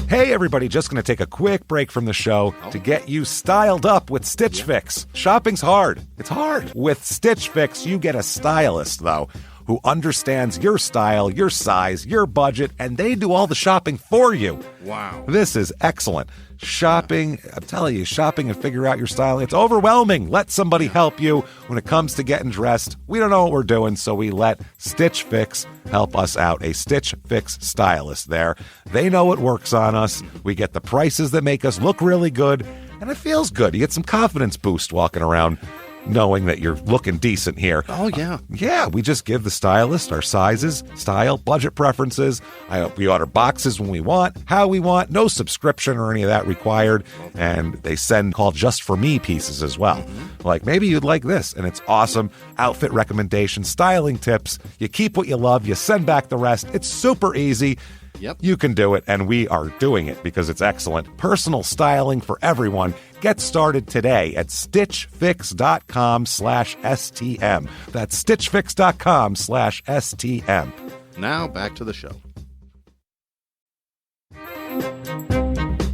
Hey everybody, just going to take a quick break from the show to get you styled up with Stitch Fix. Shopping's hard. It's hard. With Stitch Fix, you get a stylist, though, who understands your style, your size, your budget, and they do all the shopping for you. Wow. This is excellent. Shopping, I'm telling you, shopping and figure out your style, it's overwhelming. Let somebody help you when it comes to getting dressed. We don't know what we're doing, so we let Stitch Fix help us out. A Stitch Fix stylist there. They know what works on us. We get the prices that make us look really good, and it feels good. You get some confidence boost walking around knowing that you're looking decent here. Oh, yeah. Yeah, we just give the stylist our sizes, style, budget preferences. We order boxes when we want, how we want, no subscription or any of that required. And they send called Just For Me pieces as well. Like, maybe you'd like this, and it's awesome. Outfit recommendations, styling tips. You keep what you love, you send back the rest. It's super easy. Yep. You can do it, and we are doing it because it's excellent. Personal styling for everyone. Get started today at stitchfix.com/STM. That's stitchfix.com/STM. Now back to the show.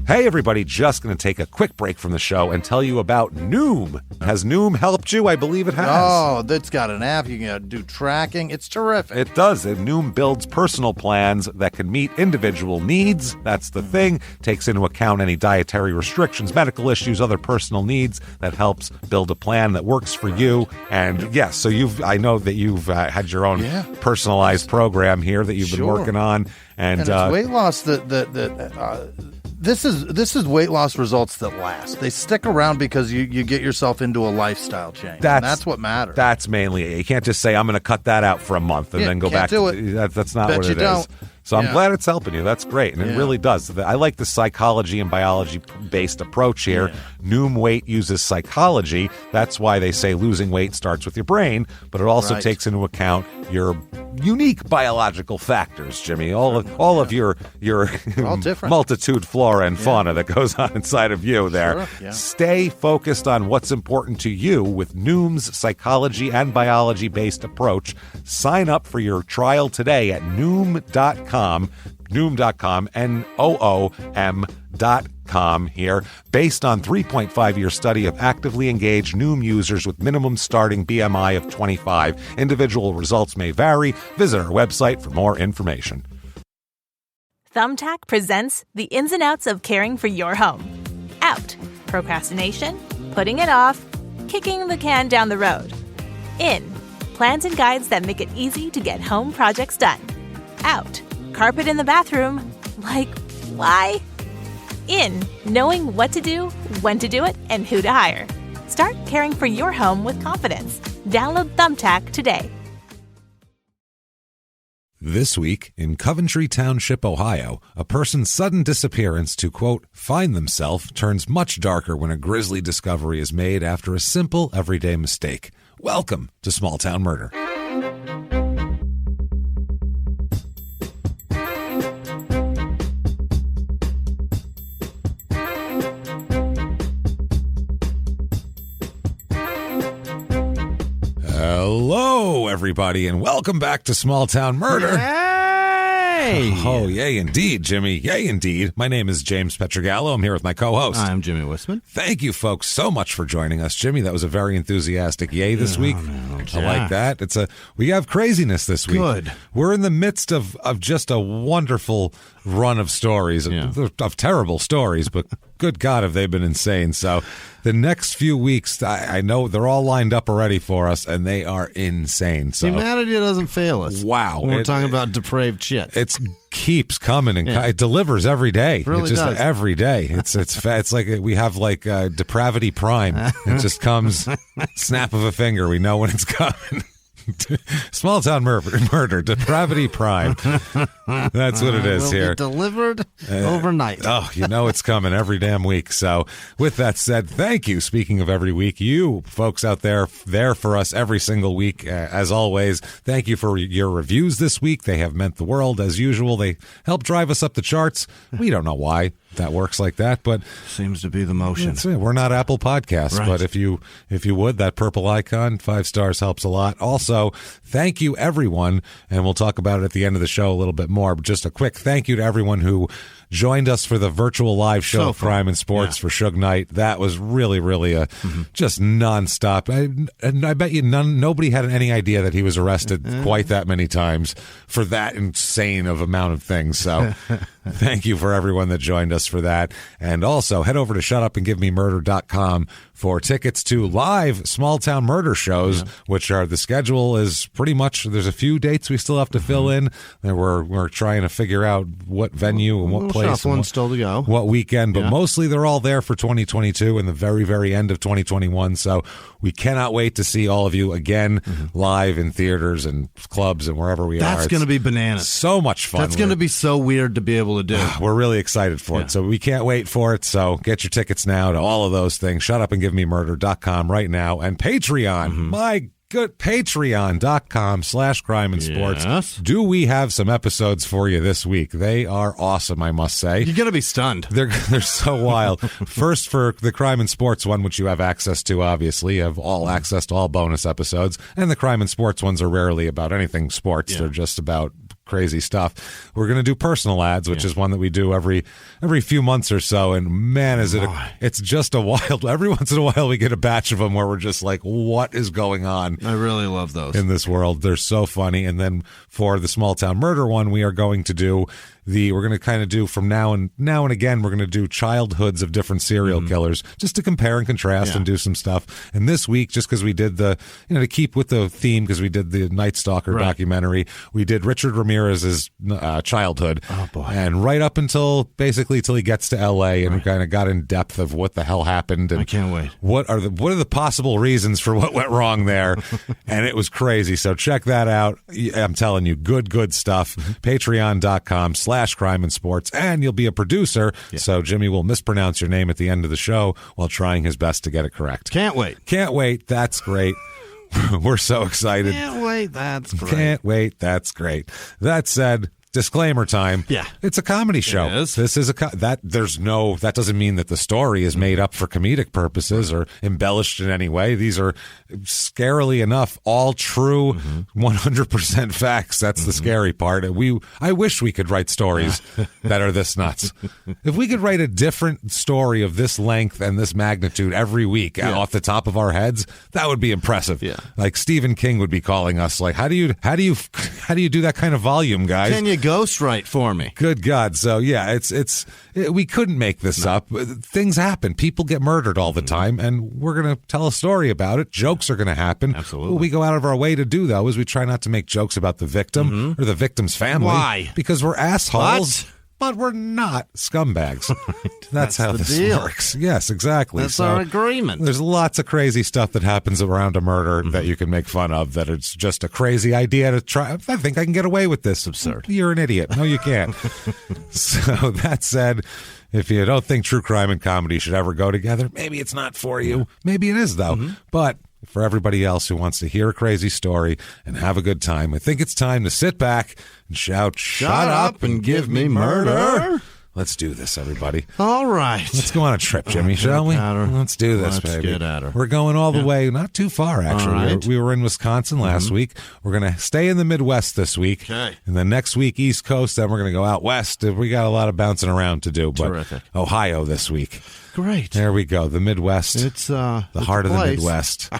Hey everybody, just going to take a quick break from the show and tell you about Noom. Has Noom helped you? I believe it has. Oh, that's got an app. You can do tracking. It's terrific. It does. And Noom builds personal plans that can meet individual needs. That's the thing. Takes into account any dietary restrictions, medical issues, other personal needs. That helps build a plan that works for you. And yes, so I know that you've had your own personalized program here that you've been working on. And it's weight loss This is weight loss results that last. They stick around because you get yourself into a lifestyle change. That's what matters. That's mainly it. You can't just say, I'm going to cut that out for a month and then go back to it. That's not what it is. So I'm glad it's helping you. That's great. And it really does. I like the psychology and biology-based approach here. Yeah. Noom Weight uses psychology. That's why they say losing weight starts with your brain, but it also takes into account your unique biological factors, Jimmy. All of your multitude flora and fauna that goes on inside of you there. Sure. Yeah. Stay focused on what's important to you with Noom's psychology and biology-based approach. Sign up for your trial today at Noom.com, Noom.com here. Based on 3.5-year study of actively engaged Noom users with minimum starting BMI of 25. Individual results may vary. Visit our website for more information. Thumbtack presents the ins and outs of caring for your home. Out, procrastination, putting it off, kicking the can down the road. In, plans and guides that make it easy to get home projects done. Out, carpet in the bathroom. Like, why? In, knowing what to do, when to do it, and who to hire. Start caring for your home with confidence. Download Thumbtack today. This week, in Coventry Township, Ohio, a person's sudden disappearance to, quote, find themself turns much darker when a grisly discovery is made after a simple, everyday mistake. Welcome to Small Town Murder. Hello, everybody, and welcome back to Small Town Murder. Yay! Oh, yay indeed, Jimmy. Yay indeed. My name is James Pietragallo. I'm here with my co-host. I'm Jimmy Whisman. Thank you, folks, so much for joining us. Jimmy, that was a very enthusiastic yay this week. I like that. We have craziness this week. Good. We're in the midst of just a wonderful run of stories, of terrible stories, but good God, have they been insane. So the next few weeks, I know they're all lined up already for us, and they are insane. So humanity doesn't fail us. Wow. When we're talking about depraved shit. It keeps coming, and it delivers every day. It really does. Every day. It's like we have like Depravity Prime. It just comes, snap of a finger. We know when it's coming. Small Town Murder, Depravity Prime. That's what it is here. Be delivered overnight. Oh, you know it's coming every damn week. So with that said, thank you. Speaking of every week, you folks out there for us every single week. As always, thank you for your reviews this week. They have meant the world as usual. They help drive us up the charts. We don't know why that works like that, but seems to be the motion. We're not Apple Podcasts, right. But if you would, that purple icon, 5 stars helps a lot. Also, thank you everyone, and we'll talk about it at the end of the show a little bit more, but just a quick thank you to everyone who joined us for the virtual live show of Crime and Sports for Suge Knight. That was really, really just nonstop. And I bet you nobody had any idea that he was arrested quite that many times for that insane of amount of things. So thank you for everyone that joined us for that. And also head over to shutupandgivememurder.com for tickets to live small town murder shows, which are the schedule is pretty much, there's a few dates we still have to fill in. And we're trying to figure out what venue and what place and still to go. What weekend, but mostly they're all there for 2022 and the very, very end of 2021. So we cannot wait to see all of you again live in theaters and clubs and wherever we are. That's going to be bananas. So much fun. That's going to be so weird to be able to do. We're really excited for it. So we can't wait for it. So get your tickets now to all of those things. Shutupandgivememurder.com right now. And Patreon. My good, patreon.com/crime and sports. Yes. Do we have some episodes for you this week? They are awesome, I must say. You're going to be stunned. They're so wild. First, for the Crime and Sports one, which you have access to, obviously. You have all access to all bonus episodes. And the Crime and Sports ones are rarely about anything sports. They're just about crazy stuff. We're going to do personal ads, which is one that we do every few months or so. And man, it's just a wild, every once in a while we get a batch of them where we're just like, what is going on? I really love those. In this world. They're so funny. And then for the small town murder one, we are going to do we're going to kind of do from now and again, we're going to do childhoods of different serial killers just to compare and contrast and do some stuff. And this week, just because we did to keep with the theme, because we did the Night Stalker documentary, we did Richard Ramirez's childhood. Oh, boy. And right up until he gets to L.A. and we kind of got in depth of what the hell happened. And I can't wait. What are the possible reasons for what went wrong there? And it was crazy. So check that out. I'm telling you, good stuff. Patreon.com/crime and sports. And you'll be a producer. So Jimmy will mispronounce your name at the end of the show while trying his best to get it correct. Can't wait. That's great. We're so excited. Can't wait. That's great. Can't wait. That's great. That said, disclaimer time. Yeah. It's a comedy show. It is. This is that doesn't mean that the story is made up for comedic purposes or embellished in any way. These are scarily enough all true 100% facts. That's the scary part. I wish we could write stories that are this nuts. If we could write a different story of this length and this magnitude every week off the top of our heads, that would be impressive. Yeah. Like Stephen King would be calling us like, how do you do that kind of volume, guys? Can you ghostwrite for me? Good God. So yeah, we couldn't make this up. Things happen. People get murdered all the time, and we're going to tell a story about it. Jokes are going to happen. Absolutely. What we go out of our way to do, though, is we try not to make jokes about the victim or the victim's family. Why? Because we're assholes. What? But we're not scumbags. That's how this deal. works. Yes, exactly. That's our agreement. There's lots of crazy stuff that happens around a murder that you can make fun of, that it's just a crazy idea to try. I think I can get away with this. Absurd. You're an idiot. No, you can't. So that said, if you don't think true crime and comedy should ever go together, maybe it's not for you. Maybe it is, though. But for everybody else who wants to hear a crazy story and have a good time, I think it's time to sit back and shout, "Shut up and give me murder." Let's do this, everybody. All right. Let's go on a trip, Jimmy, shall we? Let's do this, Let's baby. get at her. We're going all the way, not too far, actually. Right. We were in Wisconsin last week. We're going to stay in the Midwest this week. Okay. And then next week, East Coast. Then we're going to go out west. We got a lot of bouncing around to do. But Terrific. Ohio this week. Great. There we go. The Midwest. It's the heart of the Midwest.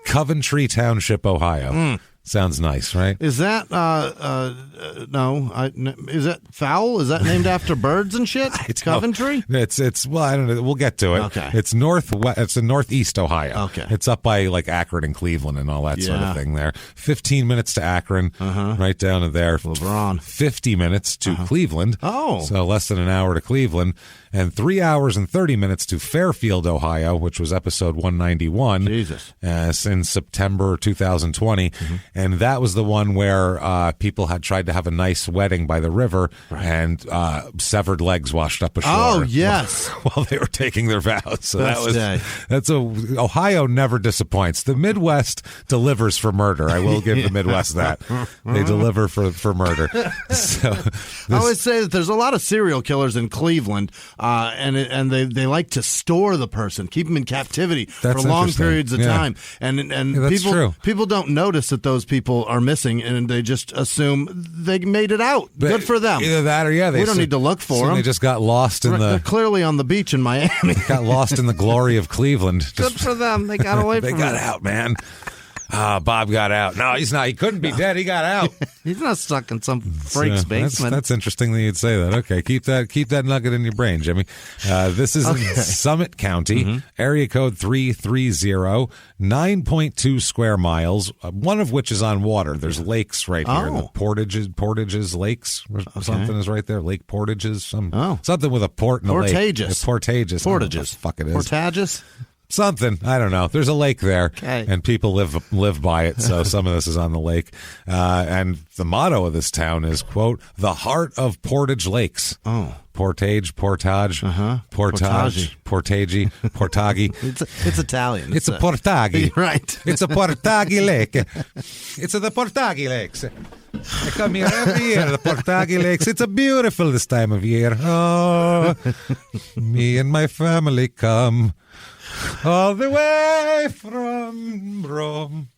Coventry Township, Ohio. Sounds nice, right? Is that is that foul? Is that named after birds and shit? Coventry? It's well, I don't know. We'll get to it. Okay. It's northwest. It's in northeast Ohio. Okay. It's up by like Akron and Cleveland and all that sort of thing. There, 15 minutes to Akron, right down to there. LeBron. 50 minutes to Cleveland. Oh, so less than an hour to Cleveland, and 3 hours and 30 minutes to Fairfield, Ohio, which was episode 191. Jesus. In September 2020. And that was the one where people had tried to have a nice wedding by the river and severed legs washed up ashore. Oh, yes. While they were taking their vows. So Ohio never disappoints. The Midwest delivers for murder. I will give the Midwest that. They deliver for murder. So I always say that there's a lot of serial killers in Cleveland, and they like to store the person, keep them in captivity for long periods of time. And that's true. People don't notice that those people are missing, and they just assume they made it out. Good for them. Either that or, we don't need to look for them. They just got lost in They're clearly on the beach in Miami. Got lost in the glory of Cleveland. Good for them. They got away from it. They got out, man. Bob got out. No, he's not. He couldn't be dead. He got out. He's not stuck in some freak's basement. That's interesting that you'd say that. Okay, keep that nugget in your brain, Jimmy. This is in Summit County, area code 330, 9.2 square miles, one of which is on water. There's lakes right here. The Portages Lakes or something is right there. Lake Portages. Something with a port and a lake. Portages. Portages. Portages. Fuck it is. Portages? Something. I don't know. There's a lake there, and people live by it, so some of this is on the lake. And the motto of this town is, quote, the heart of Portage Lakes. Portage. Portagey. It's Italian. It's a Portagey. Right. It's a Portagey lake. It's the Portagey Lakes. I come here every year, the Portagey Lakes. It's a beautiful this time of year. Oh, me and my family come all the way from Rome.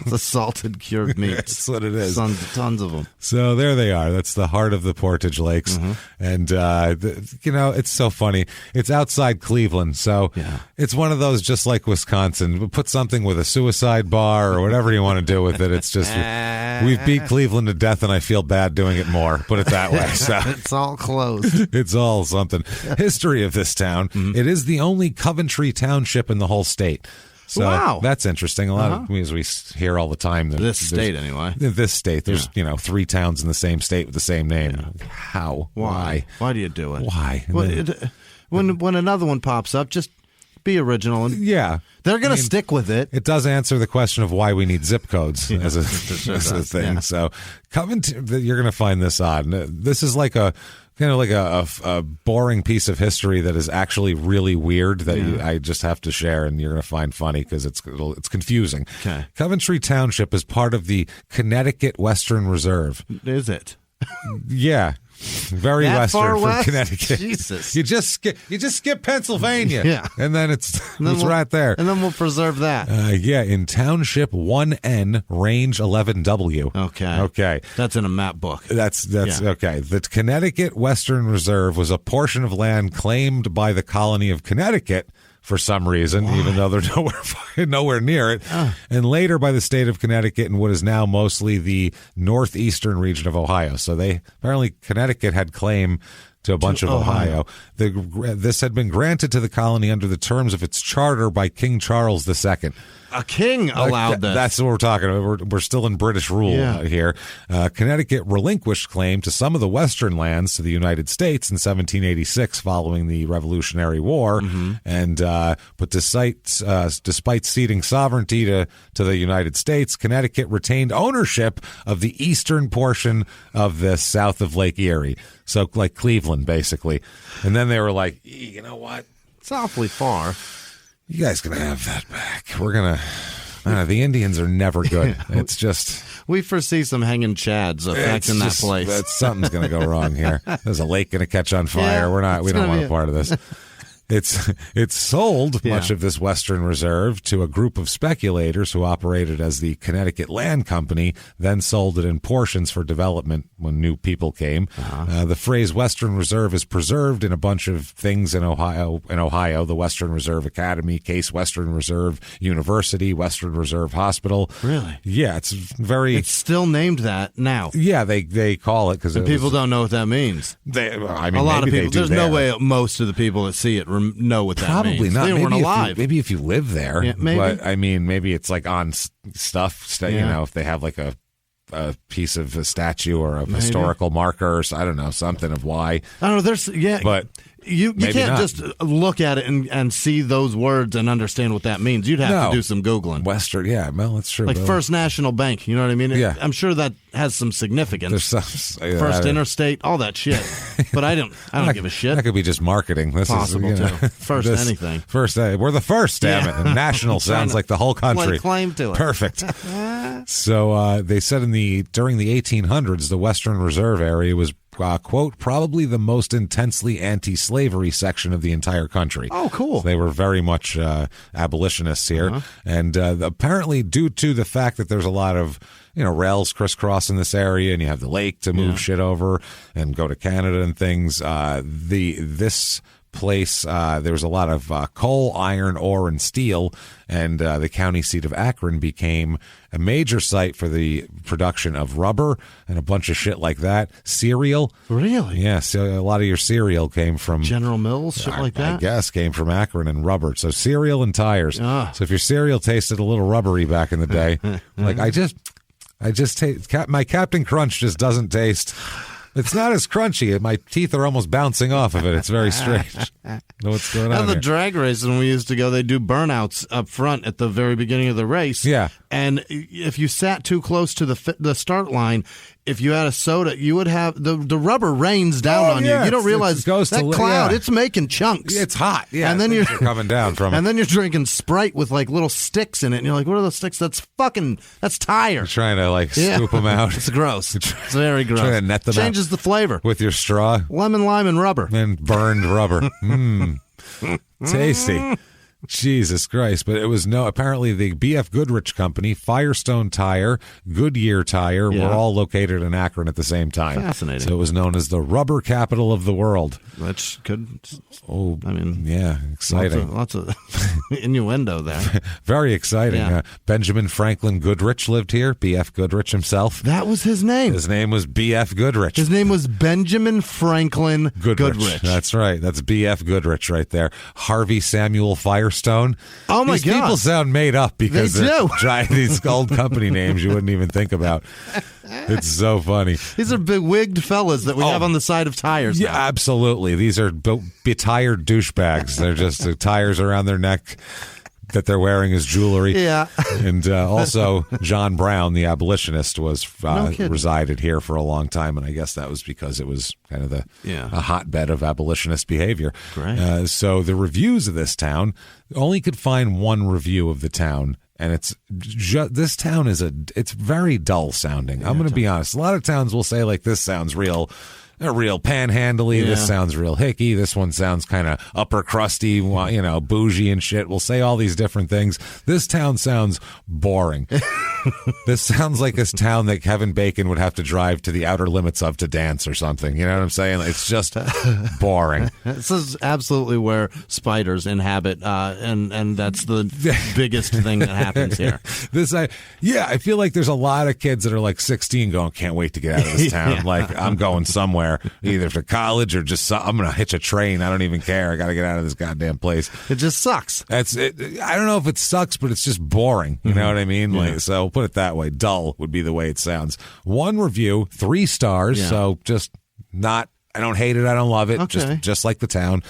The salted cured meats. That's what it is. Tons of them. So there they are. That's the heart of the Portage Lakes. And, it's so funny. It's outside Cleveland. So it's one of those just like Wisconsin. Put something with a suicide bar or whatever you want to do with it. It's just, we've beat Cleveland to death and I feel bad doing it more. Put it that way. So it's all closed. It's all something. History of this town. It is the only Coventry Township in the whole state. So that's interesting. A lot of as we hear all the time. This state, anyway. This state. There's 3 towns in the same state with the same name. Yeah. How? Why? Why do you do it? Why? When another one pops up, just be original. And they're going to stick with it. It does answer the question of why we need zip codes as a thing. Yeah. So Coventry, you're going to find this odd. This is like a boring piece of history that is actually really weird that I just have to share, and you're going to find funny because it's confusing. Okay. Coventry Township is part of the Connecticut Western Reserve. Is it? Yeah. Very that western far from west? Connecticut. Jesus. You just skip Pennsylvania. And then it's right there. And then we'll preserve that. In Township 1N, Range 11W. Okay. That's in a map book. That's okay. The Connecticut Western Reserve was a portion of land claimed by the colony of Connecticut for some reason, even though they're nowhere near it, and later by the state of Connecticut in what is now mostly the northeastern region of Ohio. So apparently Connecticut had claim to a bunch of Ohio. This had been granted to the colony under the terms of its charter by King Charles II. A king allowed this. That's what we're talking about. We're still in British rule here. Connecticut relinquished claim to some of the western lands to the United States in 1786 following the Revolutionary War. But despite ceding sovereignty to the United States, Connecticut retained ownership of the eastern portion of this south of Lake Erie. So like Cleveland, basically. And then they were like, you know what? It's awfully far. You guys going to have that back. We're going to... the Indians are never good. It's just... We foresee some hanging chads affecting that place. Something's going to go wrong here. There's a lake going to catch on fire. We don't want a part of this. It's sold, much of this Western Reserve, to a group of speculators who operated as the Connecticut Land Company, then sold it in portions for development when new people came. The phrase Western Reserve is preserved in a bunch of things in Ohio, the Western Reserve Academy, Case Western Reserve University, Western Reserve Hospital. Really? Yeah, it's still named that now. Yeah, they call it because people don't know what that means. A lot of people. There's no way most of the people that see it know what that means. Probably not. They weren't alive. Maybe if you live there. Yeah, maybe. But, maybe it's like on stuff, if they have like a piece of a statue or a historical marker or I don't know, something of why. I don't know. But you can't just look at it and see those words and understand what that means. You'd have to do some Googling. Western, well, that's true. Like First National Bank, you know what I mean? Yeah. I'm sure that has some significance. First Interstate, all that shit. But I don't give a shit. That could be just marketing. This possible too. First anything. First, we're the first, damn it. And national sounds like the whole country. Claim to it. Perfect. So they said during the 1800s, the Western Reserve area was quote, probably the most intensely anti-slavery section of the entire country. Oh, cool. So they were very much abolitionists here. And apparently due to the fact that there's a lot of rails crisscross in this area, and you have the lake to move shit over and go to Canada and things. This place, there was a lot of coal, iron, ore, and steel, and the county seat of Akron became a major site for the production of rubber and a bunch of shit like that. Cereal. Really? Yeah, so a lot of your cereal came from General Mills, shit like that? I guess came from Akron, and rubber. So cereal and tires. So if your cereal tasted a little rubbery back in the day, like I just taste, my Captain Crunch just doesn't taste. It's not as crunchy. My teeth are almost bouncing off of it. It's very strange. Know what's going on the here. drag races, when we used to go, they do burnouts up front at the very beginning of the race. Yeah. And if you sat too close to the start line, if you had a soda, you would have the rubber rains down on you. You don't realize that cloud, it's making chunks. It's hot. Yeah. And then you're coming down from it. And then you're drinking Sprite with like little sticks in it. And you're like, what are those sticks? That's tire. You're trying to scoop them out. It's gross. It's very gross. Trying to net them Changes out the flavor. with your straw. Lemon, lime, and rubber. And burned rubber. Tasty. Jesus Christ. But it was apparently the B.F. Goodrich Company, Firestone Tire, Goodyear Tire were all located in Akron at the same time. Fascinating. So it was known as the rubber capital of the world. Which could, yeah, exciting. Lots of innuendo there. Very exciting. Yeah. Benjamin Franklin Goodrich lived here, B.F. Goodrich himself. That was his name. His name was B.F. Goodrich. His name was Benjamin Franklin Goodrich. That's right. That's B.F. Goodrich right there. Harvey Samuel Firestone. Oh, my God. These people sound made up because they they're these old company names you wouldn't even think about. It's so funny. These are big wigged fellas that we have on the side of tires now. Yeah, absolutely. These are betired douchebags. They're just tires around their neck that they're wearing as jewelry. Yeah. And also, John Brown, the abolitionist, was resided here for a long time, and I guess that was because it was kind of a hotbed of abolitionist behavior. Great. So the reviews of this town, only could find one review of the town, and this town it's very dull sounding. I'm going to be honest. A lot of towns will say, like, this sounds real panhandly. This sounds real hicky. This one sounds kind of upper crusty, bougie and shit. We'll say all these different things. This town sounds boring. This sounds like this town that Kevin Bacon would have to drive to the outer limits of to dance or something. You know what I'm saying? It's just boring. This is absolutely where spiders inhabit, and that's the biggest thing that happens here. I feel like there's a lot of kids that are like 16 going, can't wait to get out of this town. Like, I'm going somewhere, either to college or just I'm going to hitch a train. I don't even care. I got to get out of this goddamn place. It just sucks. I don't know if it sucks, but it's just boring. You know what I mean? Yeah. Like, so put it that way. Dull would be the way it sounds. One review, 3 stars. Yeah. So just not. I don't hate it. I don't love it. Okay. Just like the town.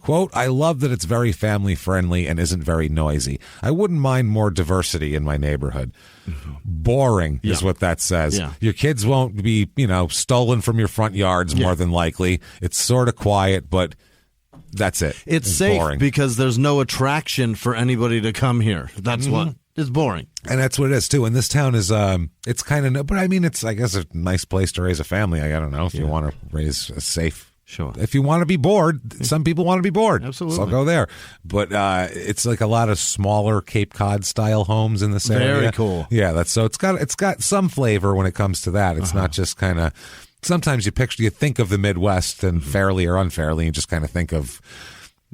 Quote, I love that it's very family friendly and isn't very noisy. I wouldn't mind more diversity in my neighborhood. Boring is what that says. Yeah. Your kids won't be, stolen from your front yards more than likely. It's sort of quiet, but that's it. It's safe boring. because there's no attraction for anybody to come here. That's what. It's boring. And that's what it is, too. And this town is, it's kind of, but I mean, it's, I guess, a nice place to raise a family. I don't know if you want to raise a safe. Sure. If you want to be bored, some people want to be bored. Absolutely. So I'll go there. But it's like a lot of smaller Cape Cod style homes in this area. Very cool. Yeah, it's got some flavor when it comes to that. It's not just kind of, sometimes you think of the Midwest and fairly or unfairly, you just kind of think of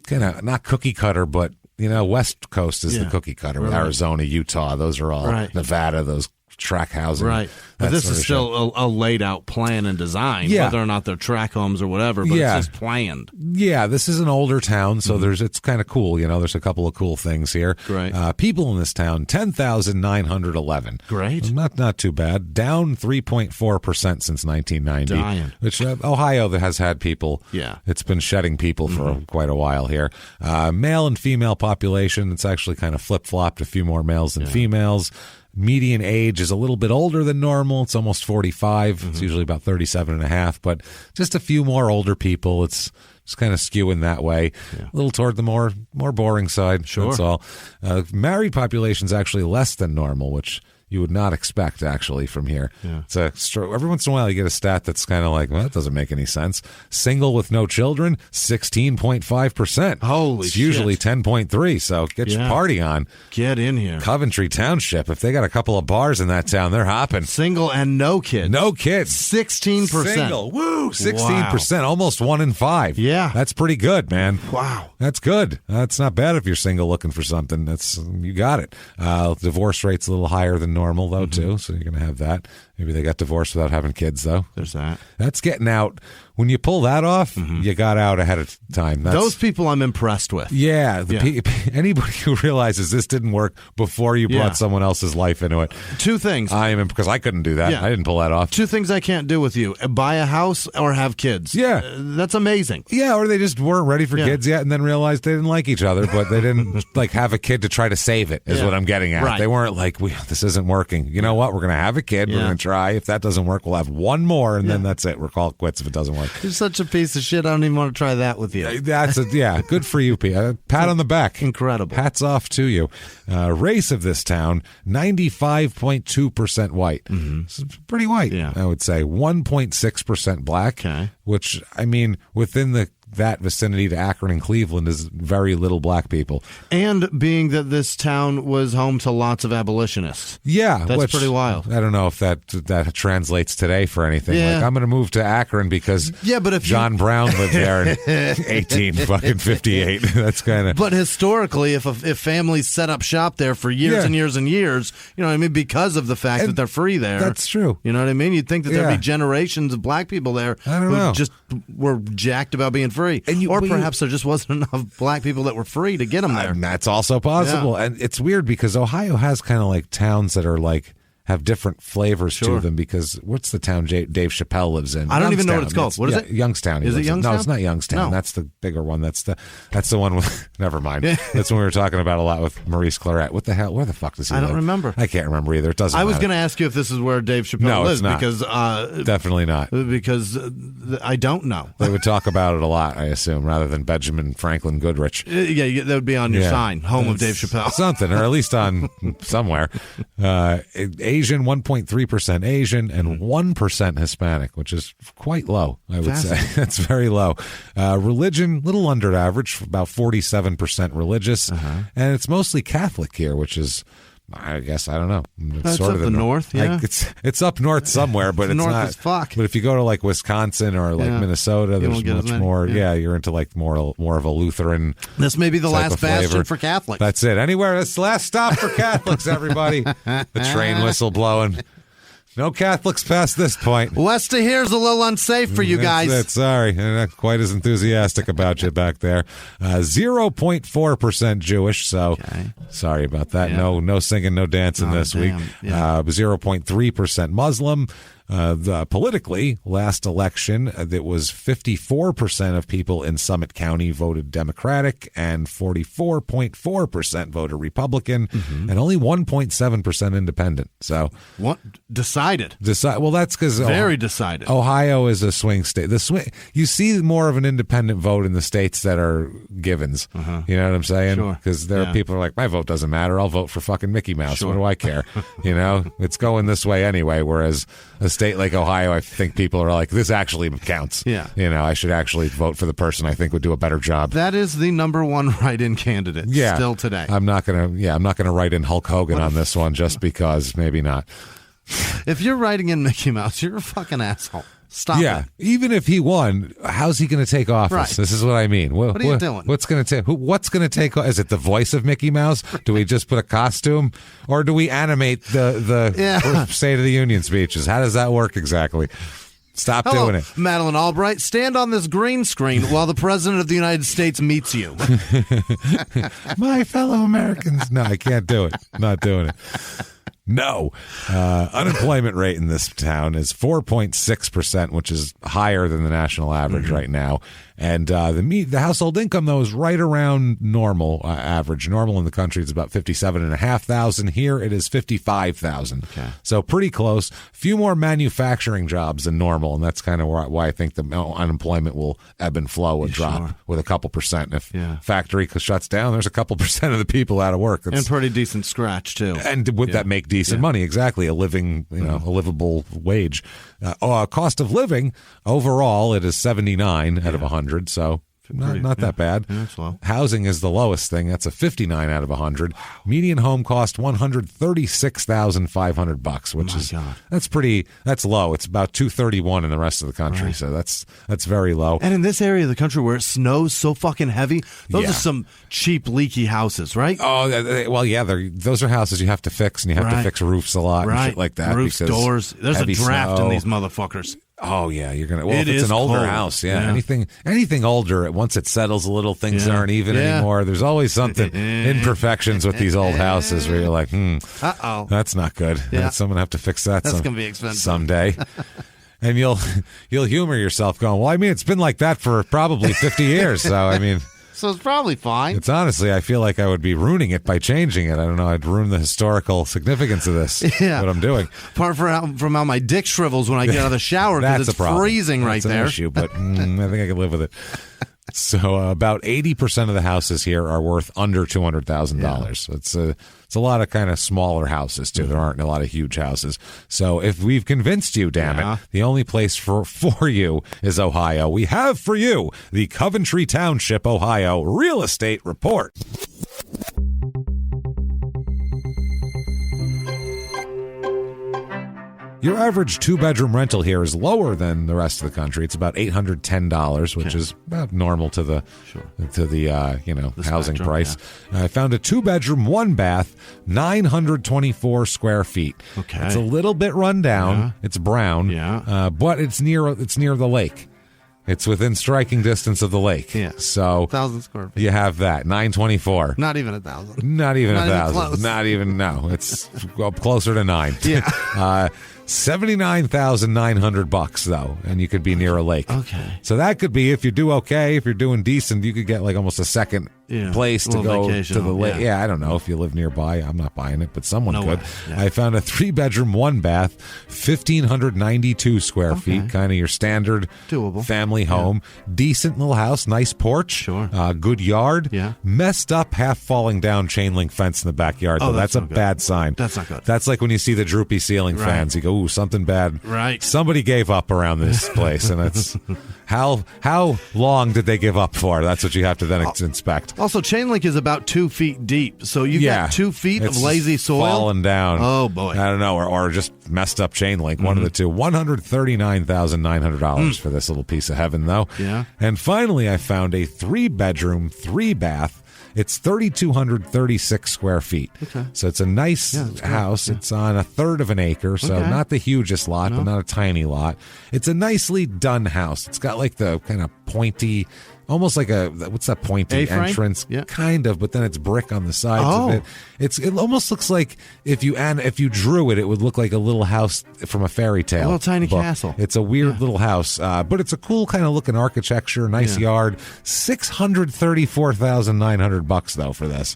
not cookie cutter, but West Coast is the cookie cutter. Right. Arizona, Utah, those are all Nevada, those track housing. Right. But this is still a laid out plan and design, whether or not they're track homes or whatever, but it's just planned. Yeah, this is an older town, so it's kind of cool. There's a couple of cool things here. Great. People in this town, 10,911. Great. Not too bad. Down 3.4% since 1990. Dying. Which Ohio has had people. Yeah. It's been shedding people for quite a while here. Male and female population, it's actually kind of flip-flopped, a few more males than females. Median age is a little bit older than normal. It's almost 45. It's usually about 37 and a half, but just a few more older people. It's just kind of skewing that way. Yeah. A little toward the more boring side. Sure. That's all. Married population is actually less than normal, which you would not expect, actually, from here. Yeah. It's every once in a while you get a stat that's kind of like, well, that doesn't make any sense. Single with no children, 16.5%. Holy it's shit. Usually 10.3%, so get your party on. Get in here. Coventry Township, if they got a couple of bars in that town, they're hopping. Single and no kids. No kids. 16%. Single. Woo! 16%. Wow. Almost 1 in 5. Yeah. That's pretty good, man. Wow. That's good. That's not bad if you're single looking for something. You got it. Divorce rate's a little higher than normal, though, too, so you're going to have that. Maybe they got divorced without having kids, though. There's that. That's getting out. When you pull that off, you got out ahead of time. Those people I'm impressed with. Yeah. Anybody who realizes this didn't work before you brought someone else's life into it. 2 things. Because I couldn't do that. Yeah. I didn't pull that off. 2 things I can't do with you. Buy a house or have kids. Yeah. That's amazing. Yeah, or they just weren't ready for kids yet and then realized they didn't like each other, but they didn't have a kid to try to save it, is what I'm getting at. Right. They weren't like, this isn't working. You know what? We're going to have a kid. We're going to try. If that doesn't work, we'll have one more, and then that's it. We're called quits if it doesn't work. You're such a piece of shit. I don't even want to try that with you. Good for you, P. Pat on the back. Incredible. Hats off to you. Race of this town, 95.2% white. Mm-hmm. It's pretty white, I would say. 1.6% black, which, I mean, within that vicinity to Akron and Cleveland is very little black people. And being that this town was home to lots of abolitionists. Yeah. That's pretty wild. I don't know if that translates today for anything. Yeah. Like, I'm going to move to Akron because but if John Brown lived there in 1858. That's kind of... But historically, if families set up shop there for years and years and years, you know what I mean, because of the fact that they're free there. That's true. You know what I mean? You'd think that there'd be generations of black people there who just were jacked about being free. Or perhaps there just wasn't enough black people that were free to get them there. That's also possible. Yeah. And it's weird because Ohio has kind of like towns that are like have different flavors to them because what's the town Dave Chappelle lives in? I don't even know what it's called. What is it? Youngstown. Is it Youngstown? No, it's not Youngstown. No. That's the bigger one. That's the one with... Never mind. That's when we were talking about a lot with Maurice Claret. What the hell? Where the fuck does he live? I don't remember. I can't remember either. It doesn't matter. I was going to ask you if this is where Dave Chappelle lives. No, it's not. Because, definitely not. Because I don't know. They would talk about it a lot, I assume, rather than Benjamin Franklin Goodrich. Yeah, that would be on your sign, home of Dave Chappelle. Something, or at least on somewhere. Asian, 1.3% Asian, and 1% Hispanic, which is quite low, I would say. That's very low. Religion, little under average, about 47% religious, and it's mostly Catholic here, which is... I guess I don't know. It's sort of the north, yeah. It's up north somewhere, but it's north not. As fuck. But if you go to like Wisconsin or like Minnesota, there's much more. Yeah, you're into like more of a Lutheran. This may be the last bastion for Catholics. That's it. Anywhere, it's the last stop for Catholics. Everybody, the train whistle blowing. No Catholics past this point. West of here's a little unsafe for you guys. That's sorry. I'm not quite as enthusiastic about you back there. 0.4% Jewish, so sorry about that. Yeah. No singing, no dancing this week. Yeah. 0.3% Muslim. Politically, last election, it was 54% of people in Summit County voted Democratic and 44.4% voted Republican and only 1.7% independent. So what decided? Well, that's because very decided. Ohio is a swing state. You see more of an independent vote in the states that are givens. You know what I'm saying? Because there are people who are like, my vote doesn't matter. I'll vote for fucking Mickey Mouse. What do I care? It's going this way anyway. Whereas a state like Ohio, I think people are like, this actually counts. Yeah. I should actually vote for the person I think would do a better job. That is the number one write-in candidate still today. I'm not gonna write in Hulk Hogan on this one just because, maybe not. If you're writing in Mickey Mouse, you're a fucking asshole. Stop it. Even if he won, how's he going to take office? Right. This is what I mean. What are you doing? What's going to take? Is it the voice of Mickey Mouse? Do we just put a costume, or do we animate the State of the Union speeches? How does that work exactly? Stop doing it. Madeleine Albright, stand on this green screen while the President of the United States meets you. My fellow Americans. No, I can't do it. Not doing it. No. Unemployment rate in this town is 4.6%, which is higher than the national average right now. And the household income, though, is right around normal average. Normal in the country is about $57,500. Here it is $55,000. Okay. So pretty close. Few more manufacturing jobs than normal, and that's kind of why I think the unemployment will ebb and flow and drop with a couple percent. If factory shuts down, there's a couple percent of the people out of work. And pretty decent scratch, too. And would that make decent money. Exactly. A living, a livable wage. Cost of living, overall, it is 79 out of 100. So not that bad. Yeah, that's low. Housing is the lowest thing. That's a 59 out of 100. Median home cost $136,500, which that's low. It's about 231 in the rest of the country. Right. So that's very low. And in this area of the country where it snows so fucking heavy, those are some cheap, leaky houses, right? Oh, well, yeah. Those are houses you have to fix, and you have to fix roofs a lot and shit like that. Roofs, doors. There's a draft in these motherfuckers. Oh yeah, you're gonna. Well, if it's an older house, anything older, once it settles a little, things aren't even anymore. There's always something imperfections with these old houses where you're like, that's not good. Yeah. Someone have to fix that. That's gonna be expensive someday. And you'll humor yourself, going, well, I mean, it's been like that for probably 50 years. So I mean. So it's probably fine. It's honestly, I feel like I would be ruining it by changing it. I don't know. I'd ruin the historical significance of this. What I'm doing. Apart from how my dick shrivels when I get out of the shower because it's freezing right there. That's an issue, but I think I can live with it. So about 80% of the houses here are worth under $200,000. So it's a lot of kind of smaller houses too. There aren't a lot of huge houses. So if we've convinced you, damn it, the only place for you is Ohio. We have for you the Coventry Township, Ohio Real Estate Report. Your average 2-bedroom rental here is lower than the rest of the country. It's about $810, which is about normal to the housing price. I found a 2-bedroom, 1-bath, 924 square feet. Okay, it's a little bit run down. Yeah. It's brown. Yeah, but it's near the lake. It's within striking distance of the lake. Yeah. So 1,000 square feet. You have that. 924. Not even 1,000. Not even 1,000. Not even, no. It's closer to 9. Yeah. $79,900 though, and you could be near a lake. Okay. So that could be, if you do okay, if you're doing decent, you could get like almost a second place to go to the lake. Yeah, I don't know if you live nearby. I'm not buying it, but someone could. Yeah. I found a 3-bedroom, 1-bath, 1,592 square feet, kind of your standard doable family home. Decent little house, nice porch. Sure. Good yard. Yeah. Messed up, half falling down chain link fence in the backyard. Oh, that's a bad sign. That's not good. That's like when you see the droopy ceiling fans. You go, ooh, something bad. Right. Somebody gave up around this place, and it's how long did they give up for? That's what you have to then inspect. Also, chain link is about 2 feet deep, so you got 2 feet of lazy soil falling down. Oh boy, I don't know, or just messed up chain link. One of the two. $139,900 for this little piece of heaven, though. Yeah. And finally, I found a 3-bedroom, 3-bath. It's 3,236 square feet. Okay. So it's a nice house. Yeah. It's on 1/3 of an acre, so not the hugest lot, but not a tiny lot. It's a nicely done house. It's got like the kind of pointy, almost like what's that pointy A-frame? Entrance? Yeah. Kind of, but then it's brick on the sides of it. It almost looks like if you drew it, it would look like a little house from a fairy tale. A little tiny book. castle. It's a weird little house, but it's a cool kind of looking architecture, nice yard. $634,900 though for this,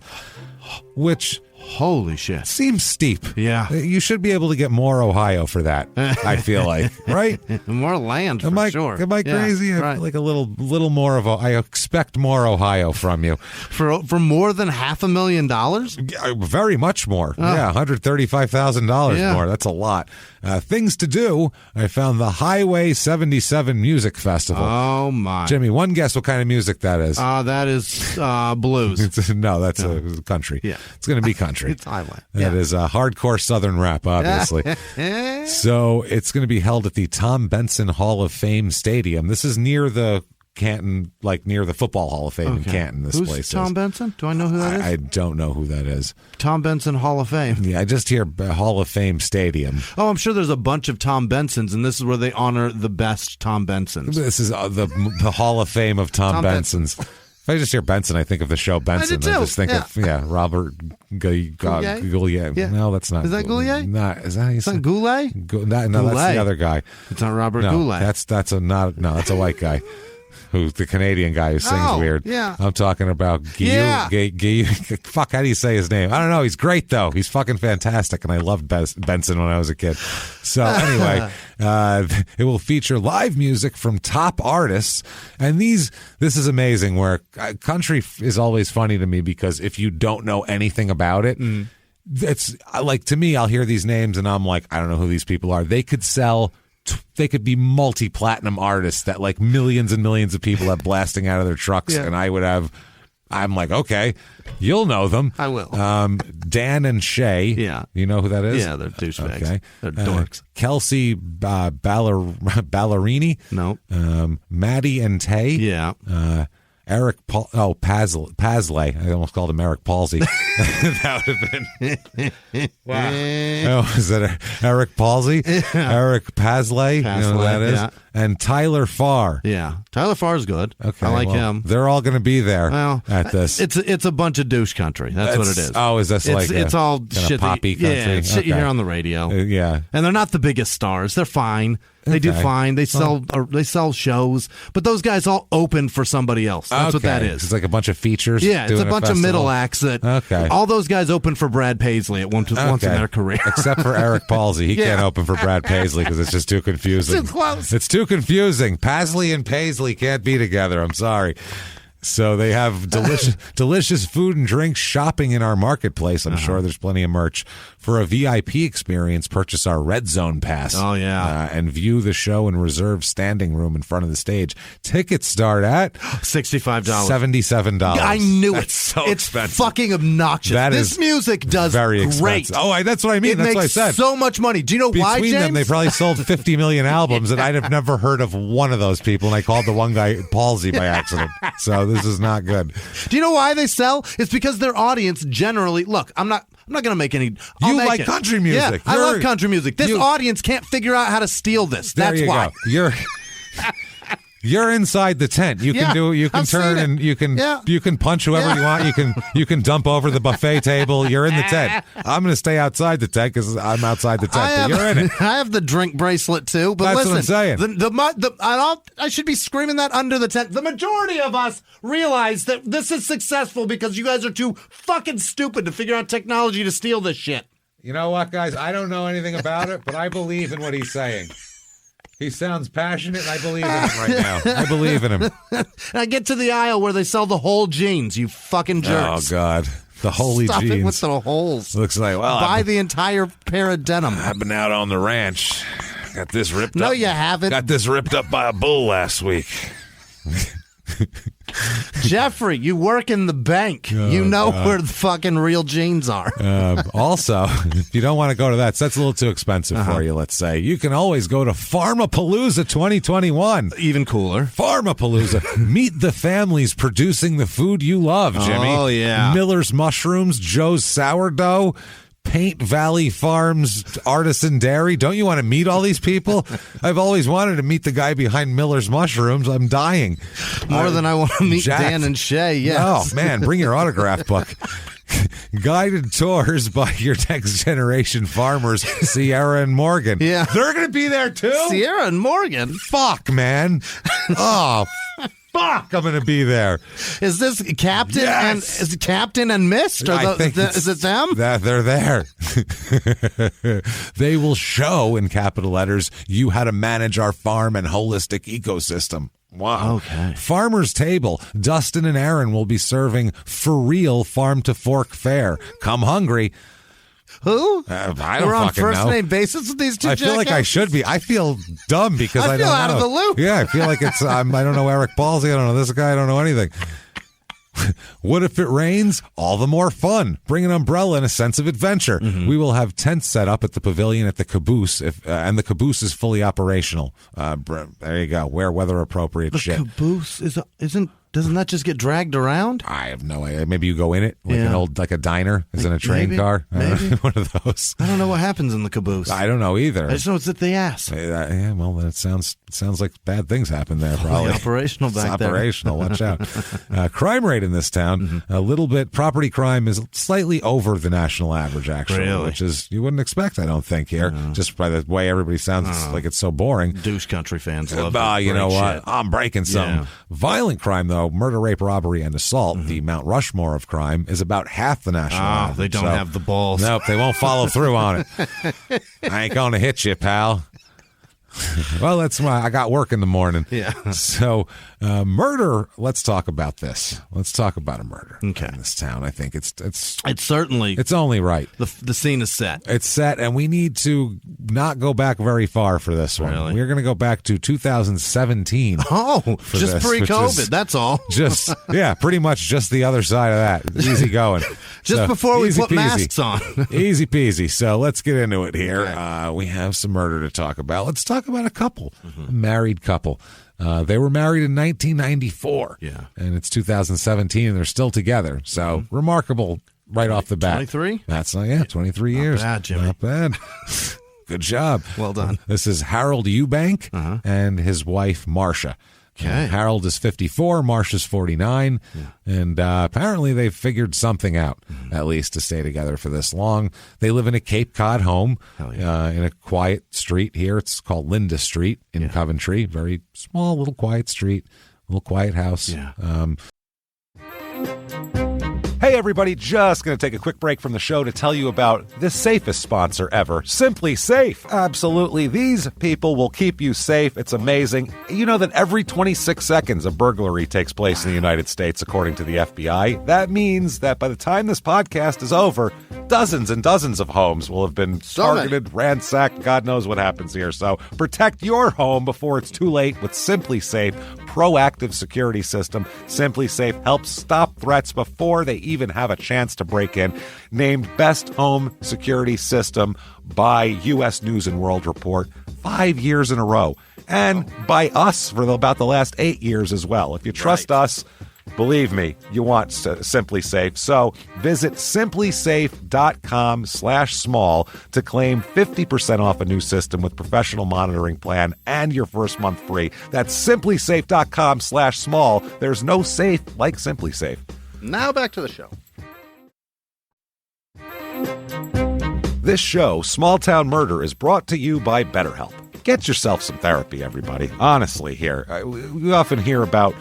which. Holy shit. Seems steep. Yeah. You should be able to get more Ohio for that, I feel like. Right? More land, sure. Am I crazy? Yeah, I feel like a little more of I expect more Ohio from you. For more than $500,000? Very much more. Yeah, $135,000 more. That's a lot. Things to do. I found the Highway 77 Music Festival. Oh, my. Jimmy, one guess what kind of music that is. That is blues. No, that's country. Yeah. It's going to be country. It's highway. That is hardcore Southern rap, obviously. So it's going to be held at the Tom Benson Hall of Fame Stadium. This is near the Canton, like near the Football Hall of Fame in Canton. This place Tom Benson? Do I know who that is? I don't know who that is. Tom Benson Hall of Fame. Yeah, I just hear Hall of Fame Stadium. Oh, I'm sure there's a bunch of Tom Bensons, and this is where they honor the best Tom Bensons. This is the Hall of Fame of Tom Bensons. If I just hear Benson, I think of the show Benson. I just think of Robert Goulet. Yeah. No, that's not. Is that Goulet? Not. Is that? It's not Goulet? No, that's the other guy. It's not Robert Goulet. That's a white guy. Who's the Canadian guy who sings weird. Yeah. I'm talking about Guy. Fuck, how do you say his name? I don't know. He's great, though. He's fucking fantastic, and I loved Benson when I was a kid. So anyway, it will feature live music from top artists. And this is amazing, where country is always funny to me, because if you don't know anything about it, it's like, to me, I'll hear these names and I'm like, I don't know who these people are. They could be multi-platinum artists that like millions and millions of people have blasting out of their trucks, and I'm like, okay, you'll know them. I will. Dan and Shay. Yeah. You know who that is? Yeah, they're douchebags. Okay. They're dorks. Kelsey Ballerini. No. Maddie and Tay. Yeah. Eric Pasley. I almost called him Eric Palsy. That would have been. Wow. Oh, is that Eric Palsy? Eric Pasley. You know who that is? Yeah. And Tyler Farr. Yeah. Tyler Farr's good. Okay. I like him. They're all going to be there at this. It's a bunch of douche country. That's what it is. Oh, is this it's all shit poppy country? Yeah, shit you hear on the radio. Yeah. And they're not the biggest stars. They're fine. They do fine. They sell shows, but those guys all open for somebody else. That's what that is. It's like a bunch of features. Yeah, it's a bunch of middle acts that. All those guys open for Brad Paisley at once in their career, except for Eric Palsy. He can't open for Brad Paisley because it's just too confusing. It's too close. It's too confusing. Paisley and Paisley can't be together. I'm sorry. So they have delicious food and drink shopping in our marketplace. I'm sure there's plenty of merch. For a VIP experience, purchase our Red Zone Pass. Oh, yeah. And view the show and reserve standing room in front of the stage. Tickets start at $65. $77. I knew That's so it's expensive. Fucking obnoxious. This music does very great. Expensive. Oh, that's what I mean. That's what I said. Makes so much money. Do you know why, James? Between them, they probably sold 50 million albums, and I'd have never heard of one of those people, and I called the one guy Palsy by accident. So this is not good. Do you know why they sell? It's because their audience generally, look, I'm not going to make any. You like country music. Yeah, I love country music. This audience can't figure out how to steal this. That's why. You're inside the tent. You can do. You can turn and you can punch whoever you want. You can dump over the buffet table. You're in the tent. I'm going to stay outside the tent because I'm outside the tent. But you're in it. I have the drink bracelet too. But that's listen, what I'm saying. I should be screaming that under the tent. The majority of us realize that this is successful because you guys are too fucking stupid to figure out technology to steal this shit. You know what, guys? I don't know anything about it, but I believe in what he's saying. He sounds passionate, and I believe in him right now. I believe in him. I get to the aisle where they sell the whole jeans, you fucking jerks. Oh, God. The holy Stuff jeans. It with the holes. Looks like, buy the entire pair of denim. I've been out on the ranch. Got this ripped up. No, you haven't. Got this ripped up by a bull last week. Jeffrey, you work in the bank. You know where the fucking real jeans are. Also, if you don't want to go to that's a little too expensive for you, let's say, you can always go to Pharmapalooza 2021. Even cooler. Pharmapalooza. Meet the families producing the food you love, Jimmy. Oh, yeah. Miller's Mushrooms, Joe's Sourdough, Paint Valley Farms Artisan Dairy. Don't you want to meet all these people? I've always wanted to meet the guy behind Miller's Mushrooms. I'm dying. More than I want to meet Dan and Shay, yes. Oh, man, bring your autograph book. Guided tours by your next generation farmers, Sierra and Morgan. Yeah. They're going to be there too? Sierra and Morgan? Fuck, man. Oh, fuck, I'm going to be there. Is this Captain is Captain and Mist? Or is it them? They're there. They will show in capital letters you how to manage our farm and holistic ecosystem. Wow. Okay. Farmer's Table. Dustin and Aaron will be serving for real farm to fork fare. Come hungry. Who? I don't We're on fucking first know. name basis with these two I feel like I should be. I feel dumb because I don't know. I feel out of the loop. Yeah, I feel like I don't know Eric Palsy. I don't know this guy. I don't know anything. What if it rains? All the more fun. Bring an umbrella and a sense of adventure. Mm-hmm. We will have tents set up at the pavilion at the caboose, and the caboose is fully operational. There you go. Wear weather appropriate shit. The caboose doesn't that just get dragged around? I have no idea. Maybe you go in it like a diner, as in a train car. Maybe. One of those. I don't know what happens in the caboose. I don't know either. I just know it's at the ass. Yeah, well, that sounds like bad things happen there. Probably operational back there. Operational. Watch out. Crime rate in this town, a little bit. Property crime is slightly over the national average, actually, which is you wouldn't expect. I don't think here, just by the way everybody sounds like it's so boring. Douche country fans love. You know what? Shit. I'm breaking some violent crime though. Murder, rape, robbery, and assault. The Mount Rushmore of crime is about half the national average. They don't have the balls. Nope, they won't follow through on it. I ain't going to hit you, pal. Well, that's why I got work in the morning. Yeah. So, murder. Let's talk about this. Let's talk about a murder in this town. I think it's certainly it's only right. The scene is set. It's set, and we need to not go back very far for this one. Really? We're going to go back to 2017. Oh, just pre-COVID. That's all. Pretty much just the other side of that. Easy going. Just before we put masks on. Easy peasy. So let's get into it here. We have some murder to talk about. Let's talk about a couple, a married couple. They were married in 1994. Yeah. And it's 2017, and they're still together. So remarkable right off the bat. 23? That's 23 years. Not bad, Jimmy. Not bad. Good job. Well done. This is Harold Eubank and his wife, Marcia. Okay. Harold is 54, Marcia's 49, and apparently they've figured something out, at least, to stay together for this long. They live in a Cape Cod home in a quiet street here. It's called Linda Street in Coventry. Very small, little quiet street, little quiet house. Yeah. Hey, everybody, just going to take a quick break from the show to tell you about the safest sponsor ever, Simply Safe. Absolutely. These people will keep you safe. It's amazing. You know that every 26 seconds a burglary takes place in the United States, according to the FBI. That means that by the time this podcast is over, dozens and dozens of homes will have been targeted, ransacked. God knows what happens here. So protect your home before it's too late with Simply Safe proactive security system. Simply Safe helps stop threats before they even have a chance to break in. Named Best Home Security System by U.S. News and World Report 5 years in a row. And by us for about the last 8 years as well. If you trust us, believe me, you want Simply Safe. So visit simplysafe.com/small to claim 50% off a new system with professional monitoring plan and your first month free. That's simplysafe.com/small. There's no safe like Simply Safe. Now back to the show. This show, Small Town Murder, is brought to you by BetterHelp. Get yourself some therapy, everybody. Honestly, here. We often hear about,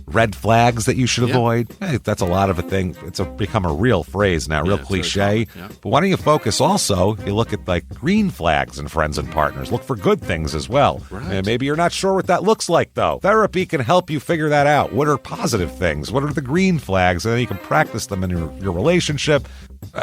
red flags that you should avoid. Hey, that's a lot of a thing. It's become a real phrase now, real cliche. But why don't you focus also, you look at green flags in friends and partners. Look for good things as well. Right. And maybe you're not sure what that looks like, though. Therapy can help you figure that out. What are positive things? What are the green flags? And then you can practice them in your relationship.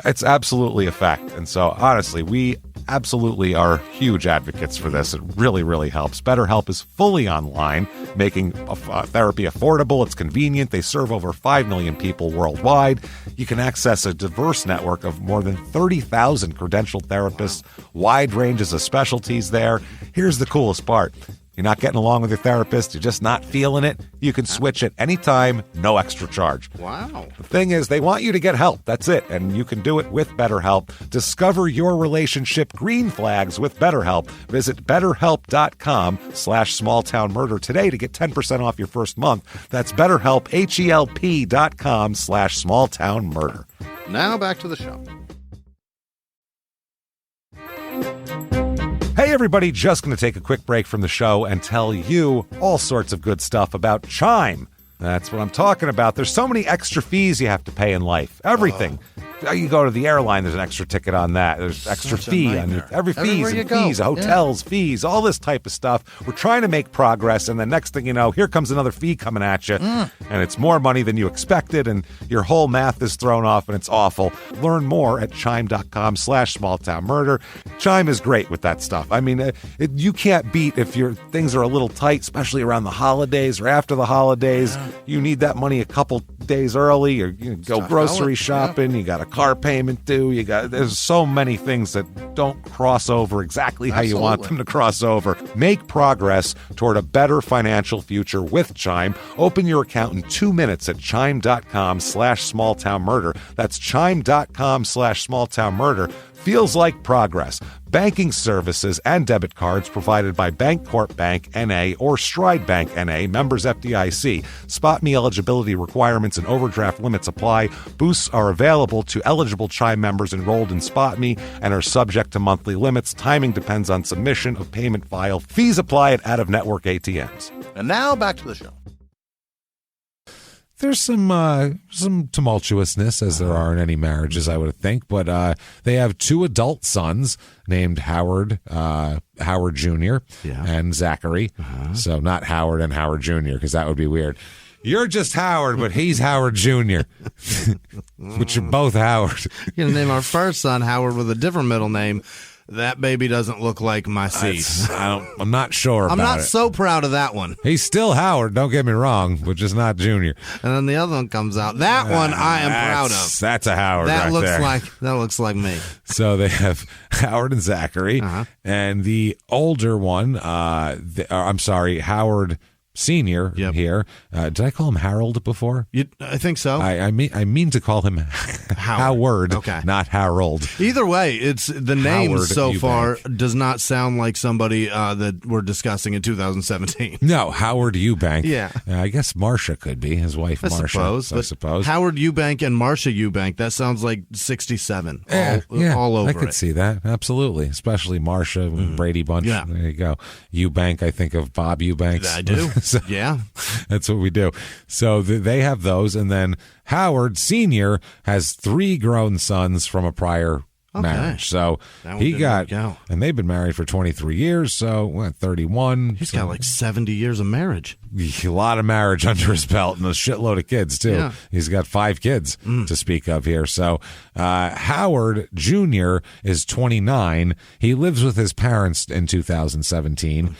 It's absolutely a fact. And so, honestly, we absolutely are huge advocates for this. It really, really helps. BetterHelp is fully online, making therapy affordable. It's convenient. They serve over 5 million people worldwide. You can access a diverse network of more than 30,000 credentialed therapists, wide ranges of specialties there. Here's the coolest part. You're not getting along with your therapist, you're just not feeling it, you can switch at any time, no extra charge. Wow. The thing is, they want you to get help. That's it. And you can do it with BetterHelp. Discover your relationship green flags with BetterHelp. Visit BetterHelp.com/smalltownmurder today to get 10% off your first month. That's BetterHelp, HELP.com/smalltownmurder. Now back to the show. Hey, everybody, just going to take a quick break from the show and tell you all sorts of good stuff about Chime. That's what I'm talking about. There's so many extra fees you have to pay in life. Everything. You go to the airline, there's an extra ticket on that. There's extra fee on every fees and fees, hotels, fees, all this type of stuff. We're trying to make progress, and the next thing you know, here comes another fee coming at you, and it's more money than you expected, and your whole math is thrown off, and it's awful. Learn more at chime.com/smalltownmurder. Chime is great with that stuff. I mean, you can't beat if your things are a little tight, especially around the holidays or after the holidays. You need that money a couple days early, or go grocery shopping. You got a car payment due. There's so many things that don't cross over exactly how you want them to cross over. Make progress toward a better financial future with Chime. Open your account in 2 minutes at chime.com/smalltownmurder. That's chime.com/smalltownmurder. Feels like progress. Banking services and debit cards provided by Bancorp Bank N.A. or Stride Bank N.A., members FDIC. Spot me eligibility requirements and overdraft limits apply. Boosts are available to eligible Chime members enrolled in Spot Me and are subject to monthly limits. Timing depends on submission of payment file. Fees apply at out-of-network ATMs. And now back to the show. There's some tumultuousness, as there are in any marriages, I would think. But they have 2 adult sons named Howard Jr. and Zachary. So not Howard and Howard Jr., because that would be weird. You're just Howard, but he's Howard Jr., but you're both Howard. You're going to name our first son Howard with a different middle name. That baby doesn't look like my seed. I'm not sure about it. I'm not so proud of that one. He's still Howard, don't get me wrong, but just not Junior. And then the other one comes out. That one I am proud of. That's a Howard right there. That looks like me. So they have Howard and Zachary, and the older one, Howard Senior here. Did I call him Harold before? I think so. I mean to call him Howard, not Harold. Either way, it's the name Howard so Eubank. Far does not sound like somebody that we're discussing in 2017. No, Howard Eubank. Yeah. I guess Marcia could be his wife, Marcia. I suppose. Howard Eubank and Marcia Eubank, that sounds like 67. All over I could see that. Absolutely. Especially Marcia, Brady Bunch. Yeah. There you go. Eubank, I think of Bob Eubanks. I do. So, yeah. That's what we do. So they have those, and then Howard Sr. has 3 grown sons from a prior marriage. So he got, and they've been married for 23 years, so 31. He's got like 70 years of marriage. A lot of marriage under his belt and a shitload of kids, too. Yeah. He's got 5 kids to speak of here. So Howard Jr. is 29. He lives with his parents in 2017,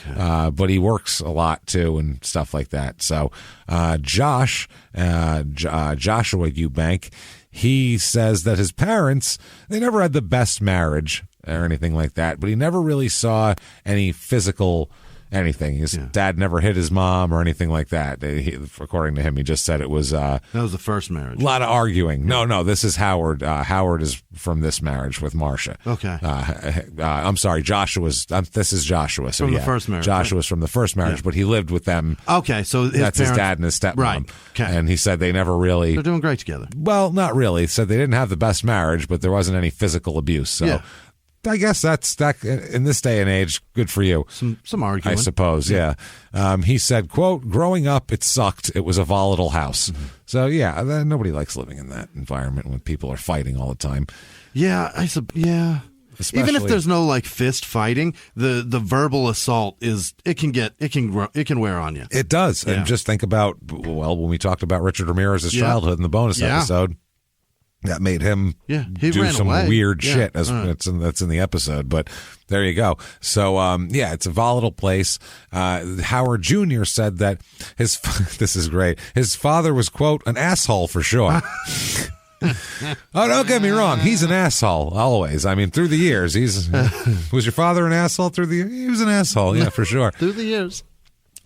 but he works a lot, too, and stuff like that. So Joshua Eubank, he says that his parents, they never had the best marriage or anything like that, but he never really saw any physical anything. His dad never hit his mom or anything like that. According to him, he just said it was... that was the first marriage. A lot of arguing. No, this is Howard. Howard is from this marriage with Marcia. Okay. I'm sorry, Joshua's... this is Joshua. So from the first marriage. Joshua's from the first marriage, but he lived with them. Okay, so that's his dad and his stepmom. Right. Okay. And he said they never really... They're doing great together. Well, not really. He said they didn't have the best marriage, but there wasn't any physical abuse. So... I guess that's in this day and age. Good for you. Some arguing, I suppose. Yeah. He said, "quote Growing up, it sucked. It was a volatile house." So nobody likes living in that environment when people are fighting all the time. Yeah, Especially, even if there's no like fist fighting, the verbal assault it can wear on you. It does. Yeah. And just think about when we talked about Richard Ramirez's childhood in the bonus episode. That made him do some weird shit. That's in the episode. But there you go. So, it's a volatile place. Howard Jr. said that this is great. His father was, quote, an asshole for sure. Oh, don't get me wrong. He's an asshole always. I mean, through the years, was your father an asshole through the years? He was an asshole. Yeah, for sure. Through the years.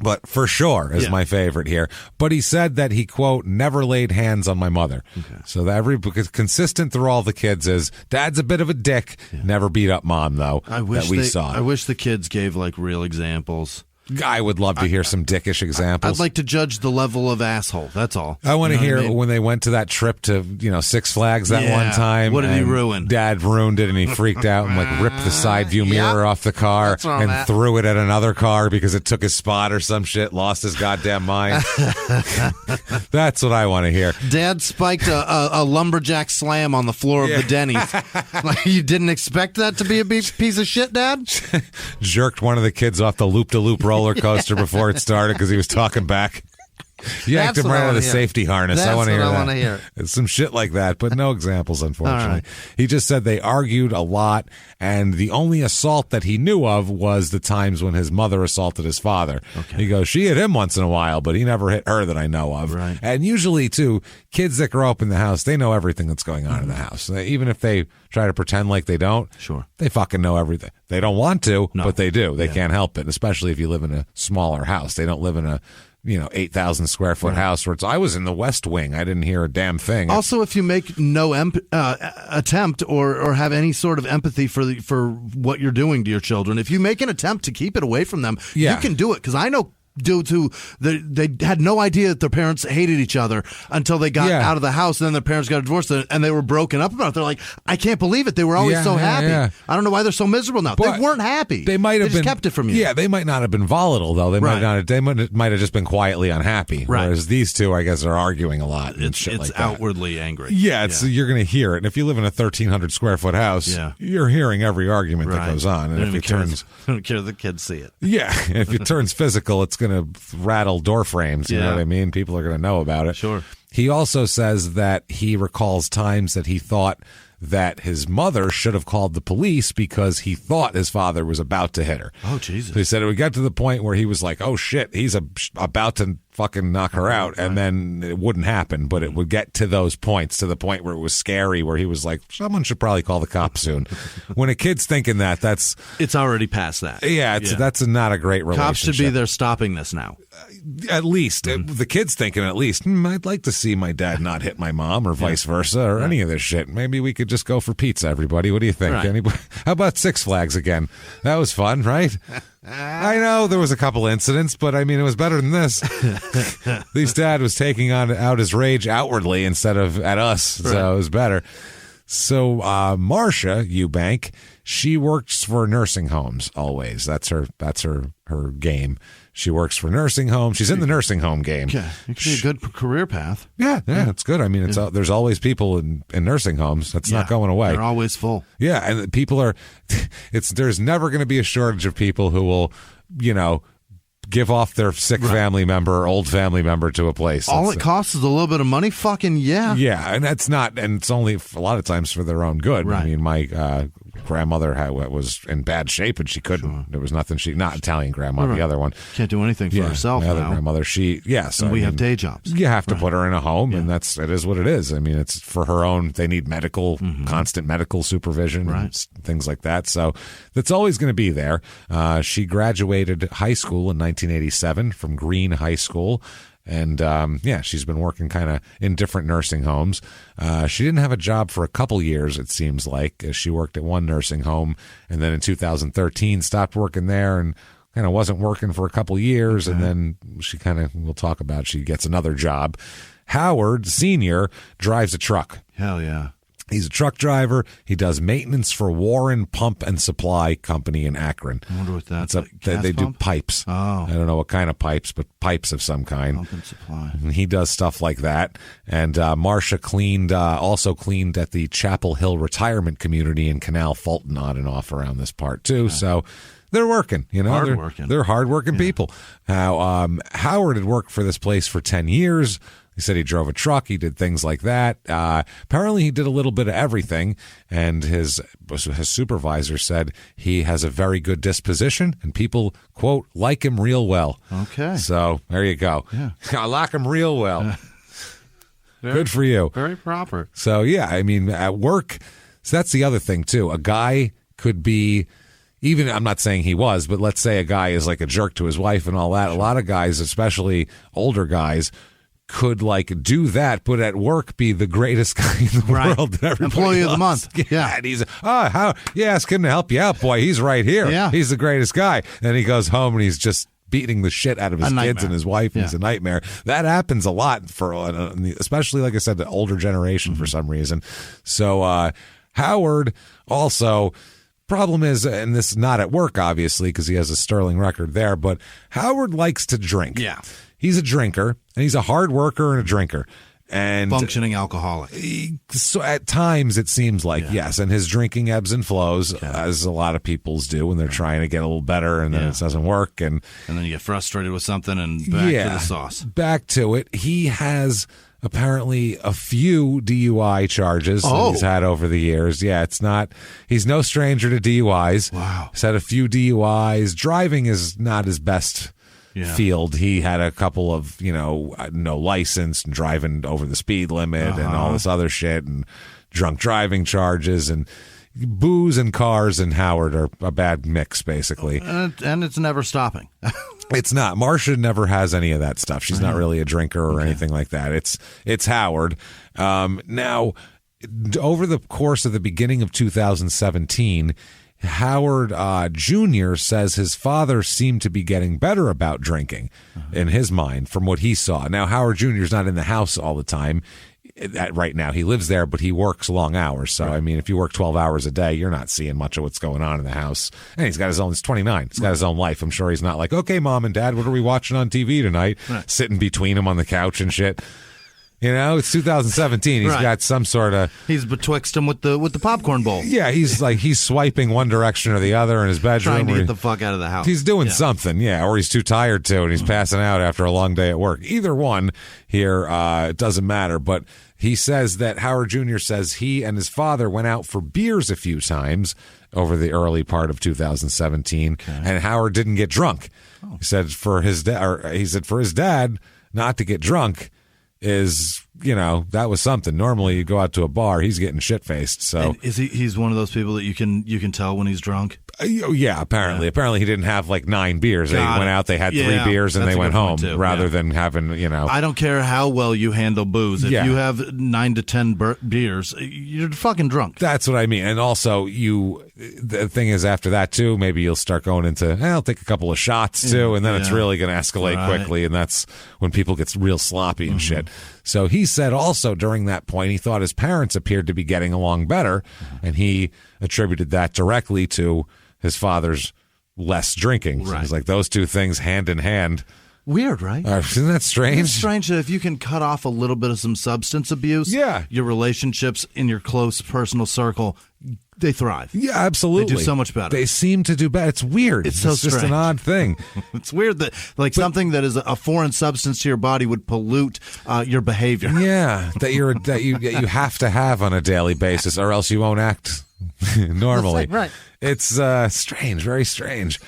But for sure is my favorite here. But he said that he, quote, never laid hands on my mother. Okay. So that consistent through all the kids is dad's a bit of a dick. Yeah. Never beat up mom, though. I wish the kids gave like real examples. I would love to hear some dickish examples. I'd like to judge the level of asshole. That's all. I want to hear when they went to that trip to Six Flags that one time. What did he ruin? Dad ruined it, and he freaked out and like ripped the side view mirror off the car and threw it at another car because it took his spot or some shit. Lost his goddamn mind. That's what I want to hear. Dad spiked a lumberjack slam on the floor of the Denny's. Like, you didn't expect that to be a piece of shit, Dad? Jerked one of the kids off the loop-de-loop roller coaster before it started because he was talking back. Yanked him right out of the safety harness. That's I want to hear that. I want to hear. It's some shit like that, but no examples, unfortunately. He just said they argued a lot, and the only assault that he knew of was the times when his mother assaulted his father. Okay. He goes, she hit him once in a while, but he never hit her that I know of. Right. And usually, too, kids that grow up in the house, they know everything that's going on in the house. Even if they try to pretend like they don't, they fucking know everything. They don't want to, but they do. They can't help it, especially if you live in a smaller house. They don't live in a 8,000 square foot house where I was in the West Wing. I didn't hear a damn thing. Also, if you make no attempt or have any sort of empathy for what you're doing to your children, if you make an attempt to keep it away from them, you can do it. Because I know due to they had no idea that their parents hated each other until they got out of the house, and then their parents got divorced, and they were broken up about it. They're like, I can't believe it. They were always so happy. Yeah. I don't know why they're so miserable now. But they weren't happy. They might have just kept it from you. Yeah, they might not have been volatile though. They might not. They might have just been quietly unhappy. Right. Whereas these two, I guess, are arguing a lot. It's like outwardly angry. Yeah, you're going to hear it. And if you live in a 1,300 square foot house, you're hearing every argument that goes on. And if it turns, I don't care if the kids see it. Yeah, if it turns physical, it's going to rattle door frames. You know what I mean? People are going to know about it. Sure. He also says that he recalls times that he thought that his mother should have called the police because he thought his father was about to hit her. Oh, Jesus. So he said it would get to the point where he was like, oh, shit, he's about to fucking knock her out. And then it wouldn't happen, but it would get to those points, to the point where it was scary, where he was like, someone should probably call the cops soon. When a kid's thinking that, it's already past that. Yeah, that's not a great relationship. Cops should be there stopping this now. At least. The kid's thinking at least, I'd like to see my dad not hit my mom or vice versa or any of this shit. Maybe we could just go for pizza, everybody. What do you think? Right. How about Six Flags again? That was fun, right? I know there was a couple incidents, but I mean, it was better than this. At least Dad was taking out his rage outwardly instead of at us, so it was better. So Marcia Eubank, she works for nursing homes always. That's her game. She works for nursing homes. She's in the nursing home game. Yeah, it could be a good career path. Yeah, it's good. I mean, there's always people in nursing homes. That's not going away. They're always full. Yeah, and people are. There's never going to be a shortage of people who will, give off their sick family member or old family member to a place. All it costs is a little bit of money. Fucking yeah. Yeah, and it's only a lot of times for their own good. Right. I mean, my grandmother was in bad shape and she couldn't. Sure. There was nothing not Italian grandma, the other one. Can't do anything for herself. My other now. grandmother, so we have day jobs. You have to put her in a home, and it is what it is. I mean, it's for her own. They need constant medical supervision, and things like that. So that's always going to be there. She graduated high school in 1987 from Green High School. And, she's been working kind of in different nursing homes. She didn't have a job for a couple years, it seems like. She worked at one nursing home, and then in 2013 stopped working there and kind of wasn't working for a couple years. And then we'll talk about, she gets another job. Howard Sr. drives a truck. Hell yeah. He's a truck driver. He does maintenance for Warren Pump and Supply Company in Akron. I wonder what that's they do pipes. Oh. I don't know what kind of pipes, but pipes of some kind. Pump and Supply. And he does stuff like that. And Marcia also cleaned at the Chapel Hill Retirement Community in Canal Fulton on and off around this part, too. Okay. So they're working, They're hardworking people. Now, Howard had worked for this place for 10 years. He said he drove a truck. He did things like that. Apparently, he did a little bit of everything. And his supervisor said he has a very good disposition, and people, quote, like him real well. Okay. So there you go. Yeah. I like him real well. Good for you. Very proper. So, I mean, at work, so that's the other thing, too. A guy could be... Even, I'm not saying he was, but let's say a guy is like a jerk to his wife and all that. A lot of guys, especially older guys, could do that, but at work be the greatest guy in the world. That Employee of the month. Yeah. And he's, ask him to help you out, boy. He's right here. Yeah. He's the greatest guy. And he goes home and he's just beating the shit out of his kids and his wife. And he's a nightmare. That happens a lot especially, like I said, the older generation for some reason. So, Howard also... Problem is, and this is not at work, obviously, because he has a sterling record there, but Howard likes to drink. Yeah. He's a drinker, and he's a hard worker and a drinker. And functioning alcoholic. So at times, it seems like, yes, and his drinking ebbs and flows, as a lot of people's do when they're trying to get a little better, and then it doesn't work. And then you get frustrated with something, and back to the sauce. Back to it. He has... apparently a few DUI charges that he's had over the years. Yeah, he's no stranger to DUIs. Wow. He's had a few DUIs. Driving is not his best field. He had a couple of, no license and driving over the speed limit and all this other shit and drunk driving charges, and booze and cars and Howard are a bad mix, basically. And it's never stopping. It's not. Marcia never has any of that stuff. She's not really a drinker or anything like that. It's Howard. Now, over the course of the beginning of 2017, Howard Jr. says his father seemed to be getting better about drinking in his mind from what he saw. Now, Howard Jr. is not in the house all the time. Right now, he lives there, but he works long hours. So, I mean, if you work 12 hours a day, you're not seeing much of what's going on in the house. And he's got his own, he's 29. He's got his own life. I'm sure he's not like, okay, Mom and Dad, what are we watching on TV tonight? Sitting between them on the couch and shit. You know, it's 2017. He's got some sort of... He's betwixt him with the popcorn bowl. Yeah, he's swiping one direction or the other in his bedroom. Trying to get the fuck out of the house. He's doing something, or he's too tired to, and he's passing out after a long day at work. Either one here, it doesn't matter, but he says that Howard Jr. says he and his father went out for beers a few times over the early part of 2017, and Howard didn't get drunk. He said for his dad not to get drunk is, that was something. Normally you go out to a bar, he's getting shit-faced. So and he's one of those people that you can tell when he's drunk? Yeah, apparently. Apparently he didn't have like 9 beers. They went out, they had 3 beers, and they went home rather than having, I don't care how well you handle booze. If you have 9 to 10 beers, you're fucking drunk. That's what I mean. And also, the thing is, after that, too, maybe you'll start going into, I'll take a couple of shots, too, and then it's really going to escalate quickly, and that's when people get real sloppy and shit. So he said also during that point, he thought his parents appeared to be getting along better, and he attributed that directly to his father's less drinking. So it's like those two things hand in hand. Weird, right? Isn't that strange? It's strange that if you can cut off a little bit of some substance abuse, your relationships in your close personal circle, they thrive. Yeah, absolutely. They do so much better. They seem to do better. It's weird. It's so strange. Just an odd thing. It's weird that something that is a foreign substance to your body would pollute your behavior. Yeah, that you have to have on a daily basis, or else you won't act normally. Right. It's strange, very strange.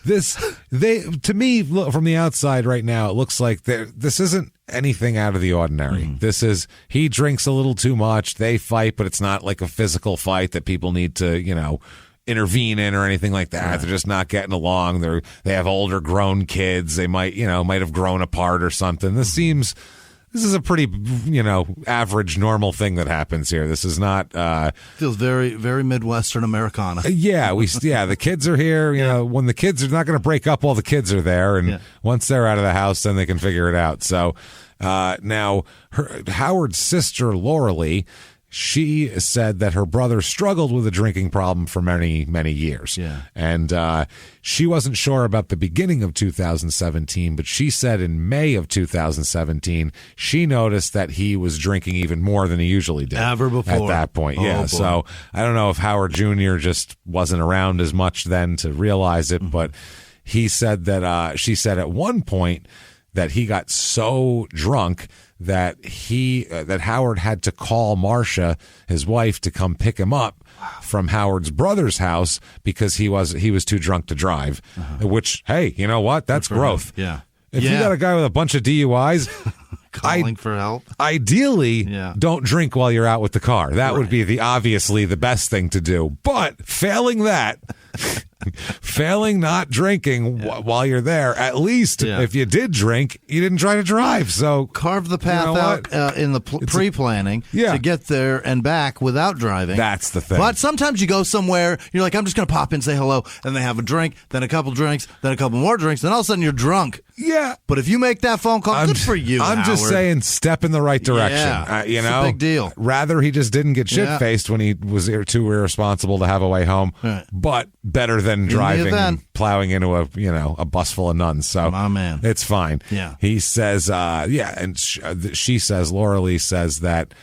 To me, from the outside right now, it looks like this isn't anything out of the ordinary. This is, he drinks a little too much, they fight, but it's not like a physical fight that people need to, intervene in or anything like that. They're just not getting along. They have older grown kids. They might have grown apart or something. This is a pretty, average, normal thing that happens here. This is not... feels very, very Midwestern Americana. The kids are here. When the kids are not going to break up, all the kids are there. And once they're out of the house, then they can figure it out. So now, Howard's sister, Laura Lee, she said that her brother struggled with a drinking problem for many, many years. Yeah. And she wasn't sure about the beginning of 2017, but she said in May of 2017, she noticed that he was drinking even more than he usually did. Ever before. At that point, boy. So I don't know if Howard Jr. just wasn't around as much then to realize it, but he said that she said at one point that he got so drunk that that Howard had to call Marcia, his wife, to come pick him up from Howard's brother's house because he was too drunk to drive. Which, hey, you know what? That's growth. Yeah. If you got a guy with a bunch of DUIs, calling for help. Ideally, don't drink while you're out with the car. That would be obviously the best thing to do. But failing that, failing not drinking while you're there, at least if you did drink, you didn't try to drive. So carve the path out in the pre-planning to get there and back without driving. That's the thing. But sometimes you go somewhere, you're like, I'm just going to pop in and say hello, and they have a drink, then a couple drinks, then a couple more drinks, then all of a sudden you're drunk. Yeah. But if you make that phone call, good for you, I'm Howard. Just saying, step in the right direction. Yeah, it's a big deal. Rather he just didn't get shit-faced when he was too irresponsible to have a way home, but better than driving and plowing into a bus full of nuns. So my man, it's fine. Yeah. He says, and she says, Laura Lee says that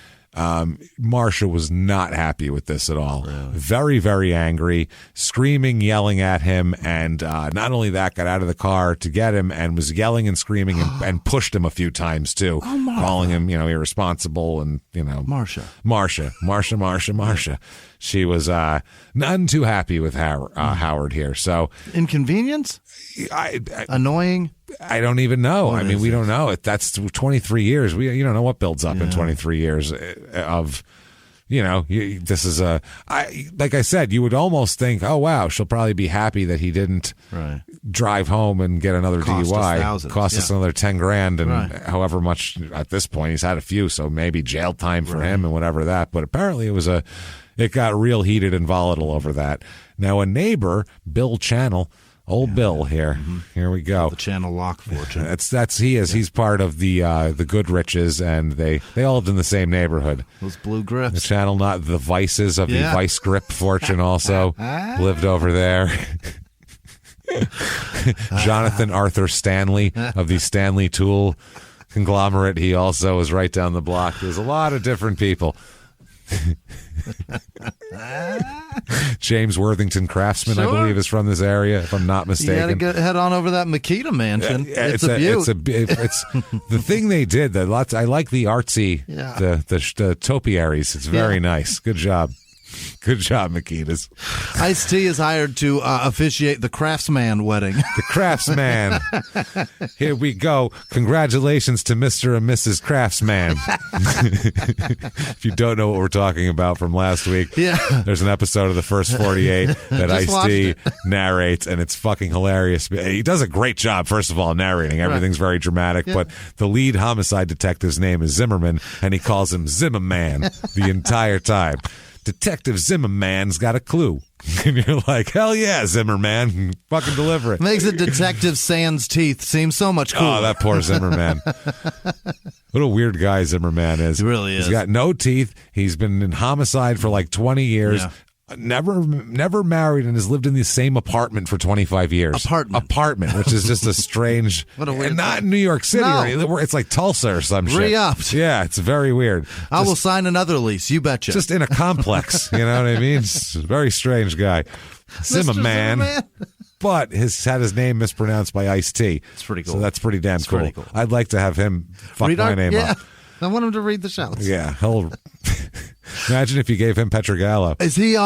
Marcia was not happy with this at all. Really? Very, very angry, screaming, yelling at him, and not only that, got out of the car to get him and was yelling and screaming and pushed him a few times too, calling him irresponsible and Marcia. She was none too happy with Howard here. So inconvenience, annoying. I don't even know. I mean, we don't know it. That's 23 years. You don't know what builds up in 23 years of, this is like I said, you would almost think, oh, wow, she'll probably be happy that he didn't drive home and get another DUI. Cost us another 10 grand and however much at this point. He's had a few, so maybe jail time for him and whatever that. But apparently it was it got real heated and volatile over that. Now, a neighbor, Bill Channel, old Bill here. Mm-hmm. Here we go. The Channel Lock fortune. That's he is. Yeah. He's part of the Goodriches, and they all lived in the same neighborhood. Those blue grips. The Channel, not the Vices of the Vice Grip fortune, also lived over there. Jonathan Arthur Stanley of the Stanley Tool conglomerate. He also was right down the block. There's a lot of different people. James Worthington Craftsman, I believe, is from this area, if I'm not mistaken. You got to head on over that Makita mansion. It's a beaut. It's the thing they did. I like the artsy, the topiaries. It's very nice. Good job. Good job, Makitas. Ice-T is hired to officiate the Craftsman wedding. The Craftsman. Here we go. Congratulations to Mr. and Mrs. Craftsman. If you don't know what we're talking about from last week, there's an episode of the First 48 that Ice-T narrates, and it's fucking hilarious. He does a great job, first of all, narrating. Everything's very dramatic, but the lead homicide detective's name is Zimmerman, and he calls him Zimmerman the entire time. Detective Zimmerman's got a clue. And you're like, hell yeah, Zimmerman. Fucking deliver it. Makes it Detective Sans teeth seem so much cooler. Oh, that poor Zimmerman. What a weird guy Zimmerman is. He really is. He's got no teeth. He's been in homicide for like 20 years. Yeah. Never married, and has lived in the same apartment for 25 years. Apartment, which is just a strange. What a weird. Not in New York City. No. It's like Tulsa or some shit. Re-upped. Yeah, it's very weird. I will sign another lease. You betcha. Just in a complex. You know what I mean? It's a very strange guy. Zimmerman. But had his name mispronounced by Ice-T. It's pretty cool. So that's pretty damn cool. Pretty cool. I'd like to have him fuck my name up. I want him to read the shouts. Yeah, he'll. Imagine if you gave him Pietragallo. Is he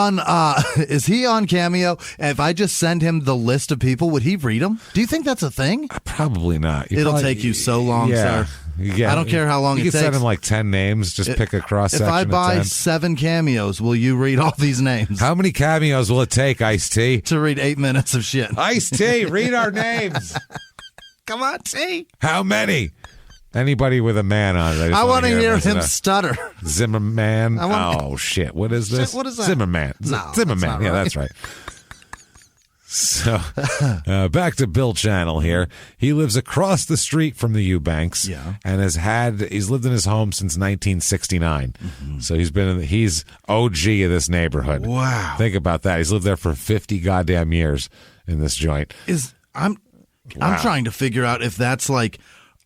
on Cameo? If I just send him the list of people, would he read them? Do you think that's a thing? Probably not. It'll take you so long, sir. Yeah, I don't care how long it takes. You can send him like 10 names. Just pick a cross section. If I buy 10. 7 cameos, will you read all these names? How many cameos will it take, Ice-T? To read 8 minutes of shit. Ice-T, read our names. Come on, T. How many? Anybody with a man on it. I want to hear him stutter. Zimmerman. Oh, shit. What is this? Shit, what is that? Zimmerman. No, Zimmerman. That's Yeah, that's right. So, back to Bill Channel here. He lives across the street from the Eubanks, and he's lived in his home since 1969. Mm-hmm. So he's OG of this neighborhood. Wow. Think about that. He's lived there for 50 goddamn years in this joint. I'm trying to figure out if that's like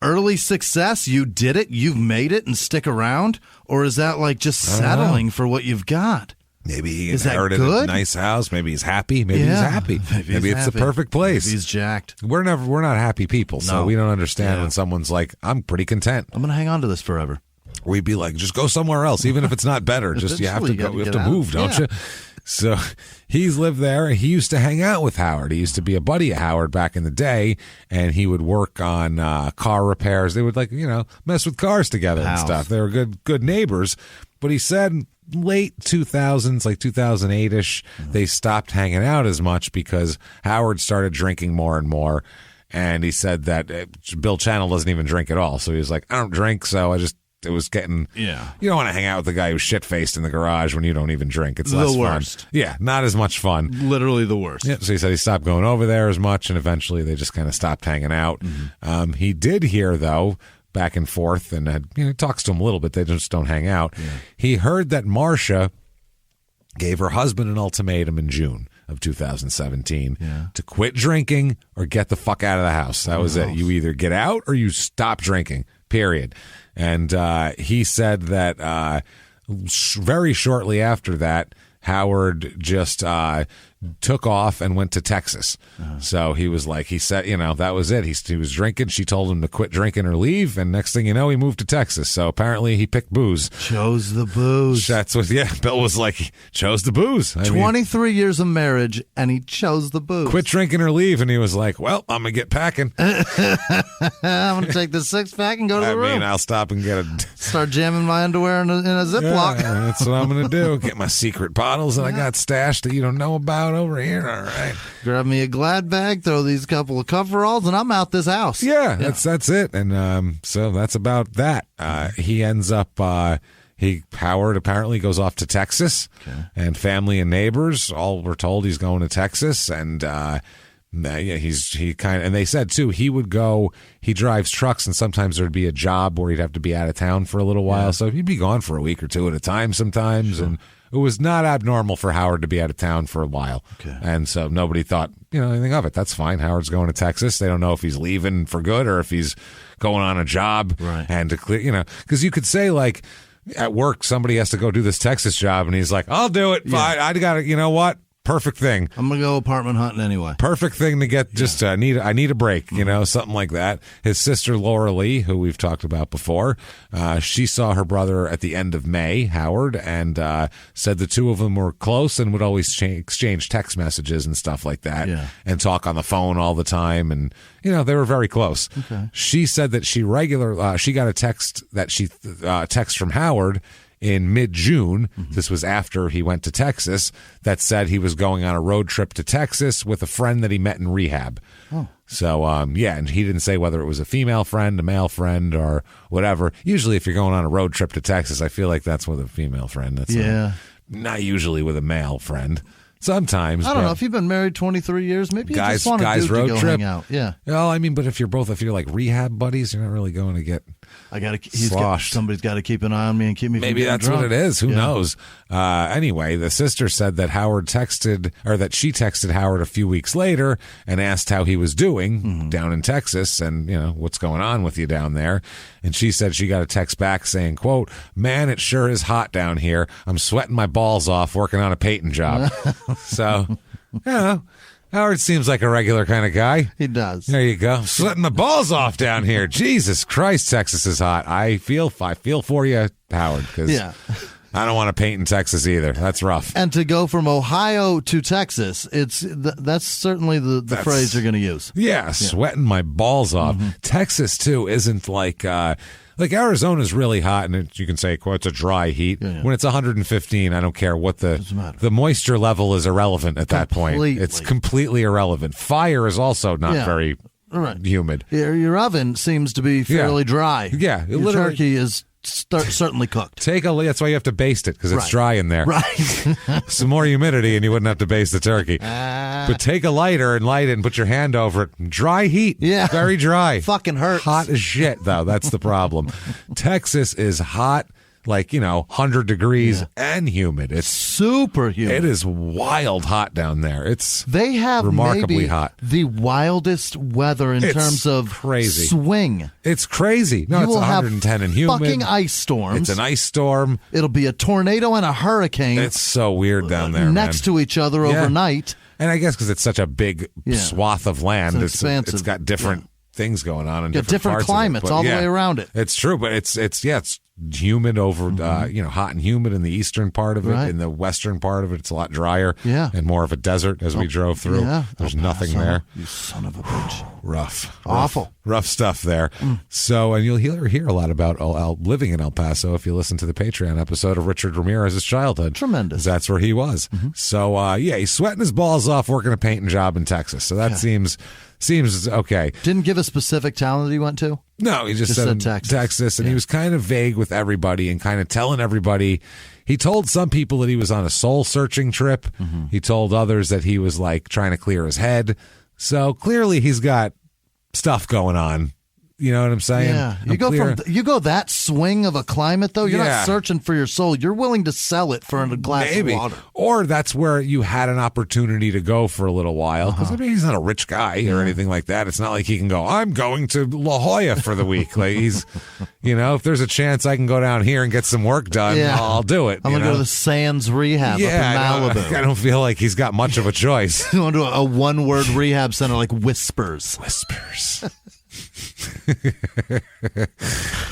early success. You did it, you've made it, and stick around, or is that like just settling for what you've got? Maybe he inherited a nice house. Maybe he's happy. Maybe he's happy. Maybe it's the perfect place. Maybe he's jacked. We're not happy people, so we don't understand when someone's like, I'm pretty content. I'm going to hang on to this forever. We'd be like, just go somewhere else, even if it's not better. Just you have to go. You have to move, don't you? So he's lived there. He used to hang out with Howard. He used to be a buddy of Howard back in the day, and he would work on car repairs. They would mess with cars together and stuff. They were good neighbors. But he said late 2000s, like 2008-ish, they stopped hanging out as much because Howard started drinking more and more. And he said that Bill Channel doesn't even drink at all. So he was like, I don't drink, so it was getting... Yeah. You don't want to hang out with the guy who's shit-faced in the garage when you don't even drink. It's less worst. Fun. Yeah, not as much fun. Literally the worst. Yeah, so he said he stopped going over there as much, and eventually they just kind of stopped hanging out. Mm-hmm. He did hear, though, back and forth, and he talks to him a little bit. They just don't hang out. Yeah. He heard that Marcia gave her husband an ultimatum in June of 2017 to quit drinking or get the fuck out of the house. That was it. You either get out or you stop drinking, period. And he said that very shortly after that, Howard just took off and went to Texas. So he was like, he said, that was it. He was drinking. She told him to quit drinking or leave. And next thing you know, he moved to Texas. So apparently he picked booze. Chose the booze. That's what, Bill was like, he chose the booze. 23 years of marriage, and he chose the booze. Quit drinking or leave. And he was like, well, I'm going to get packing. I'm going to take the 6-pack and go to the room. I'll stop and get start jamming my underwear in a Ziploc. Yeah, that's what I'm going to do. Get my secret bottles that I got stashed that you don't know about over here. All right. Grab me a Glad bag, throw these couple of coveralls, and I'm out this house. Yeah. That's it. And so that's about that. He ends up Howard apparently goes off to Texas, and family and neighbors all were told he's going to Texas, and and they said too he would go. He drives trucks, and sometimes there'd be a job where he'd have to be out of town for a little while, so he'd be gone for a week or two at a time sometimes, and it was not abnormal for Howard to be out of town for a while, and so nobody thought anything of it. That's fine. Howard's going to Texas. They don't know if he's leaving for good or if he's going on a job, and to clear, because you could say like at work somebody has to go do this Texas job, and he's like, I'll do it. Fine. I got it. What? Perfect thing. I'm gonna go apartment hunting anyway. Perfect thing to get. Just I need a break. Something like that. His sister Laura Lee, who we've talked about before, she saw her brother at the end of May, Howard, and said the two of them were close and would always exchange text messages and stuff like that, and talk on the phone all the time, and they were very close. She said that she got a text text from Howard in mid-June, this was after he went to Texas, that said he was going on a road trip to Texas with a friend that he met in rehab. So, and he didn't say whether it was a female friend, a male friend, or whatever. Usually if you're going on a road trip to Texas, I feel like that's with a female friend. That's not usually with a male friend. Sometimes. I don't know. If you've been married 23 years, maybe you just want a dude road to go trip. hang out. Yeah. Well, I mean, but if you're like rehab buddies, you're not really going to get somebody's got to keep an eye on me and keep me from Maybe getting that's drunk. what it is. Who knows? Anyway, the sister said that she texted Howard a few weeks later and asked how he was doing down in Texas and, what's going on with you down there. And she said she got a text back saying, quote, "Man, it sure is hot down here. I'm sweating my balls off working on a painting job." So, Howard seems like a regular kind of guy. He does. There you go. Sweating the balls off down here. Jesus Christ, Texas is hot. I feel for you, Howard, because I don't want to paint in Texas either. That's rough. And to go from Ohio to Texas, that's certainly the phrase you're going to use. Yeah, sweating my balls off. Texas, too, isn't like Arizona's really hot, and you can say, quote, it's a dry heat. When it's 115, I don't care what the moisture level is irrelevant at that point. It's completely irrelevant. Fire is also not very humid. Your oven seems to be fairly dry. Yeah. Your turkey is certainly cooked. That's why you have to baste it, because it's dry in there. Right. Some more humidity and you wouldn't have to baste the turkey. But take a lighter and light it and put your hand over it. Dry heat. Yeah. Very dry. Fucking hurts. Hot as shit, though. That's the problem. Texas is hot, 100 degrees and humid. It's super humid. It is wild hot down there. They have remarkably maybe hot. The wildest weather in terms of crazy swing. It's crazy. No, it's 110 and humid. Fucking ice storms. It's an ice storm. It'll be a tornado and a hurricane. It's so weird down there, next to each other overnight. And I guess because it's such a big swath of land, it's got different things going on in different climates all the way around it. It's true, but it's humid over hot and humid in the eastern part of it. Right. In the western part of it, it's a lot drier and more of a desert as we drove through. There's nothing there. You son of a bitch. Rough. Awful. Rough stuff there. So, and you'll hear a lot about living in El Paso if you listen to the Patreon episode of Richard Ramirez's childhood. Tremendous. That's where he was. So, he's sweating his balls off working a painting job in Texas. So that seems okay. Didn't give a specific town that he went to? No, he just said Texas. And he was kind of vague with everybody and kind of telling everybody. He told some people that he was on a soul-searching trip. He told others that he was trying to clear his head. So clearly he's got stuff going on. You know what I'm saying? Yeah. You go that swing of a climate, though. You're not searching for your soul. You're willing to sell it for a glass of water. Or that's where you had an opportunity to go for a little while. Because he's not a rich guy or anything like that. It's not like he can go, I'm going to La Jolla for the week. He's, if there's a chance I can go down here and get some work done, I'll do it. I'm going to go to the Sands Rehab up in Malibu. I don't feel like he's got much of a choice. Going to a one-word rehab center like Whispers.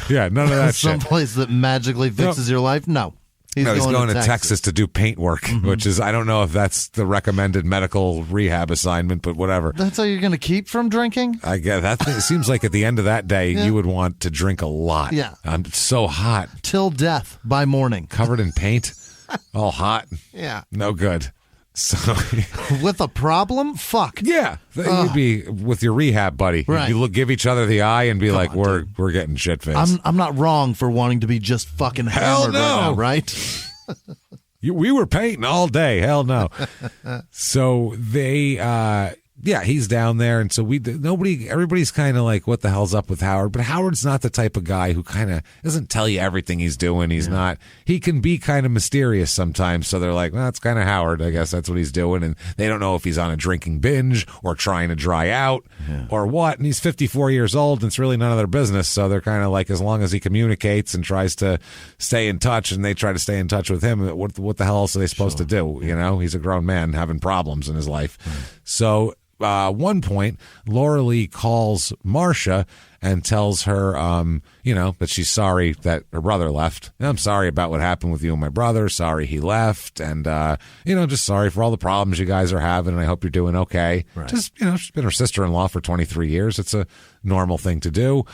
Yeah, none of that shit. Some place that magically fixes your life? No. He's going to Texas to do paint work, which is, I don't know if that's the recommended medical rehab assignment, but whatever. That's how you're going to keep from drinking? I get that. It seems like at the end of that day, you would want to drink a lot. Yeah. It's so hot. Till death by morning. Covered in paint, all hot. Yeah. No good. So with a problem? Fuck. Yeah. You'd be with your rehab buddy. Right. You give each other the eye and be like, we're getting shit-faced. I'm not wrong for wanting to be just fucking hammered right now, right? We were painting all day. Hell no. So they... he's down there, and so everybody's kind of like, what the hell's up with Howard? But Howard's not the type of guy who kind of doesn't tell you everything he's doing. He's not. He can be kind of mysterious sometimes, so they're like, well, that's kind of Howard. I guess that's what he's doing, and they don't know if he's on a drinking binge or trying to dry out or what. And he's 54 years old, and it's really none of their business, so they're kind of like, as long as he communicates and tries to stay in touch, and they try to stay in touch with him, what the hell else are they supposed to do? You know, he's a grown man having problems in his life. So... one point, Laura Lee calls Marcia and tells her, that she's sorry that her brother left. I'm sorry about what happened with you and my brother. Sorry he left. And, just sorry for all the problems you guys are having. And I hope you're doing okay. Right. Just, she's been her sister-in-law for 23 years. It's a normal thing to do.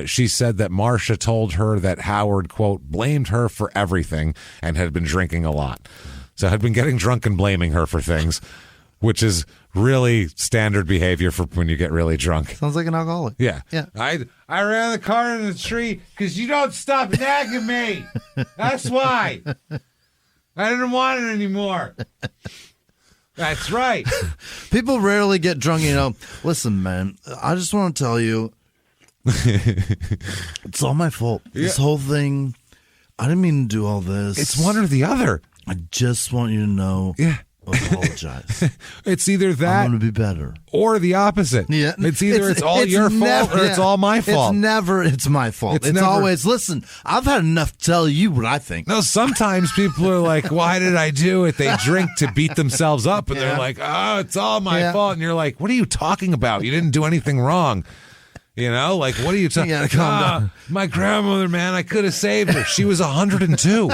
She said that Marcia told her that Howard, quote, blamed her for everything and had been drinking a lot. So had been getting drunk and blaming her for things, which is really standard behavior for when you get really drunk. Sounds like an alcoholic. Yeah. I ran the car into the tree because you don't stop nagging me. That's why. I didn't want it anymore. That's right. People rarely get drunk, Listen, man, I just want to tell you, it's all my fault. Yeah. This whole thing, I didn't mean to do all this. It's one or the other. I just want you to know. Yeah. Apologize. It's either that I'm going to be better or the opposite. Yeah, it's either it's all your fault or it's all my fault. It's my fault. It's always, listen, I've had enough to tell you what I think. No, sometimes people are like, why did I do it? They drink to beat themselves up, and they're like, oh, it's all my fault. And you're like, what are you talking about? You didn't do anything wrong. Like, what are you talking about? My grandmother, man, I could have saved her. She was 102.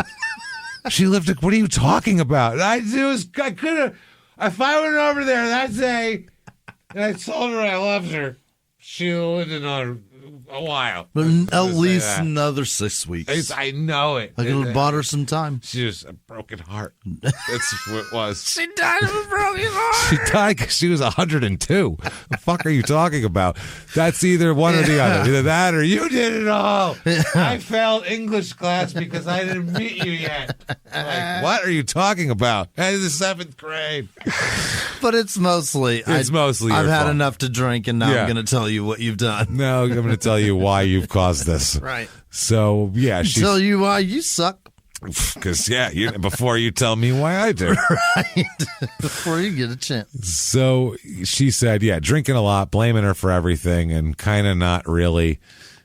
She lived. What are you talking about? I could have. If I went over there that day and I told her I loved her, she lived another a while. But at least another 6 weeks. I know it. I could have bought her some time. She was a broken heart. That's what it was. She died of a broken heart. She died because she was 102. The fuck are you talking about? That's either one or the other. Either that or you did it all. I failed English class because I didn't meet you yet. Like, what are you talking about? That is the 7th grade. But it's mostly I've had enough to drink, and now I'm going to tell you what you've done. No, I'm going to tell you why you've caused this. Right. So, she tell you why you suck. Because, before you tell me why I do. Right. Before you get a chance. So she said, drinking a lot, blaming her for everything, and kind of not really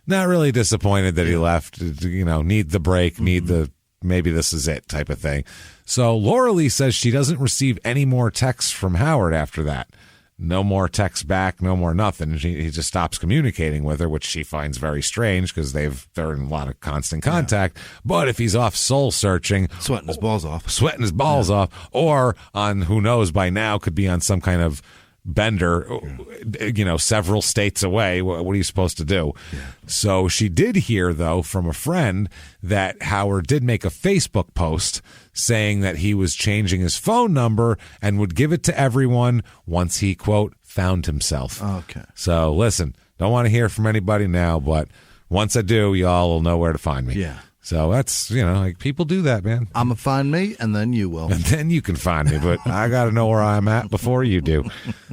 disappointed that he left. Need the break, need the maybe this is it type of thing. So Laura Lee says she doesn't receive any more texts from Howard after that. No more texts back, no more nothing. He just stops communicating with her, which she finds very strange because they're in a lot of constant contact. But if he's off soul searching, sweating his balls off, or on, who knows, by now could be on some kind of bender, several states away. What are you supposed to do? Yeah. So she did hear, though, from a friend that Howard did make a Facebook post saying that he was changing his phone number and would give it to everyone once he, quote, found himself. Okay. So listen, don't want to hear from anybody now, but once I do, y'all will know where to find me. Yeah. So that's, people do that, man. I'm going to find me, and then you will. And then you can find me, but I got to know where I'm at before you do.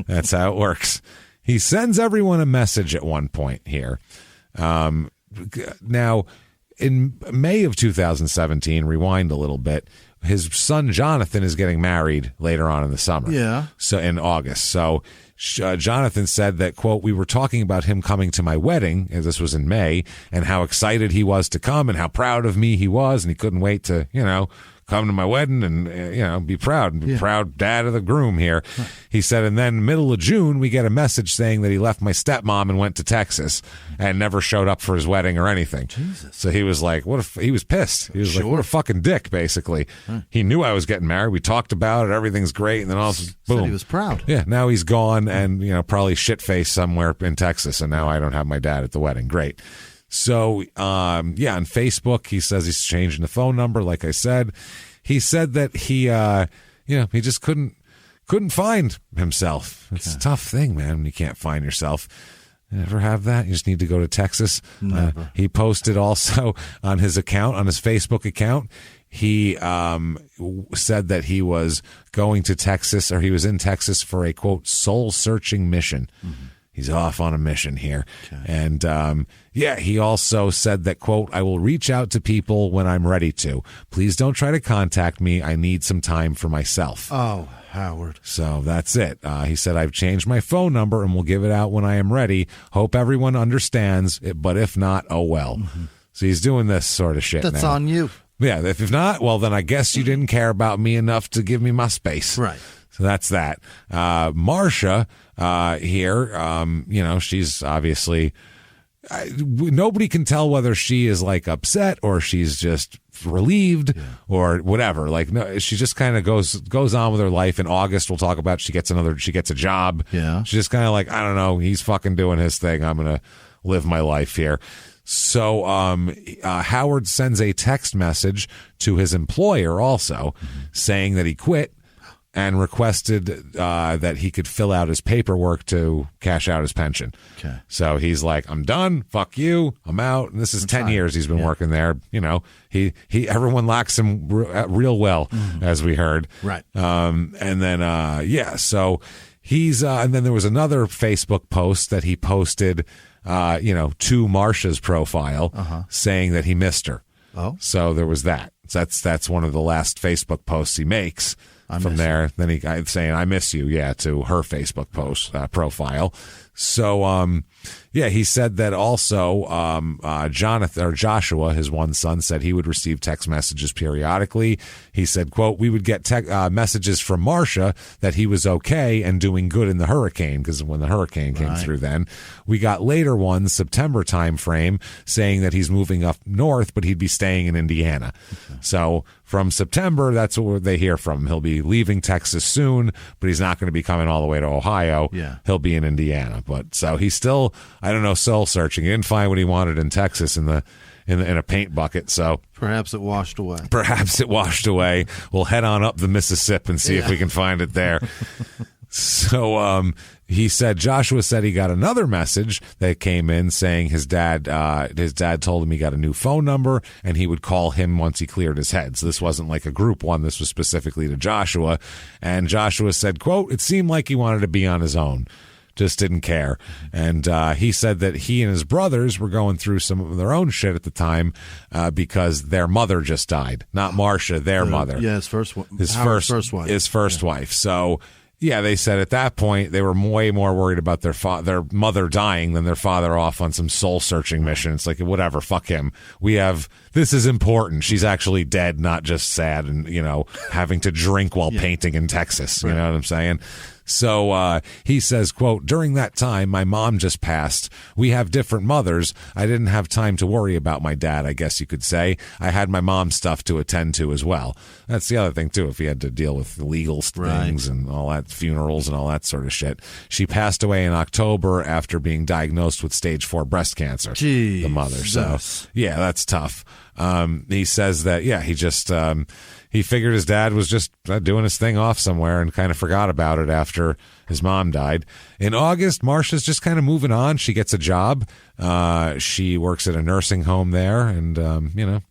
That's how it works. He sends everyone a message at one point here. Now, in May of 2017, rewind a little bit, his son Jonathan is getting married later on in the summer. Yeah. So in August. So Jonathan said that, quote, we were talking about him coming to my wedding, and this was in May, and how excited he was to come and how proud of me he was, and he couldn't wait to, come to my wedding and, be proud. Proud dad of the groom here. Huh. He said, and then middle of June, we get a message saying that he left my stepmom and went to Texas and never showed up for his wedding or anything. Jesus. So he was like, he was pissed. He was like, what a fucking dick, basically. Huh. He knew I was getting married. We talked about it. Everything's great. And then all boom. Said he was proud. Yeah. Now he's gone and, probably shit-faced somewhere in Texas. And now I don't have my dad at the wedding. Great. So, on Facebook, he says he's changing the phone number, like I said. He said that he, he just couldn't find himself. It's a tough thing, man, when you can't find yourself. You ever have that? You just need to go to Texas. Never. He posted also on his Facebook account, he said that he was going to Texas, or he was in Texas for a, quote, soul-searching mission. Mm-hmm. He's off on a mission here. Okay. And, he also said that, quote, I will reach out to people when I'm ready to. Please don't try to contact me. I need some time for myself. Oh, Howard. So that's it. He said, I've changed my phone number and will give it out when I am ready. Hope everyone understands, but if not, oh well. Mm-hmm. So he's doing this sort of shit That's now. on you. Yeah, if not, well, then I guess you didn't care about me enough to give me my space. Right. So that's that. Marcia here, she's obviously... nobody can tell whether she is like upset or she's just relieved or whatever. Like, no, she just kind of goes on with her life. In August, we'll talk about she gets a job. Yeah. She's just kind of like, I don't know, he's fucking doing his thing. I'm going to live my life here. So Howard sends a text message to his employer also saying that he quit and requested that he could fill out his paperwork to cash out his pension. Okay. So he's like, I'm done. Fuck you. I'm out. And this is 10 years he's been working there. Everyone likes him real well, as we heard. Right. And then, so he's, and then there was another Facebook post that he posted, to Marcia's profile saying that he missed her. Oh. So there was that. That's one of the last Facebook posts he makes. From there, then he saying, I miss you, to her Facebook post profile. So, he said that also Joshua, his one son, said he would receive text messages periodically. He said, quote, we would get messages from Marcia that he was okay and doing good in the hurricane, because when the hurricane came through then. We got later ones, September time frame, saying that he's moving up north, but he'd be staying in Indiana. Okay. So from September, that's what they hear from him. He'll be leaving Texas soon, but he's not going to be coming all the way to Ohio. Yeah. He'll be in Indiana. But so he's still, I don't know, soul searching. He didn't find what he wanted in Texas in a paint bucket. So perhaps it washed away. We'll head on up the Mississippi and see if we can find it there. So he said, Joshua said he got another message that came in saying his dad told him he got a new phone number and he would call him once he cleared his head. So this wasn't like a group one. This was specifically to Joshua. And Joshua said, quote, it seemed like he wanted to be on his own. Just didn't care. And he said that he and his brothers were going through some of their own shit at the time because their mother just died. Not Marcia, their mother. Yeah, his first wife. His first wife. So, they said at that point they were way more worried about their mother dying than their father off on some soul-searching mission. It's like, whatever, fuck him. This is important. She's actually dead, not just sad and, having to drink while painting in Texas. You know what I'm saying? So he says, quote, during that time, my mom just passed. We have different mothers. I didn't have time to worry about my dad, I guess you could say. I had my mom's stuff to attend to as well. That's the other thing, too, if he had to deal with legal things and all that, funerals and all that sort of shit. She passed away in October after being diagnosed with stage 4 breast cancer, the mother. So, that's tough. He says that, he just... he figured his dad was just doing his thing off somewhere and kind of forgot about it after his mom died. In August, Marcia's just kind of moving on. She gets a job. She works at a nursing home there. And,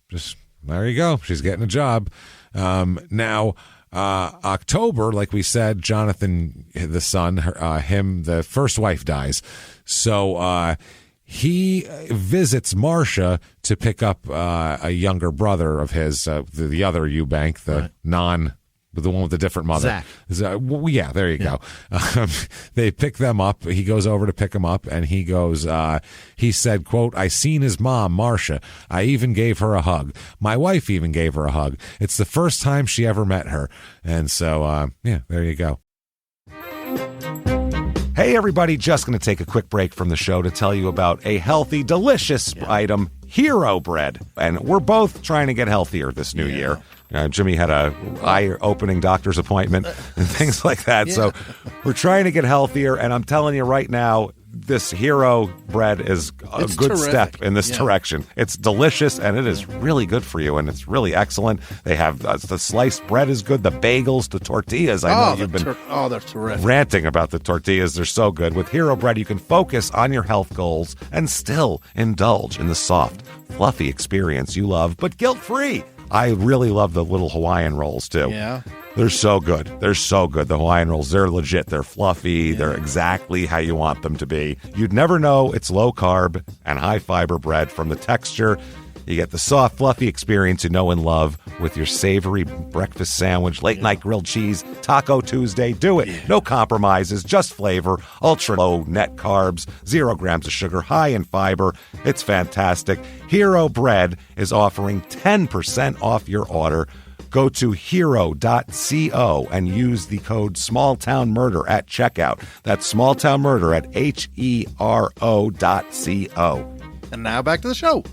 just there you go. She's getting a job. Now, October, like we said, Jonathan, the son, the first wife dies. So, he visits Marcia to pick up a younger brother of his, the other Eubank, the one with the different mother. Zach. There you go. They pick them up. He goes over to pick him up, and he goes, he said, quote, I seen his mom, Marcia. I even gave her a hug. My wife even gave her a hug. It's the first time she ever met her. And so, there you go. Hey, everybody, just going to take a quick break from the show to tell you about a healthy, delicious item, Hero Bread. And we're both trying to get healthier this new year. Jimmy had a eye-opening doctor's appointment and things like that. So we're trying to get healthier, and I'm telling you right now, this Hero bread is a good step in this direction. It's delicious, and it is really good for you, and it's really excellent. They have the sliced bread is good, the bagels, the tortillas. I know you've been they're terrific. Ranting about the tortillas. They're so good. With Hero bread, you can focus on your health goals and still indulge in the soft, fluffy experience you love, but guilt-free. I really love the little Hawaiian rolls, too. Yeah. They're so good. They're so good. The Hawaiian rolls, they're legit. They're fluffy. Yeah. They're exactly how you want them to be. You'd never know it's low-carb and high-fiber bread from the texture. You get the soft, fluffy experience you know and love with your savory breakfast sandwich, late-night grilled cheese, Taco Tuesday. Do it. No compromises, just flavor, ultra-low net carbs, 0 grams of sugar, high in fiber. It's fantastic. Hero Bread is offering 10% off your order. Go to hero.co and use the code SmallTownMurder at checkout. That's SmallTownMurder at HERO.co. And now back to the show.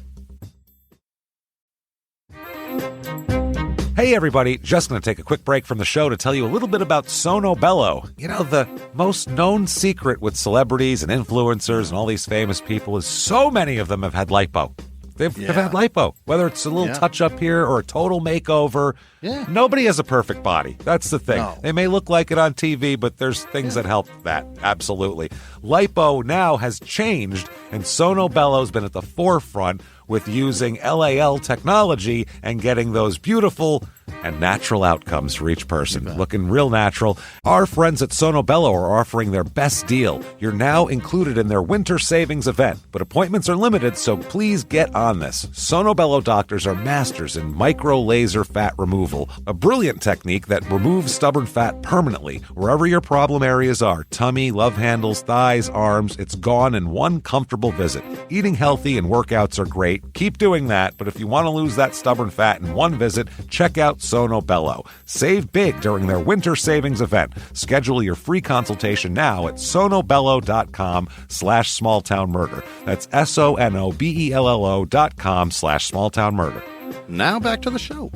Hey everybody, just going to take a quick break from the show to tell you a little bit about Sono Bello. You know, the most known secret with celebrities and influencers and all these famous people is so many of them have had lipo. They've had lipo, whether it's a little touch-up here or a total makeover. Yeah. Nobody has a perfect body. That's the thing. No. They may look like it on TV, but there's things that help that. Absolutely. Lipo now has changed, and Sono Bello's been at the forefront with using LAL technology and getting those beautiful and natural outcomes for each person. Looking real natural. Our friends at Sono Bello are offering their best deal. You're now included in their winter savings event, but appointments are limited, so please get on this. Sono Bello doctors are masters in micro-laser fat removal, a brilliant technique that removes stubborn fat permanently. Wherever your problem areas are, tummy, love handles, thighs, arms, it's gone in one comfortable visit. Eating healthy and workouts are great. Keep doing that, but if you want to lose that stubborn fat in one visit, check out Sono Bello. Save big during their winter savings event. Schedule your free consultation now at sonobello.com/smalltownmurder. That's sonobello.com/smalltownmurder. Now back to the show.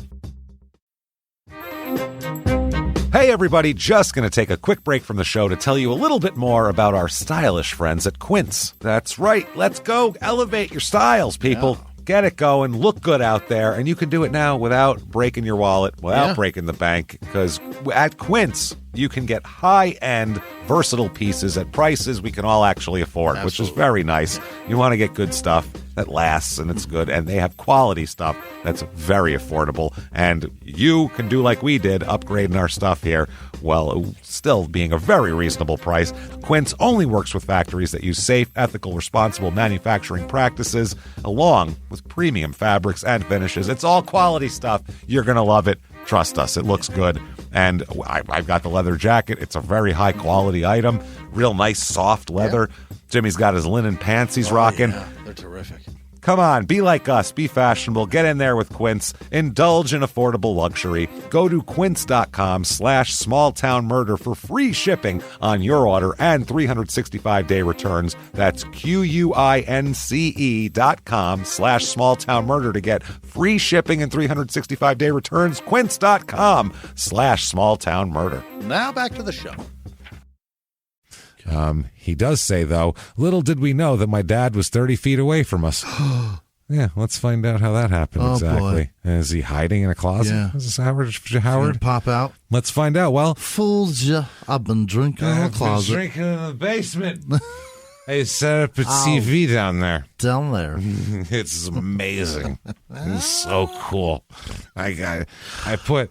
Hey everybody, just going to take a quick break from the show to tell you a little bit more about our stylish friends at Quince. That's right, let's go elevate your styles, people. Yeah. Get it going, look good out there, and you can do it now without breaking your wallet, without breaking the bank, because at Quince, you can get high-end, versatile pieces at prices we can all actually afford, which is very nice. You want to get good stuff that lasts and it's good, and they have quality stuff that's very affordable, and you can do like we did, upgrading our stuff here, while still being a very reasonable price. Quince only works with factories that use safe, ethical, responsible manufacturing practices, along with premium fabrics and finishes. It's all quality stuff. You're going to love it. Trust us, it looks good. And I've got the leather jacket. It's a very high-quality item. Real nice, soft leather. Yeah. Jimmy's got his linen pants he's rocking. Yeah, they're terrific. Come on, be like us. Be fashionable. Get in there with Quince. Indulge in affordable luxury. Go to quince.com/smalltownmurder for free shipping on your order and 365-day returns. That's QUINCE.com/smalltownmurder to get free shipping and 365-day returns. Quince.com/smalltownmurder. Now back to the show. He does say, though, little did we know that my dad was 30 feet away from us. Yeah, let's find out how that happened exactly. Boy. Is he hiding in a closet? Yeah. Is this Howard? Pop out. Let's find out. Well, fooled you. I've been drinking in the closet. Drinking in the basement. I set up a TV down there. Down there. It's amazing. It's so cool. I put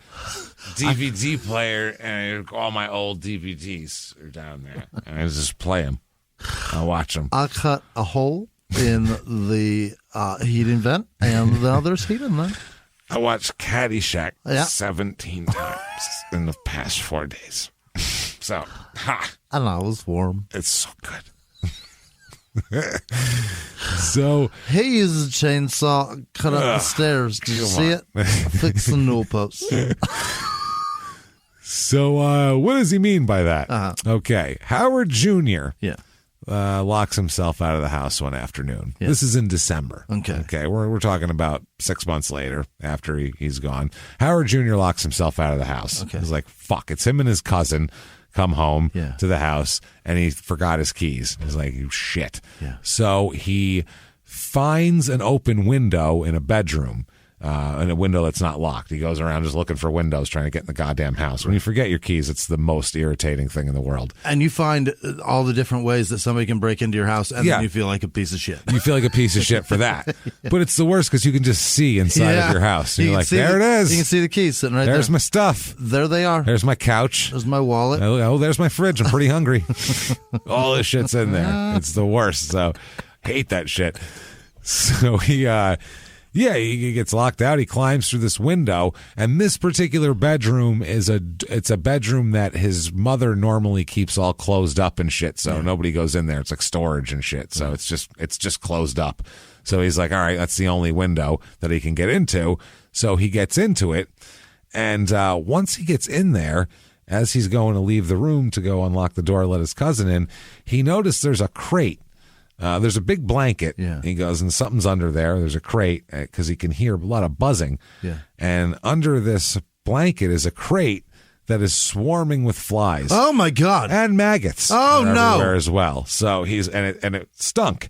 DVD player and all my old DVDs are down there. And I just play them. I watch them. I cut a hole in the heating vent, and now there's heat in there. I watched Caddyshack 17 times in the past 4 days. So, and I was warm. It's so good. So he used a chainsaw, cut up the stairs. Did you see it? Fix the newel posts. So what does he mean by that? Okay, Howard Jr. Locks himself out of the house one afternoon. This is in December. Okay, we're talking about 6 months later after he's gone. Howard Jr. locks himself out of the house. He's like, fuck, it's him and his cousin come home to the house, and he forgot his keys. He's like, shit. Yeah. So he finds an open window in a bedroom. And a window that's not locked. He goes around just looking for windows, trying to get in the goddamn house. When you forget your keys, it's the most irritating thing in the world. And you find all the different ways that somebody can break into your house, and then you feel like a piece of shit. You feel like a piece of shit for that. But it's the worst because you can just see inside of your house. And you're like, there it is. You can see the keys sitting right there. There's my stuff. There they are. There's my couch. There's my wallet. Oh, there's my fridge. I'm pretty hungry. All this shit's in there. It's the worst. So, hate that shit. So he gets locked out. He climbs through this window, and this particular bedroom it's a bedroom that his mother normally keeps all closed up and shit. So nobody goes in there. It's like storage and shit. So it's just closed up. So he's like, all right, that's the only window that he can get into. So he gets into it, and once he gets in there, as he's going to leave the room to go unlock the door, let his cousin in, he noticed there's a crate. There's a big blanket. Yeah. He goes, and something's under there. There's a crate because he can hear a lot of buzzing. Yeah. And under this blanket is a crate that is swarming with flies. Oh my God! And maggots. Oh no! Everywhere as well. So it stunk.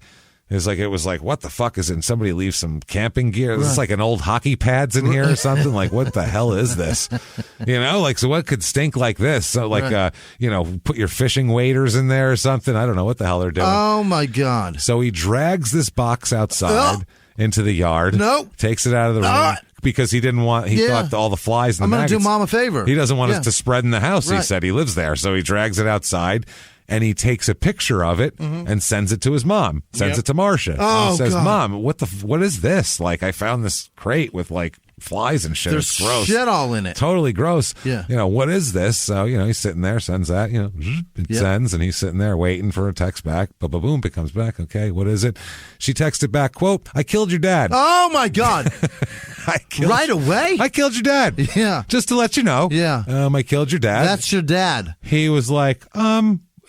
It was like, what the fuck is it? And somebody leaves some camping gear. It's like an old hockey pads in here or something. Like, what the hell is this? So what could stink like this? So put your fishing waders in there or something. I don't know what the hell they're doing. Oh my God. So he drags this box outside into the yard. Nope. Takes it out of the room. Because he didn't want, thought all the flies and the maggots. I'm going to do Mom a favor. He doesn't want it to spread in the house. Right. He said he lives there. So he drags it outside. And he takes a picture of it and sends it to his mom. Sends it to Marcia. Oh, and says, God. Mom, what is this? Like, I found this crate with like flies and shit. There's it's gross. shit all in it. Totally gross. Yeah. What is this? So, he's sitting there, sends that, it sends, and he's sitting there waiting for a text back. Boom, it comes back. Okay, what is it? She texted back, quote, I killed your dad. Oh, my God. Right away? I killed your dad. Yeah. Just to let you know. Yeah. I killed your dad. That's your dad. He was like,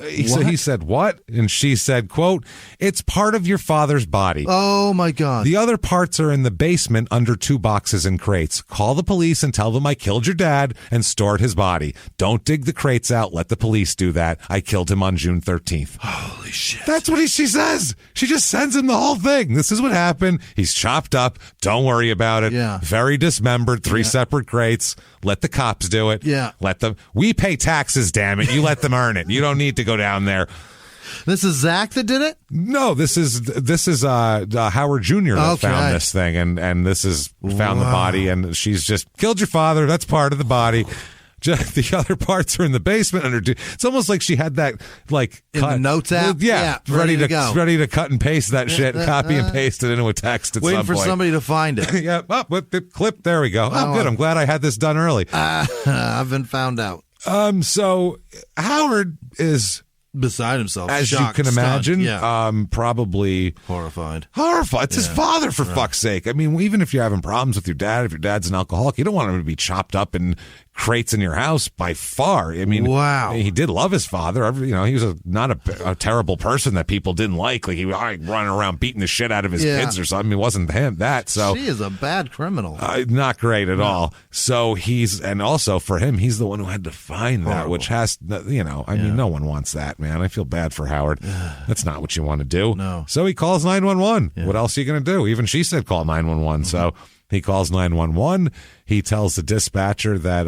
he said, what? And she said, quote, it's part of your father's body. Oh, my God. The other parts are in the basement under 2 boxes and crates. Call the police and tell them I killed your dad and stored his body. Don't dig the crates out. Let the police do that. I killed him on June 13th. Holy shit. That's what she says. She just sends him the whole thing. This is what happened. He's chopped up. Don't worry about it. Yeah. Very dismembered. 3 separate crates. Let the cops do it. Yeah. We pay taxes, damn it. You let them earn it. You don't need to go down there. This is Zach that did it? No, this is Howard Jr. that found this thing, and this is found the body, and she's just killed your father. That's part of the body. Just the other parts are in the basement under. It's almost like she had that in the notes app. Yeah, ready to go, ready to cut and paste that shit, copy and paste it into a text. At waiting some for point. somebody to find it. Yeah, with the clip. There we go. Oh, good. I'm glad I had this done early. I've been found out. So Howard is beside himself, as shocked, you can imagine. Yeah. Probably horrified. It's his father, for fuck's sake. I mean, even if you're having problems with your dad, if your dad's an alcoholic, you don't want him to be chopped up in crates in your house by far. I mean, wow. He did love his father. He was not a terrible person that people didn't like. Like he was running around beating the shit out of his kids or something. It wasn't him that. So she is a bad criminal. Not great at all. So and also for him, he's the one who had to find that, which has, I mean, no one wants that, man. I feel bad for Howard. That's not what you want to do. No. So he calls 911. Yeah. What else are you going to do? Even she said call 911. Mm-hmm. So he calls 911. He tells the dispatcher that,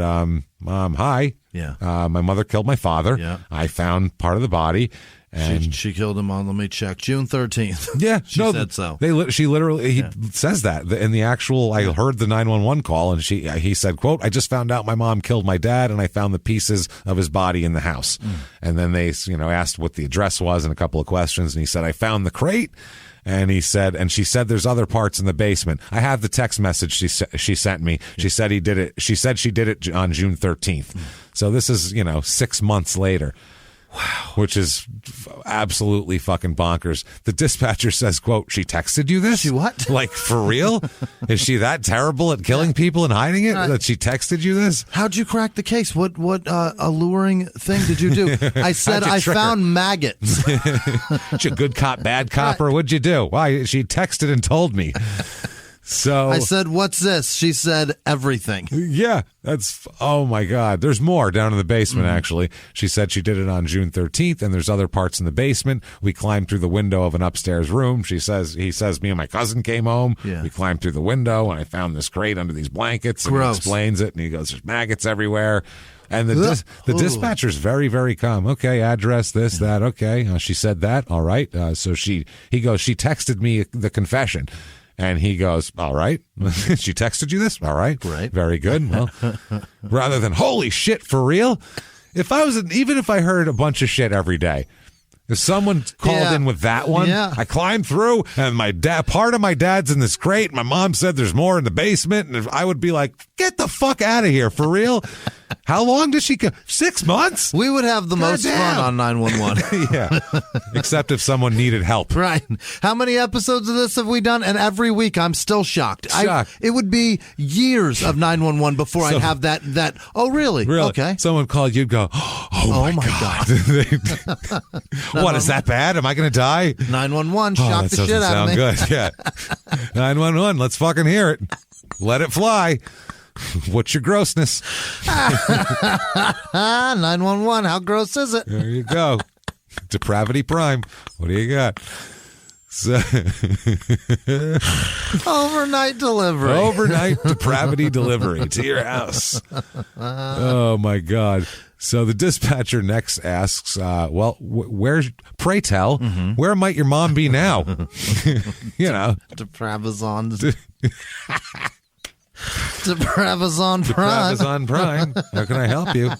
hi. Yeah. My mother killed my father. Yeah. I found part of the body. And she killed him on, let me check, June 13th. Yeah. She said so. She literally, he says that in the actual, I heard the 911 call, and he said, quote, I just found out my mom killed my dad, and I found the pieces of his body in the house. And then they, asked what the address was and a couple of questions, and he said, I found the crate. And she said there's other parts in the basement. I have the text message she sent me. She said he did it. She said she did it on June 13th. So this is, 6 months later. Wow. Which is absolutely fucking bonkers. The dispatcher says, quote, she texted you this? She what? Like, for real? Is she that terrible at killing people and hiding it that she texted you this? How'd you crack the case? What alluring thing did you do? I said I found maggots. She a good cop, bad cop, or what'd you do? Why? She texted and told me. So I said, "What's this?" She said, "Everything." Yeah, oh my God. There's more down in the basement, actually. She said she did it on June 13th, and there's other parts in the basement. We climbed through the window of an upstairs room. He says, me and my cousin came home. Yeah. We climbed through the window, and I found this crate under these blankets. And Gross. he explains it, and he goes, there's maggots everywhere. And the dispatcher's very, very calm. Okay, address, this, that. Okay, she said that. All right. He goes, she texted me the confession. And he goes, all right. She texted you this? All right. Right. Very good. Well, rather than, holy shit, for real? Even if I heard a bunch of shit every day, if someone called in with that one, I climbed through, and part of my dad's in this crate. My mom said there's more in the basement, and I would be like, get the fuck out of here, for real? How long did she go? 6 months? We would have the most fun on 911. Yeah. Except if someone needed help. Right. How many episodes of this have we done? And every week I'm still shocked. It would be years of 911 before I'd have that. Oh, really? Okay. Someone called, you'd go, oh my God. What, is that bad? Am I going to die? 911, shock the shit out of me. That doesn't sound good. Yeah. 911, let's fucking hear it. Let it fly. What's your grossness? 911, how gross is it? There you go. Depravity Prime. What do you got? So, overnight delivery. Overnight depravity delivery to your house. Oh, my God. So the dispatcher next asks, pray tell, where might your mom be now? Depravazon. Depravazon Prime. Depravazon Prime. How can I help you?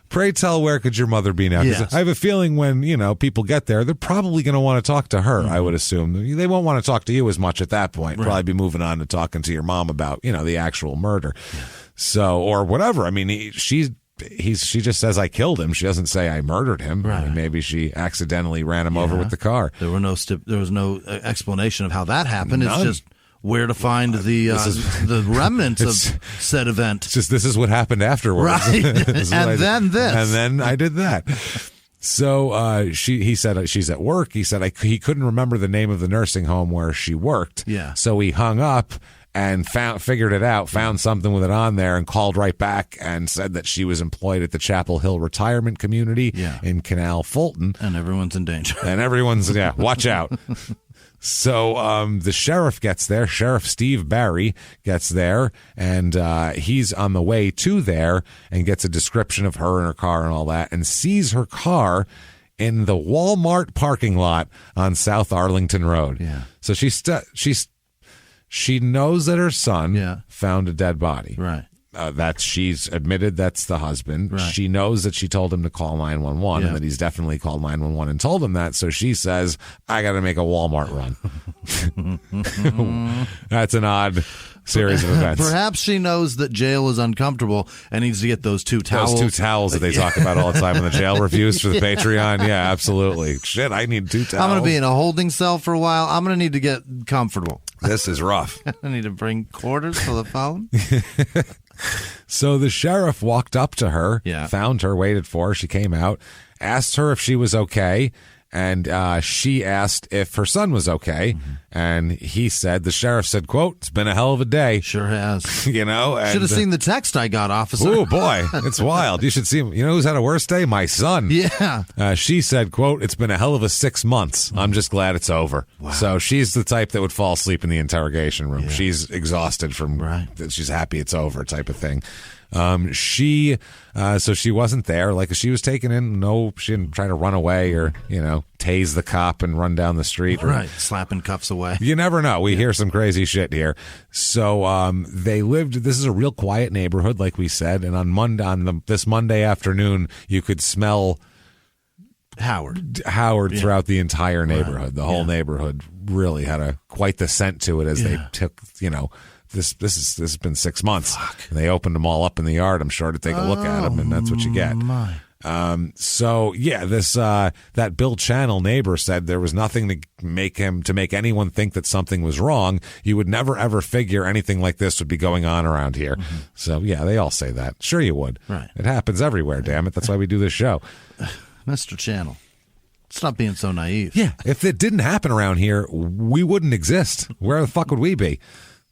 Pray tell, where could your mother be now? Because I have a feeling when, people get there, they're probably going to want to talk to her, I would assume. They won't want to talk to you as much at that point. Right. Probably be moving on to talking to your mom about, the actual murder. Yeah. So, or whatever. I mean, she just says, I killed him. She doesn't say I murdered him. Right. I mean, maybe she accidentally ran him over with the car. There was no explanation of how that happened. None. It's just where to find the remnants of said event. It's just, this is what happened afterwards. Right. And then I did that. So he said she's at work. He said he couldn't remember the name of the nursing home where she worked. Yeah. So he hung up and figured it out, found something with it on there, and called right back and said that she was employed at the Chapel Hill Retirement Community in Canal Fulton. And everyone's in danger. And everyone's, watch out. So the sheriff gets there. Sheriff Steve Barry gets there, and he's on the way to there and gets a description of her and her car and all that, and sees her car in the Walmart parking lot on South Arlington Road. Yeah. So she knows that her son found a dead body. Right. That she's admitted that's the husband. Right. She knows that she told him to call 911 and that he's definitely called 911 and told him that. So she says, I got to make a Walmart run. That's an odd series of events. Perhaps she knows that jail is uncomfortable and needs to get those 2 towels. Those 2 towels that they talk about all the time in the jail reviews for the Patreon. Yeah, absolutely. Shit, I need 2 towels. I'm going to be in a holding cell for a while. I'm going to need to get comfortable. This is rough. I need to bring quarters for the phone. So the sheriff walked up to her, found her, waited for her. She came out, asked her if she was okay, and she asked if her son was okay. And the sheriff said, quote, it's been a hell of a day. Sure has. And, should have seen the text I got, officer. Oh, boy. It's wild. You should see him. You know who's had a worse day? My son. Yeah. She said, quote, it's been a hell of a 6 months. I'm just glad it's over. Wow. So she's the type that would fall asleep in the interrogation room. Yeah. She's exhausted from she's happy it's over type of thing. So she wasn't there. Like, she was taken in. No, she didn't try to run away or, tase the cop and run down the street. Right. Slapping cuffs away. You never know. We hear some crazy shit here. So, this is a real quiet neighborhood, like we said. And this Monday afternoon, you could smell Howard throughout the entire neighborhood. Right. The whole neighborhood really had quite the scent to it as they took, This has been 6 months. Fuck. And they opened them all up in the yard, I'm sure, to take a look at them, and that's what you get. My. That Bill Channel neighbor said there was nothing to make anyone think that something was wrong. You would never ever figure anything like this would be going on around here. Mm-hmm. So they all say that. Sure you would. Right. It happens everywhere, damn it. That's why we do this show. Mr. Channel. Stop being so naive. Yeah, if it didn't happen around here, we wouldn't exist. Where the fuck would we be?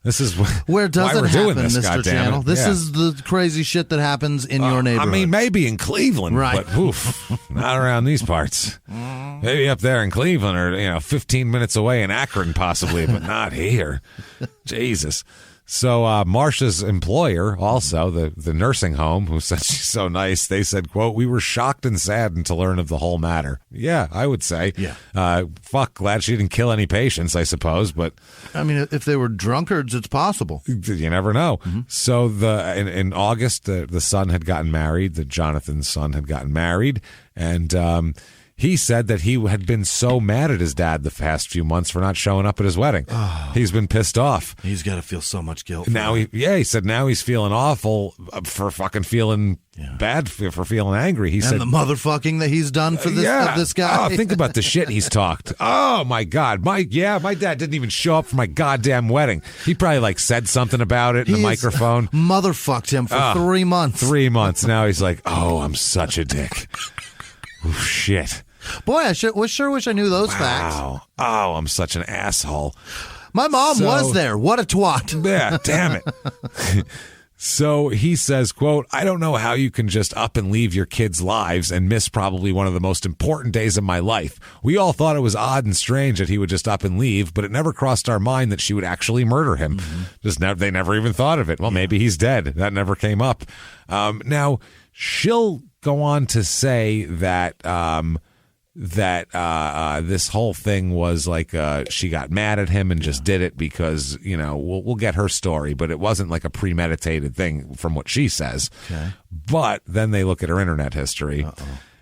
This is where does it happen, this, Mr. Channel? This is the crazy shit that happens in your neighborhood. I mean, maybe in Cleveland, right? But oof, not around these parts. Maybe up there in Cleveland, or 15 minutes away in Akron, possibly, but not here. Jesus. So Marsha's employer, also the nursing home, who said she's so nice, they said, quote, "We were shocked and saddened to learn of the whole matter." Yeah, I would say. Yeah. Glad she didn't kill any patients, I suppose. But I mean, if they were drunkards, it's possible. You never know. Mm-hmm. So in August, the son had gotten married. Jonathan's son had gotten married, and he said that he had been so mad at his dad the past few months for not showing up at his wedding. Oh. He's been pissed off. He's got to feel so much guilt. Now he said now he's feeling awful for fucking feeling bad for feeling angry. He said the motherfucking that he's done for this guy. Oh, think about the shit he's talked. Oh my God, my dad didn't even show up for my goddamn wedding. He probably said something about it in the microphone. Motherfucked him for 3 months. 3 months. Now he's like, oh, I'm such a dick. Oh, shit. Boy, I sure wish I knew those facts. Oh, I'm such an asshole. My mom was there. What a twat. Yeah, damn it. So he says, quote, "I don't know how you can just up and leave your kids' lives and miss probably one of the most important days of my life. We all thought it was odd and strange that he would just up and leave, but it never crossed our mind that she would actually murder him." Mm-hmm. They never even thought of it. Well, maybe he's dead. That never came up. Now, she'll go on to say that this whole thing was she got mad at him and just did it because we'll get her story, but it wasn't like a premeditated thing from what she says. Okay. But then they look at her internet history,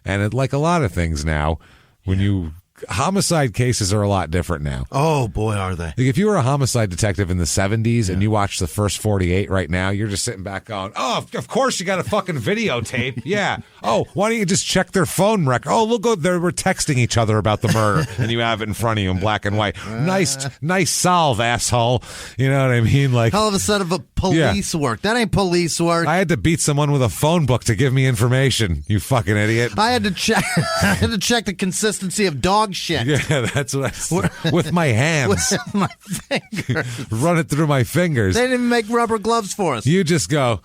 and like a lot of things now, when homicide cases are a lot different now. Oh, boy, are they. If you were a homicide detective in the 70s and you watch the first 48 right now, you're just sitting back going, oh, of course you got a fucking videotape. Yeah. Oh, why don't you just check their phone record? Oh, look, they were texting each other about the murder, and you have it in front of you in black and white. Nice solve, asshole. You know what I mean? Hell of a set of police work. That ain't police work. I had to beat someone with a phone book to give me information, you fucking idiot. I had to check the consistency of dog shit. Yeah, that's what with my hands. With my fingers. Run it through my fingers. They didn't even make rubber gloves for us. You just go,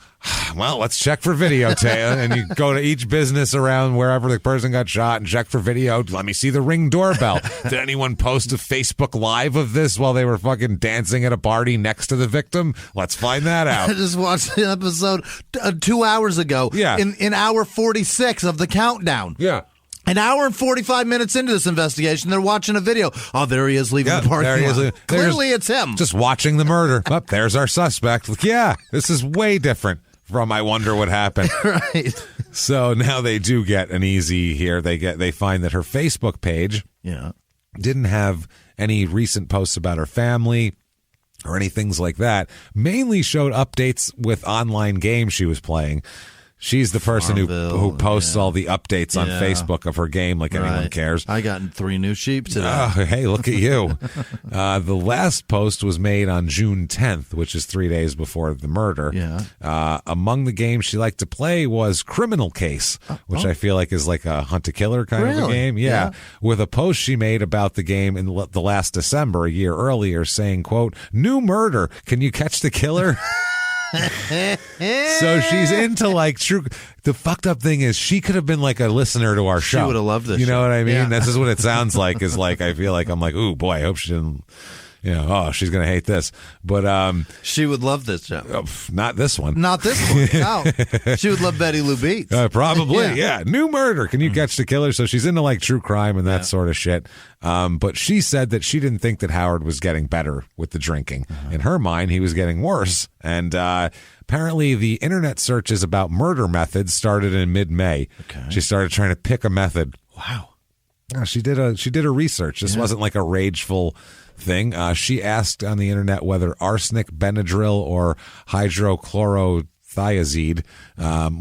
well, let's check for videotape. And you go to each business around wherever the person got shot and check for video. Let me see the Ring doorbell. Did anyone post a Facebook Live of this while they were fucking dancing at a party next to the victim? Let's find that out. I just watched the episode 2 hours ago. Yeah. In hour 46 of the countdown. Yeah. An hour and 45 minutes into this investigation, they're watching a video. Oh, there he is leaving the parking lot. Clearly, it's him. Just watching the murder. Oh, there's our suspect. Yeah, this is way different from I wonder what happened. Right. So now they do get an easy here. They find that her Facebook page didn't have any recent posts about her family or any things like that. Mainly showed updates with online games she was playing. She's the person who posts all the updates on Facebook of her game like anyone cares. I got 3 new sheep today. Oh, hey, look at you. The last post was made on June 10th, which is 3 days before the murder. Yeah. Among the games she liked to play was Criminal Case, which I feel like is like a hunt-a-killer kind of a game. Yeah. With a post she made about the game in the last December, a year earlier, saying, quote, "New murder. Can you catch the killer?" So she's into true. The fucked up thing is she could have been like a listener to our show. She would have loved this. You know what I mean? Yeah. This is what it sounds like. Is I feel like I'm like, ooh boy, I hope she didn't. She's gonna hate this, but she would love this show. Not this one. Not this one. No, she would love Betty Lou Beats. Probably, yeah. New murder. Can you catch the killer? So she's into true crime and that sort of shit. But she said that she didn't think that Howard was getting better with the drinking. In her mind, he was getting worse. And apparently, the internet searches about murder methods started in mid-May. Okay. She started trying to pick a method. Wow. She did a research. This wasn't like a rageful thing. She asked on the internet whether arsenic, Benadryl, or hydrochlorothiazide,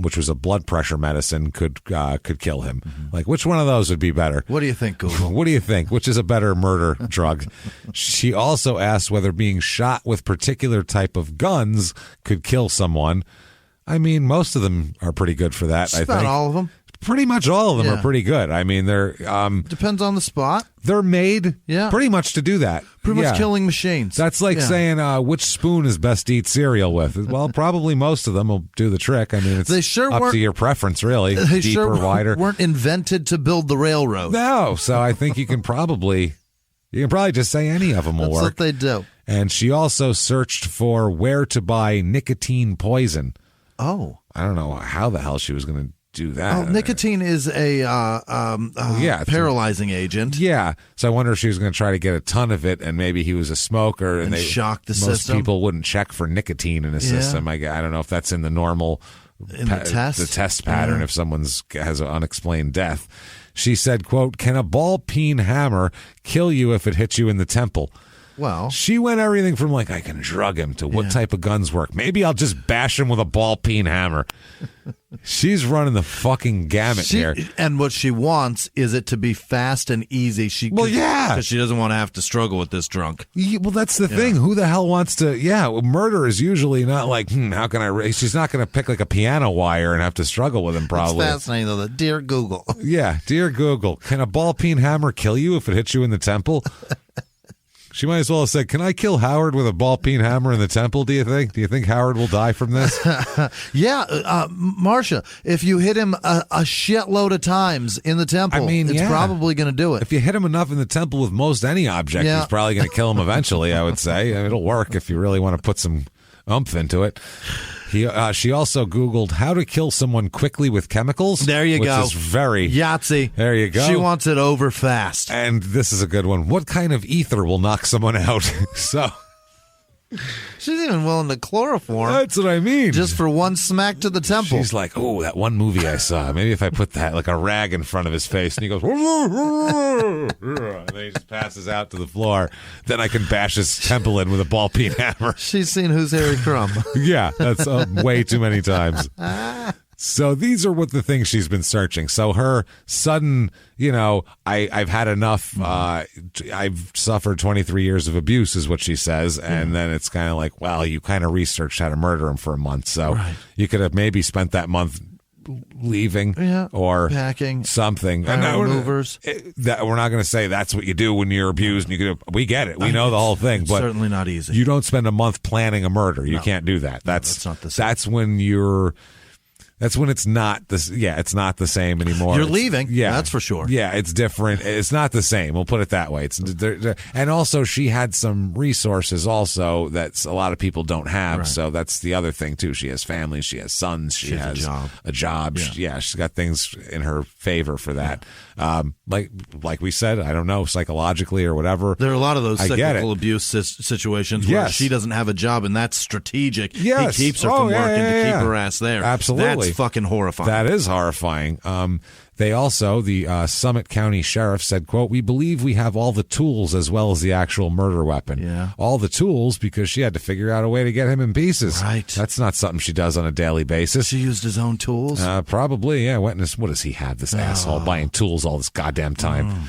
which was a blood pressure medicine, could kill him. Mm-hmm. Which one of those would be better? What do you think, Google? What do you think? Which is a better murder drug? She also asked whether being shot with particular type of guns could kill someone. I mean, most of them are pretty good for that. I think not all of them. Pretty much all of them are pretty good. I mean, they're depends on the spot. They're made pretty much to do that. Pretty much killing machines. That's like saying which spoon is best to eat cereal with. Well, probably most of them will do the trick. I mean, it's up to your preference, really. They deeper, wider. Weren't invented to build the railroad. No, so I think you can probably just say any of them will work. That's what they do. And she also searched for where to buy nicotine poison. Oh, I don't know how the hell she was going to do that. Oh, nicotine is a paralyzing agent. Yeah. So I wonder if she was going to try to get a ton of it, and maybe he was a smoker, and they shock the most system. Most people wouldn't check for nicotine in a system. I don't know if that's in the normal the test pattern if someone's has an unexplained death. She said, quote, "Can a ball-peen hammer kill you if it hits you in the temple?" Well, she went everything from like I can drug him to what type of guns work. Maybe I'll just bash him with a ball-peen hammer. She's running the fucking gamut here. And what she wants is it to be fast and easy. Because she doesn't want to have to struggle with this drunk. Well, that's the thing. Who the hell wants to? Murder is usually not like, how can I? She's not going to pick like a piano wire and have to struggle with him. Probably. It's fascinating though. Dear Google. Dear Google, can a ball-peen hammer kill you if it hits you in the temple? She might as well have said, "Can I kill Howard with a ball-peen hammer in the temple, do you think? Do you think Howard will die from this?" Marcia, if you hit him a shitload of times in the temple, it's probably going to do it. If you hit him enough in the temple with most any object, he's probably going to kill him eventually, I would say. It'll work if you really want to put some oomph into it. She also Googled how to kill someone quickly with chemicals. There you go. Which is very Yahtzee. There you go. She wants it over fast. And this is a good one. What kind of ether will knock someone out? She's even willing to chloroform. That's what I mean. Just for one smack to the temple. She's like, oh, that one movie I saw. Maybe if I put that like a rag in front of his face and he goes, and then he just passes out to the floor. Then I can bash his temple in with a ball-peen hammer. She's seen Who's Harry Crumb. Yeah, that's way too many times. So these are what the things she's been searching. So her sudden, I've had enough. I've suffered 23 years of abuse is what she says. And then it's kind of like, well, you kind of researched how to murder him for a month. So you could have maybe spent that month leaving or packing something. Movers. That we're not going to say that's what you do when you're abused. And we get it. We know the whole thing. But certainly not easy. You don't spend a month planning a murder. You can't do that. That's not the same. That's when it's not this. Yeah, it's not the same anymore. You're leaving. Yeah, that's for sure. Yeah, it's different. It's not the same. We'll put it that way. And also she had some resources also that a lot of people don't have. Right. So that's the other thing too. She has family. She has sons. She has a job. Yeah. She's got things in her favor for that. Like we said, I don't know, psychologically or whatever. There are a lot of those cyclical abuse situations where she doesn't have a job, and that's strategic. Yes. He keeps her from working to keep her ass there. Absolutely. That's fucking horrifying. That is horrifying. They also, the Summit County Sheriff said, quote, "We believe we have all the tools as well as the actual murder weapon." Yeah. All the tools because she had to figure out a way to get him in pieces. Right. That's not something she does on a daily basis. She used his own tools? Probably, yeah. What does he have, this asshole, buying tools all this goddamn time?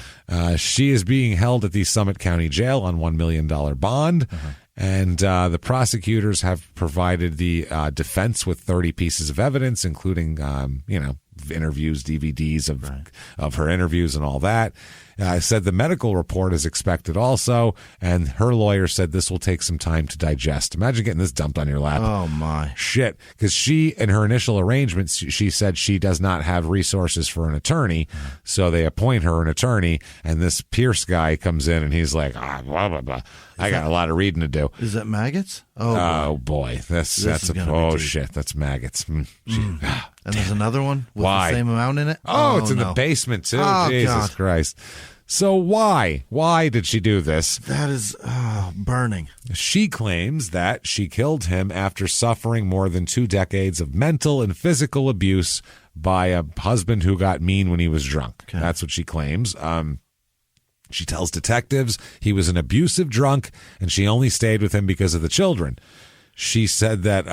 She is being held at the Summit County Jail on $1 million bond. And the prosecutors have provided the defense with 30 pieces of evidence, including, interviews, DVDs of her interviews and all that. Said the medical report is expected also, and her lawyer said this will take some time to digest. Imagine getting this dumped on your lap. Oh, my. Shit. Because she, in her initial arrangements, she said she does not have resources for an attorney, so they appoint her an attorney, and this Pierce guy comes in, and he's like, blah, blah, blah. I got a lot of reading to do. Is that maggots? Oh boy. That's shit. That's maggots. And there's another one with the same amount in it? It's in the basement too. Oh, Jesus God. Christ. So why did she do this? That is burning. She claims that she killed him after suffering more than 2 decades of mental and physical abuse by a husband who got mean when he was drunk. Okay. That's what she claims. She tells detectives he was an abusive drunk and she only stayed with him because of the children. She said that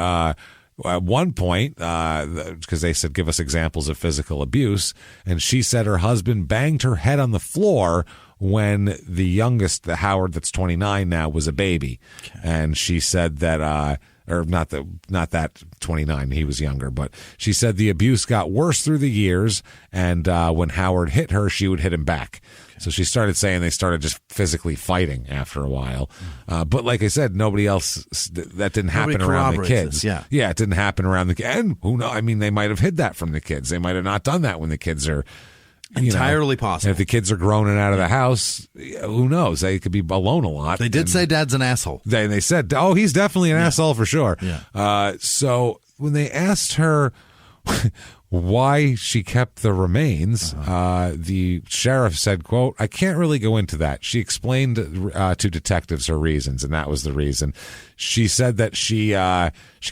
at one point, because they said, give us examples of physical abuse, and she said her husband banged her head on the floor when the youngest, the Howard that's 29 now, was a baby. Okay. And she said that or not that 29, he was younger, but she said the abuse got worse through the years, and when Howard hit her, she would hit him back. So she started saying they started just physically fighting after a while. But like I said, nobody else, that didn't happen around the kids. Yeah, it didn't happen around the kids. And who knows? I mean, they might have hid that from the kids. They might have not done that when the kids are... Entirely possible. If the kids are grown and out of the house, who knows? They could be alone a lot. They did say Dad's an asshole. They said, oh, he's definitely an asshole for sure. Yeah. So when they asked her why she kept the remains, the sheriff said, quote, I can't really go into that. She explained to detectives her reasons, and that was the reason. She said that she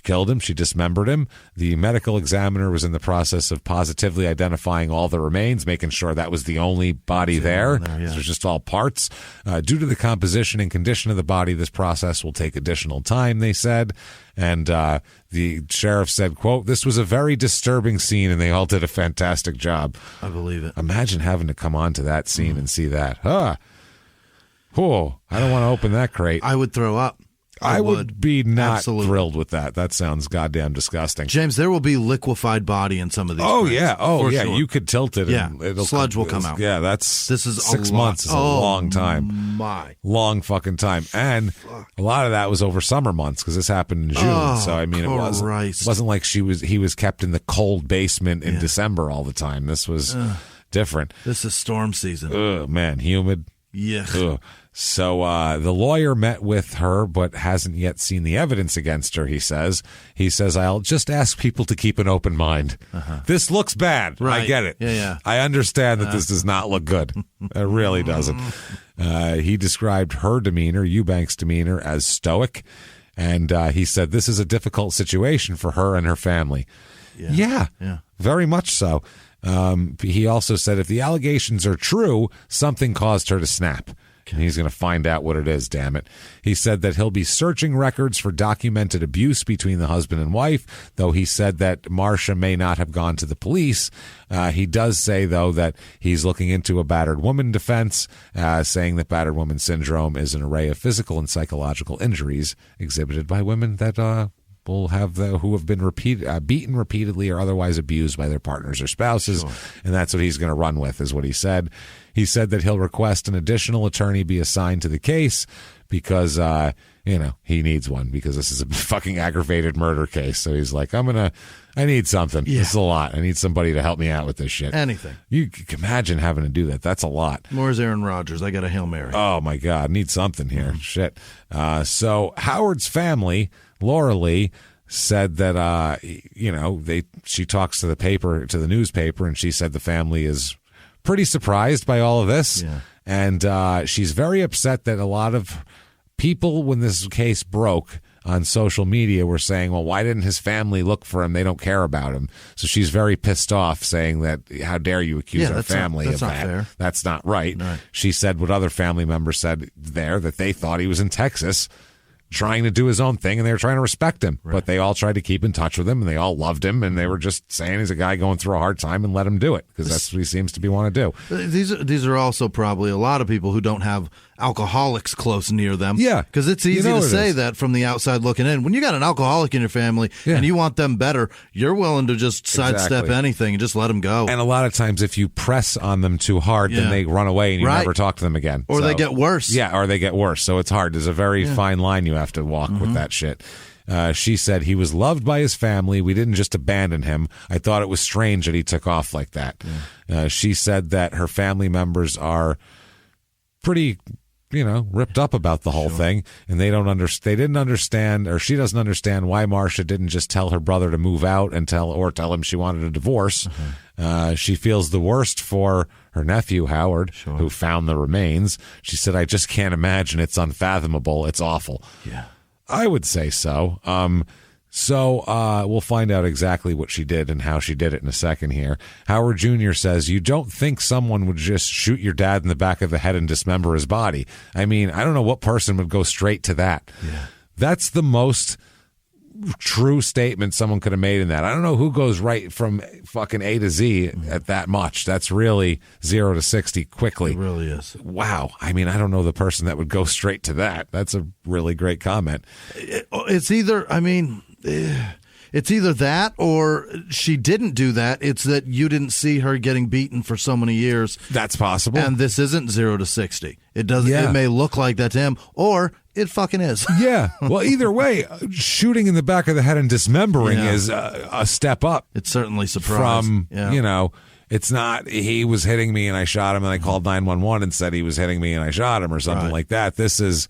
killed him. She dismembered him. The medical examiner was in the process of positively identifying all the remains, making sure that was the only body there. It was just all parts. Due to the composition and condition of the body, this process will take additional time, they said. And the sheriff said, quote, this was a very disturbing scene, and they all did a fantastic job. I believe it. Imagine having to come onto that scene and see that. Oh, I don't want to open that crate. I would throw up. I would be not thrilled with that. That sounds goddamn disgusting. James, there will be liquefied body in some of these. Oh, crates, yeah. Oh, yeah. Sure. You could tilt it. Yeah. And sludge will come out. Yeah, this is 6 months is a long time. Long fucking time. And a lot of that was over summer months because this happened in June. So, I mean, it wasn't like he was kept in the cold basement in December all the time. This was different. This is storm season. Ugh, man, humid. Yeah. Ugh. So the lawyer met with her but hasn't yet seen the evidence against her, he says. He says, I'll just ask people to keep an open mind. This looks bad. Right. I get it. Yeah. I understand that this does not look good. It really doesn't. He described her demeanor, Eubank's demeanor, as stoic. And he said, this is a difficult situation for her and her family. Yeah. Very much so. He also said if the allegations are true, something caused her to snap. And he's going to find out what it is, damn it. He said that he'll be searching records for documented abuse between the husband and wife, though he said that Marcia may not have gone to the police. He does say, though, that he's looking into a battered woman defense, saying that battered woman syndrome is an array of physical and psychological injuries exhibited by women that who have been beaten repeatedly or otherwise abused by their partners or spouses. Sure. And that's what he's going to run with, is what he said. He said that he'll request an additional attorney be assigned to the case because, he needs one because this is a fucking aggravated murder case. So he's like, I need something. Yeah. This is a lot. I need somebody to help me out with this shit. Anything. You can imagine having to do that. That's a lot. More's Aaron Rodgers. I got a Hail Mary. Oh, my God. Need something here. Shit. So Howard's family, Laura Lee, said that, she talks to the newspaper, and she said the family is pretty surprised by all of this. Yeah. And she's very upset that a lot of people, when this case broke on social media, were saying, well, why didn't his family look for him? They don't care about him. So she's very pissed off, saying that, how dare you accuse our family of that? That's not fair. That's not right. No. She said what other family members said there, that they thought he was in Texas trying to do his own thing, and they were trying to respect him. Right. But they all tried to keep in touch with him, and they all loved him, and they were just saying he's a guy going through a hard time and let him do it, because that's what he seems to want to do. These are also probably a lot of people who don't have alcoholics close near them. Yeah. Because it's easy to say that from the outside looking in. When you got an alcoholic in your family and you want them better, you're willing to just sidestep anything and just let them go. And a lot of times if you press on them too hard, then they run away and you never talk to them again. Or they get worse. Yeah, or they get worse. So it's hard. There's a very fine line you have to walk with that shit. She said he was loved by his family. We didn't just abandon him. I thought it was strange that he took off like that. Yeah. She said that her family members are pretty, ripped up about the whole thing, and they didn't understand, or she doesn't understand why Marcia didn't just tell her brother to move out and tell him she wanted a divorce. She feels the worst for her nephew, Howard, who found the remains. She said, I just can't imagine. It's unfathomable. It's awful. Yeah. I would say so. We'll find out exactly what she did and how she did it in a second here. Howard Jr. says, you don't think someone would just shoot your dad in the back of the head and dismember his body. I mean, I don't know what person would go straight to that. Yeah. That's the most true statement someone could have made in that. I don't know who goes right from fucking A to Z at that much. That's really 0 to 60 quickly. It really is. Wow. I mean, I don't know the person that would go straight to that. That's a really great comment. It's either that or she didn't do that. It's that you didn't see her getting beaten for so many years. That's possible. And this isn't 0 to 60. It doesn't. Yeah. It may look like that to him, or it fucking is. Yeah. Well, either way, shooting in the back of the head and dismembering is a step up. It's certainly surprised. From, it's not he was hitting me and I shot him and I called 911 and said he was hitting me and I shot him or something like that. This is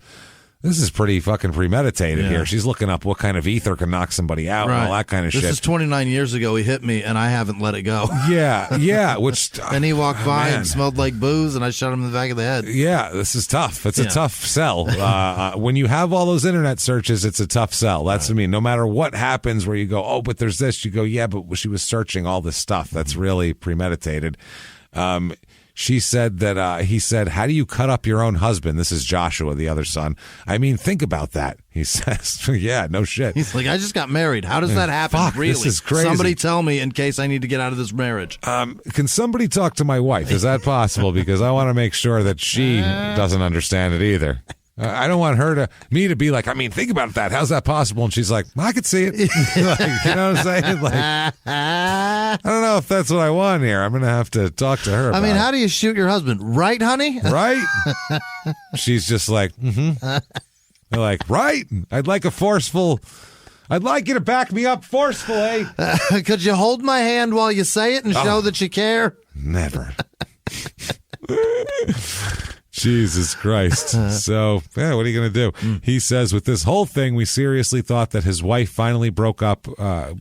pretty fucking premeditated here. She's looking up what kind of ether can knock somebody out and all that kind of shit. This is 29 years ago. He hit me, and I haven't let it go. Yeah. Which and he walked by and smelled like booze, and I shot him in the back of the head. Yeah, this is tough. It's a tough sell. When you have all those internet searches, it's a tough sell. That's what I mean. No matter what happens where you go, oh, but there's this, you go, yeah, but she was searching all this stuff. That's really premeditated. She said that he said, how do you cut up your own husband? This is Joshua, the other son. I mean, think about that. He says, yeah, no shit. He's like, I just got married. How does that happen? Fuck, really? This is crazy. Somebody tell me in case I need to get out of this marriage. Can somebody talk to my wife? Is that possible? Because I want to make sure that she doesn't understand it either. I don't want me to be like, I mean, think about that. How's that possible? And she's like, I could see it. Like, you know what I'm saying? Like, I don't know if that's what I want here. I'm going to have to talk to her about it. How do you shoot your husband? Right, honey? Right? She's just like, They're like, right? I'd like you to back me up forcefully. Could you hold my hand while you say it and show that you care? Never. Jesus Christ. So, what are you going to do? He says, with this whole thing, we seriously thought that his wife finally broke up.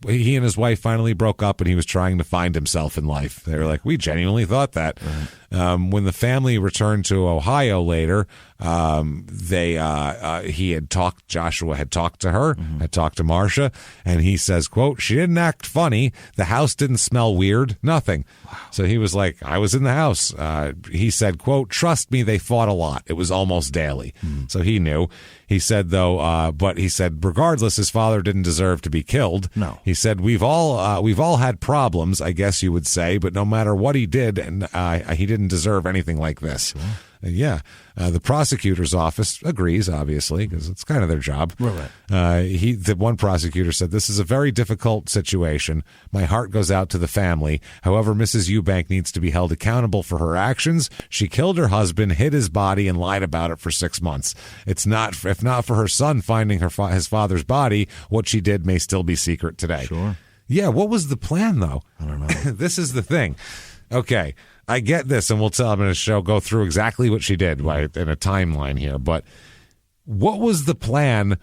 He and his wife finally broke up and he was trying to find himself in life. They were like, we genuinely thought that. When the family returned to Ohio later, Joshua had talked to her, had talked to Marcia, and he says, quote, she didn't act funny. The house didn't smell weird. Nothing. Wow. So he was like, I was in the house. He said, quote, trust me, they fought a lot. It was almost daily. So he knew. He said, though, regardless, his father didn't deserve to be killed. No. He said, we've all had problems, I guess you would say, but no matter what he did, and he didn't deserve anything like this. Sure. The prosecutor's office agrees, obviously, because it's kind of their job. Right. The one prosecutor said, this is a very difficult situation. My heart goes out to the family. However, Mrs. Eubank needs to be held accountable for her actions. She killed her husband, hid his body, and lied about it for 6 months. If not for her son finding his father's body, what she did may still be secret today. Sure. Yeah, what was the plan, though? I don't know. This is the thing. Okay, I get this, and I'm going to go through exactly what she did in a timeline here. But what was the plan?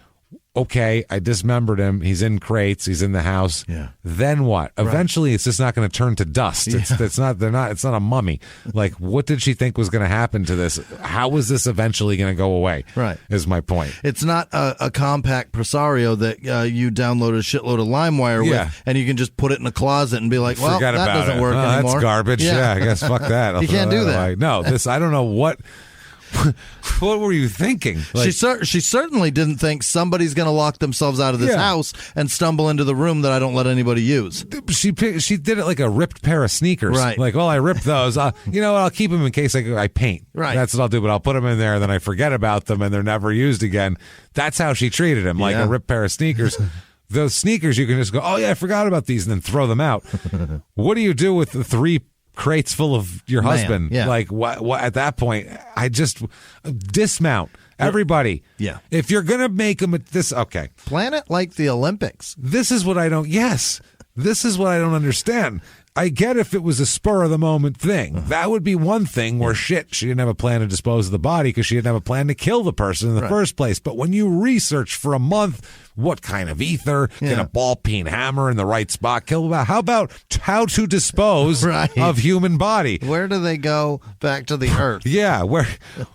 Okay, I dismembered him. He's in crates. He's in the house. Yeah. Then what? Eventually, it's just not going to turn to dust. Yeah. It's not a mummy. Like, what did she think was going to happen to this? How was this eventually going to go away? Right. Is my point. It's not a compact presario that you download a shitload of LimeWire with, and you can just put it in a closet and be like, well, forget that doesn't work anymore. That's garbage. Yeah, I guess fuck that. You can't do that. Away. No, I don't know what. What were you thinking? Like, she certainly didn't think somebody's going to lock themselves out of this house and stumble into the room that I don't let anybody use. She did it like a ripped pair of sneakers. Right. Like, I ripped those. You know what? I'll keep them in case I paint. Right. That's what I'll do. But I'll put them in there and then I forget about them and they're never used again. That's how she treated him, like a ripped pair of sneakers. Those sneakers, you can just go, oh yeah, I forgot about these, and then throw them out. What do you do with the 3 crates full of your husband? Yeah. Like what at that point I just dismount everybody. Yeah. If you're gonna make them okay, plan it like the Olympics. This is what I don't understand. I get if it was a spur of the moment thing. That would be one thing where she didn't have a plan to dispose of the body because she didn't have a plan to kill the person in the first place. But when you research for a month, what kind of ether can a ball peen hammer in the right spot kill about? How about how to dispose of human body? Where do they go back to the earth? Yeah, where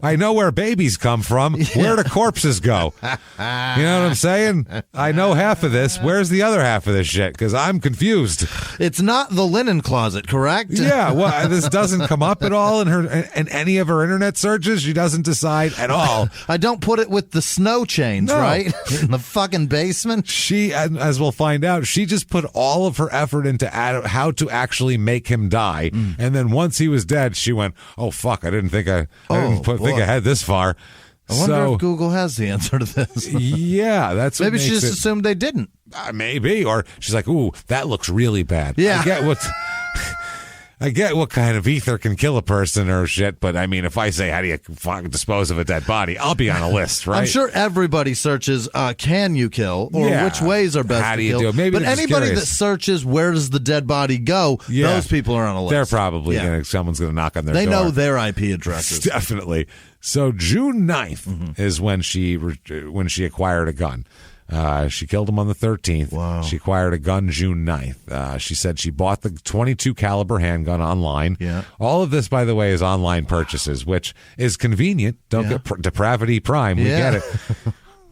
I know where babies come from. Where do corpses go? You know what I'm saying? I know half of this. Where's the other half of this shit? Because I'm confused. It's not the linen closet, correct? Yeah, well, this doesn't come up at all in any of her internet searches. She doesn't decide at all. I don't put it with the snow chains, right? In the fucking basement? She, as we'll find out, she just put all of her effort into how to actually make him die. And then once he was dead, she went, oh, fuck, I didn't think I had this far. I wonder if Google has the answer to this. Yeah, that's what maybe she just assumed they didn't. Maybe, or she's like, "Ooh, that looks really bad." Yeah, I get what kind of ether can kill a person or shit, but I mean, if I say how do you dispose of a dead body, I'll be on a list, right? I'm sure everybody searches can you kill or which ways are best how do to you kill. do it? Maybe but anybody that searches where does the dead body go, those people are on a list. They're probably someone's going to knock on their door. They know their IP addresses. Definitely. So June 9th is when she acquired a gun. She killed him on the 13th. Wow. She acquired a gun June 9th. She said she bought the .22 caliber handgun online. Yeah. All of this, by the way, is online purchases, which is convenient. Don't get Depravity Prime. We get it.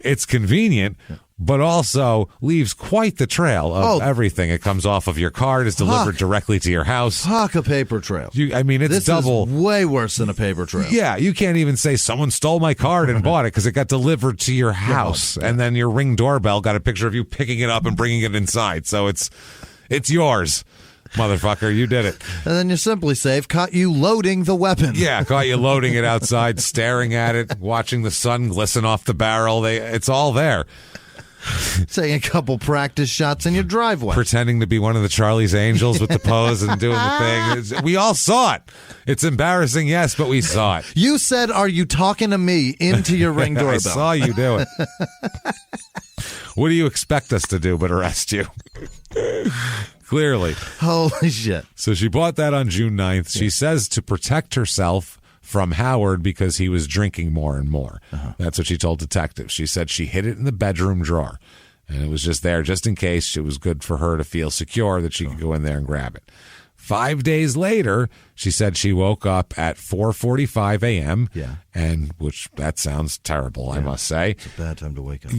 It's convenient, but also leaves quite the trail of everything. It comes off of your card, is delivered directly to your house. Fuck a paper trail. It's this double. Is way worse than a paper trail. Yeah, you can't even say someone stole my card and bought it because it got delivered to your house, and then your Ring doorbell got a picture of you picking it up and bringing it inside. So it's yours. Motherfucker, you did it. And then you simply save, caught you loading the weapon. Yeah, caught you loading it outside, staring at it, watching the sun glisten off the barrel. It's all there. Taking a couple practice shots in your driveway. Pretending to be one of the Charlie's Angels with the pose and doing the thing. We all saw it. It's embarrassing, yes, but we saw it. You said, are you talking to me into your Ring doorbell? I saw you do it. What do you expect us to do but arrest you? Clearly. Holy shit. So she bought that on June 9th. She says to protect herself from Howard because he was drinking more and more. That's what she told detectives. She said she hid it in the bedroom drawer, and it was just there just in case. It was good for her to feel secure that she could go in there and grab it. 5 days later, she said she woke up at 4:45 a.m. And which that sounds terrible, I must say. It's a bad time to wake up.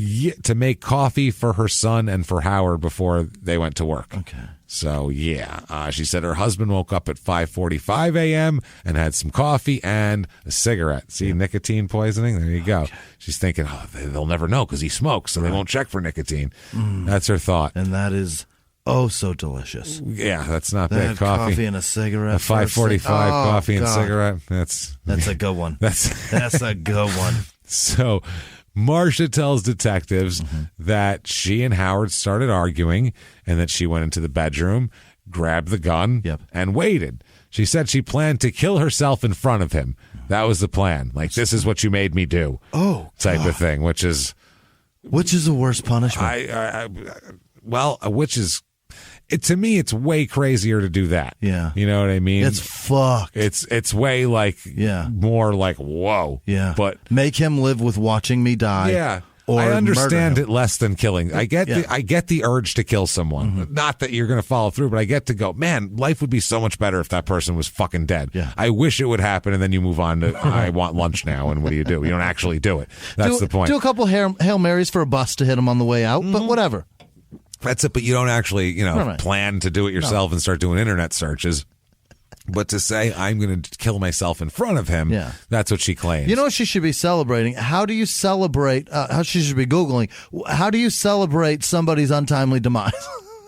To make coffee for her son and for Howard before they went to work. Okay. So, she said her husband woke up at 5:45 a.m. and had some coffee and a cigarette. See, nicotine poisoning? There you go. She's thinking, they'll never know because he smokes, so they won't check for nicotine. That's her thought. And that is so delicious. Yeah, that's not bad. Coffee and a cigarette. A 5:45 coffee and cigarette. That's a good one. That's a good one. So Marcia tells detectives that she and Howard started arguing and that she went into the bedroom, grabbed the gun, and waited. She said she planned to kill herself in front of him. That was the plan. Like, this is what you made me do. Type of thing, which is the worst punishment? Which is... to me, it's way crazier to do that. Yeah. You know what I mean? It's fucked. It's way more like, whoa. Yeah. But make him live with watching me die. Yeah. Or I understand it less than killing. I get the urge to kill someone. Not that you're going to follow through, but I get to go, man, life would be so much better if that person was fucking dead. Yeah. I wish it would happen, and then you move on to, I want lunch now, and what do? You don't actually do it. That's the point. Do a couple Hail Marys for a bus to hit him on the way out, but whatever. That's it, but you don't actually, plan to do it yourself and start doing internet searches. But to say, I'm going to kill myself in front of him, that's what she claims. You know what she should be celebrating? How do you celebrate, how she should be Googling, how do you celebrate somebody's untimely demise?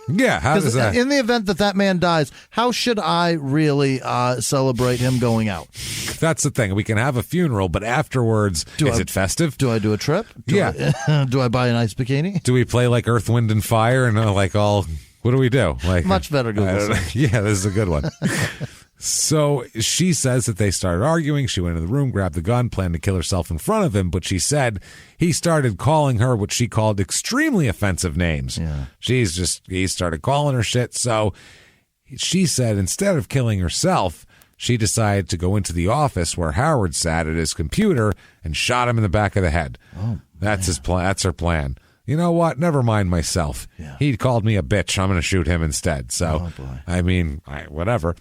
Yeah, how does that? In the event that man dies, how should I really celebrate him going out? That's the thing. We can have a funeral, but afterwards, is it festive? Do I do a trip? Do I buy a nice bikini? Do we play like Earth, Wind, and Fire and what do we do? Like much better Google. Yeah, this is a good one. So she says that they started arguing. She went into the room, grabbed the gun, planned to kill herself in front of him. But she said he started calling her what she called extremely offensive names. Yeah. He started calling her shit. So she said instead of killing herself, she decided to go into the office where Howard sat at his computer and shot him in the back of the head. That's his plan. That's her plan. You know what? Never mind myself. Yeah. He called me a bitch. I'm going to shoot him instead. So, whatever.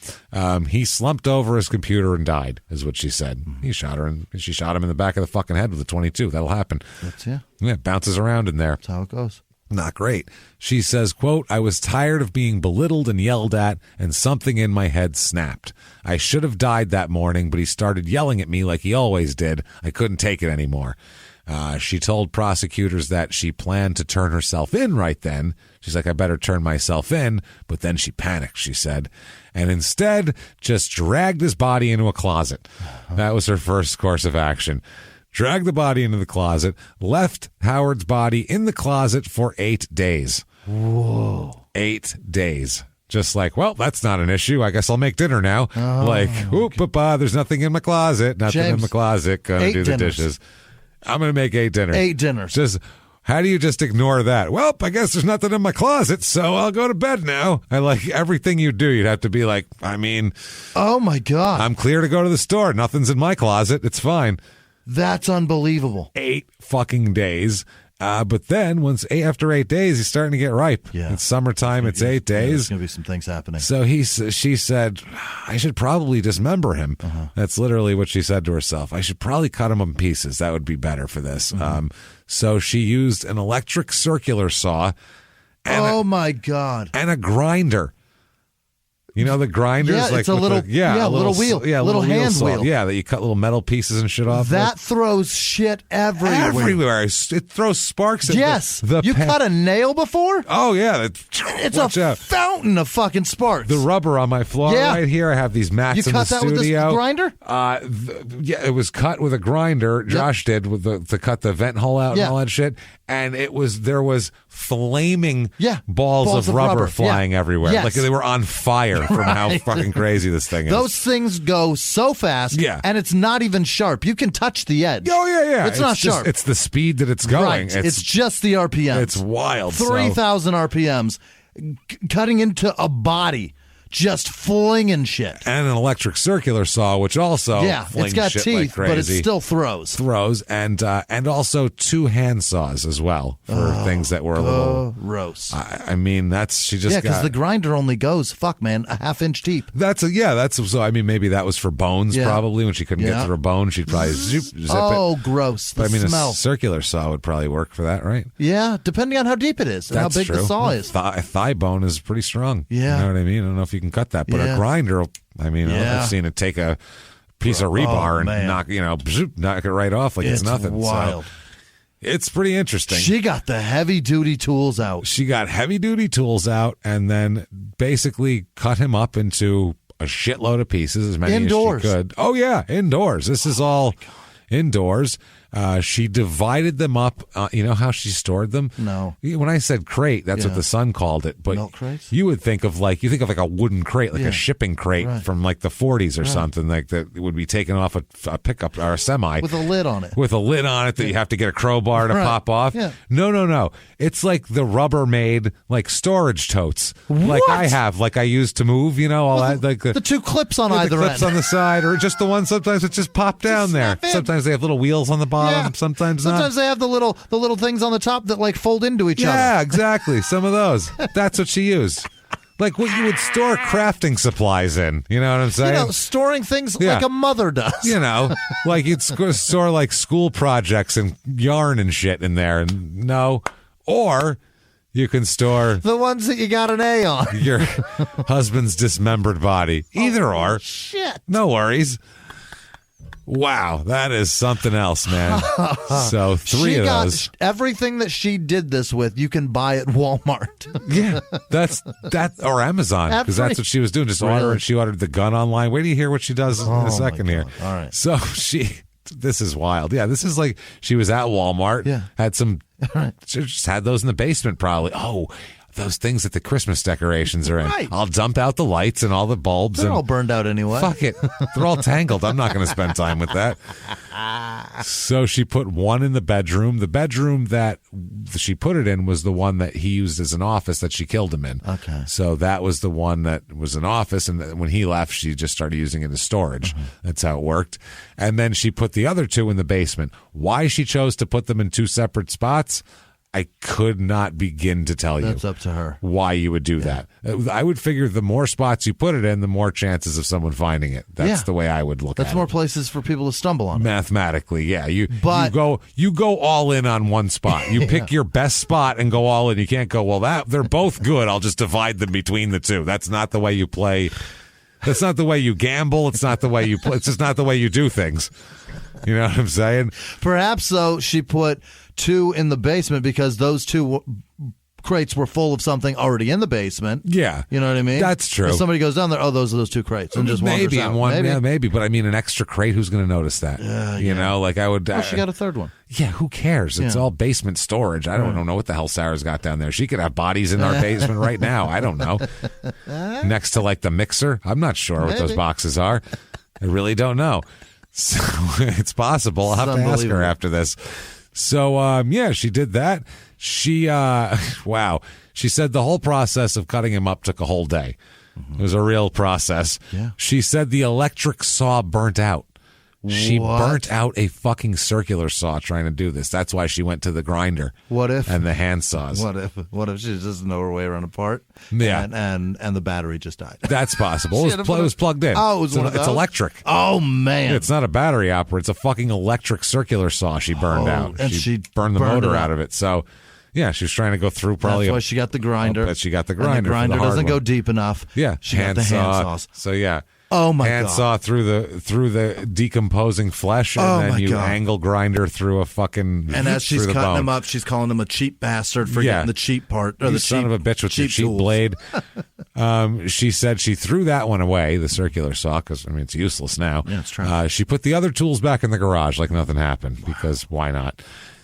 He slumped over his computer and died, is what she said. He shot her, and she shot him in the back of the fucking head with a .22. That'll happen. Yeah, it bounces around in there. That's how it goes. Not great. She says, quote, I was tired of being belittled and yelled at, and something in my head snapped. I should have died that morning, but he started yelling at me like he always did. I couldn't take it anymore. She told prosecutors that she planned to turn herself in right then. She's like, I better turn myself in. But then she panicked, she said, and instead just dragged his body into a closet. That was her first course of action. Dragged the body into the closet, left Howard's body in the closet for 8 days. Whoa. 8 days. Just like, well, that's not an issue. I guess I'll make dinner now. There's nothing in my closet. Nothing in my closet. Gonna do the dishes. I'm going to make 8 dinners. 8 dinners. Just, how do you just ignore that? Well, I guess there's nothing in my closet, so I'll go to bed now. I like everything you do. You'd have to be like, oh my God. I'm clear to go to the store. Nothing's in my closet. It's fine. That's unbelievable. 8 fucking days. But then after 8 days, he's starting to get ripe. Yeah. It's summertime. It's 8 days. There's going to be some things happening. So she said, I should probably dismember him. That's literally what she said to herself. I should probably cut him in pieces. That would be better for this. So she used an electric circular saw. And my God. And a grinder. You know the grinders? Yeah, it's a little wheel. Yeah, little hand wheel. Yeah, that you cut little metal pieces and shit off. That throws shit everywhere. Everywhere. It throws sparks at you cut a nail before? Oh, yeah. It's a fountain of fucking sparks. The rubber on my floor right here, I have these mats in the studio. You cut that with this grinder? Yeah, it was cut with a grinder. Josh did to cut the vent hole out and all that shit. And there was flaming balls of rubber flying everywhere. Like they were on fire from how fucking crazy this thing is. Those things go so fast, and it's not even sharp. You can touch the edge. Oh, yeah. It's not sharp. It's the speed that it's going. Right. It's just the RPMs. It's wild. 3,000 RPMs, cutting into a body. Just flinging shit. And an electric circular saw, which also flings it's got shit teeth, like crazy. but it still throws. And also 2 hand saws as well for things that were a little She just got... because the grinder only goes, a 1/2-inch deep. Maybe that was for bones probably. When she couldn't get through a bone, she'd probably zip it. Oh, gross. The smell. A circular saw would probably work for that, right? Yeah, depending on how deep it is and how big the saw is. Thigh bone is pretty strong. Yeah. You know what I mean? I don't know if you can cut that, but a grinder, I've seen it take a piece of rebar and knock it right off like it's nothing. Wild. So it's pretty interesting. She got the heavy-duty tools out. And then basically cut him up into a shitload of pieces, as many indoors. as she could. Oh, yeah, indoors. This is all indoors. She divided them up. You know how she stored them? No. When I said crate, that's what the son called it. But milk crates? You would think of like a wooden crate, like a shipping crate from like the 40s or something like that would be taken off a pickup or a semi with a lid on it. That you have to get a crowbar to pop off. Yeah. No. It's like the Rubbermaid like storage totes, like I have, like I used to move. The 2 clips on either end, clips on the side, or just the one. Sometimes it just pop down there. Sometimes they have little wheels on the bottom. Sometimes they have the little things on the top that like fold into each other. Yeah, exactly. Some of those. That's what she used. Like what you would store crafting supplies in. You know what I'm saying? Storing things like a mother does. Like you'd store like school projects and yarn and shit in there. Or you can store the ones that you got an A on. Your husband's dismembered body. Either or. Shit. No worries. Wow, that is something else, man. So 3 of those. Everything that she did this with, you can buy at Walmart. Yeah, or Amazon, because that's what she was doing. Just order it. She ordered the gun online. Wait till you hear what she does in a second here. All right. So this is wild. Yeah, this is like she was at Walmart. Yeah. Had some. She just had those in the basement, probably. Oh. Those things that the Christmas decorations are in. Right. I'll dump out the lights and all the bulbs. They're all burned out anyway. Fuck it. They're all tangled. I'm not going to spend time with that. So she put one in the bedroom. The bedroom that she put it in was the one that he used as an office that she killed him in. Okay. So that was the one that was an office. And when he left, she just started using it as storage. That's how it worked. And then she put the other 2 in the basement. Why she chose to put them in 2 separate spots, I could not begin to tell you. That's up to her. Why you would do that. I would figure the more spots you put it in, the more chances of someone finding it. That's the way I would look at it. That's more places for people to stumble on it. Mathematically, yeah. You go all in on one spot. You pick your best spot and go all in. You can't go, they're both good. I'll just divide them between the 2. That's not the way you play That's not the way you gamble. It's not the way you play. It's just not the way you do things. You know what I'm saying? Perhaps, though, she put 2 in the basement because those 2 crates were full of something already in the basement. Yeah. You know what I mean? That's true. If somebody goes down there, those are those 2 crates, and just wanders out. Maybe. Yeah, maybe. But I mean, an extra crate, who's going to notice that? You know, like I would. Well, she got a 3rd one. Yeah, who cares? It's all basement storage. I don't know what the hell Sarah's got down there. She could have bodies in our basement right now. I don't know. Next to like the mixer. I'm not sure what those boxes are. I really don't know. So it's possible. I'll have to ask her after this. So, yeah, she did that. She, wow. She said the whole process of cutting him up took a whole day. It was a real process. Yeah. She said the electric saw burnt out. She burnt out a fucking circular saw trying to do this. That's why she went to the grinder. What if? And the hand saws. What if she just doesn't know her way around a part? Yeah. And the battery just died. That's possible. It was plugged in. Oh, it was It's electric. Oh, man. It's not a battery operated. It's a fucking electric circular saw she burned out. And she burned the motor out of it. So, yeah, she was trying to go through probably. That's why she got the grinder. But she got the grinder. And the grinder doesn't go deep enough. Yeah. She got the hand saws. So, yeah. Oh my hand God. saw through the decomposing flesh, and then you angle grinder through a fucking. And as she's cutting him up, she's calling him a cheap bastard for getting the cheap part, or you the son of a bitch with your cheap blade. She said she threw that one away, the circular saw, because I mean it's useless now. Yeah, it's true. She put the other tools back in the garage like nothing happened, because why not?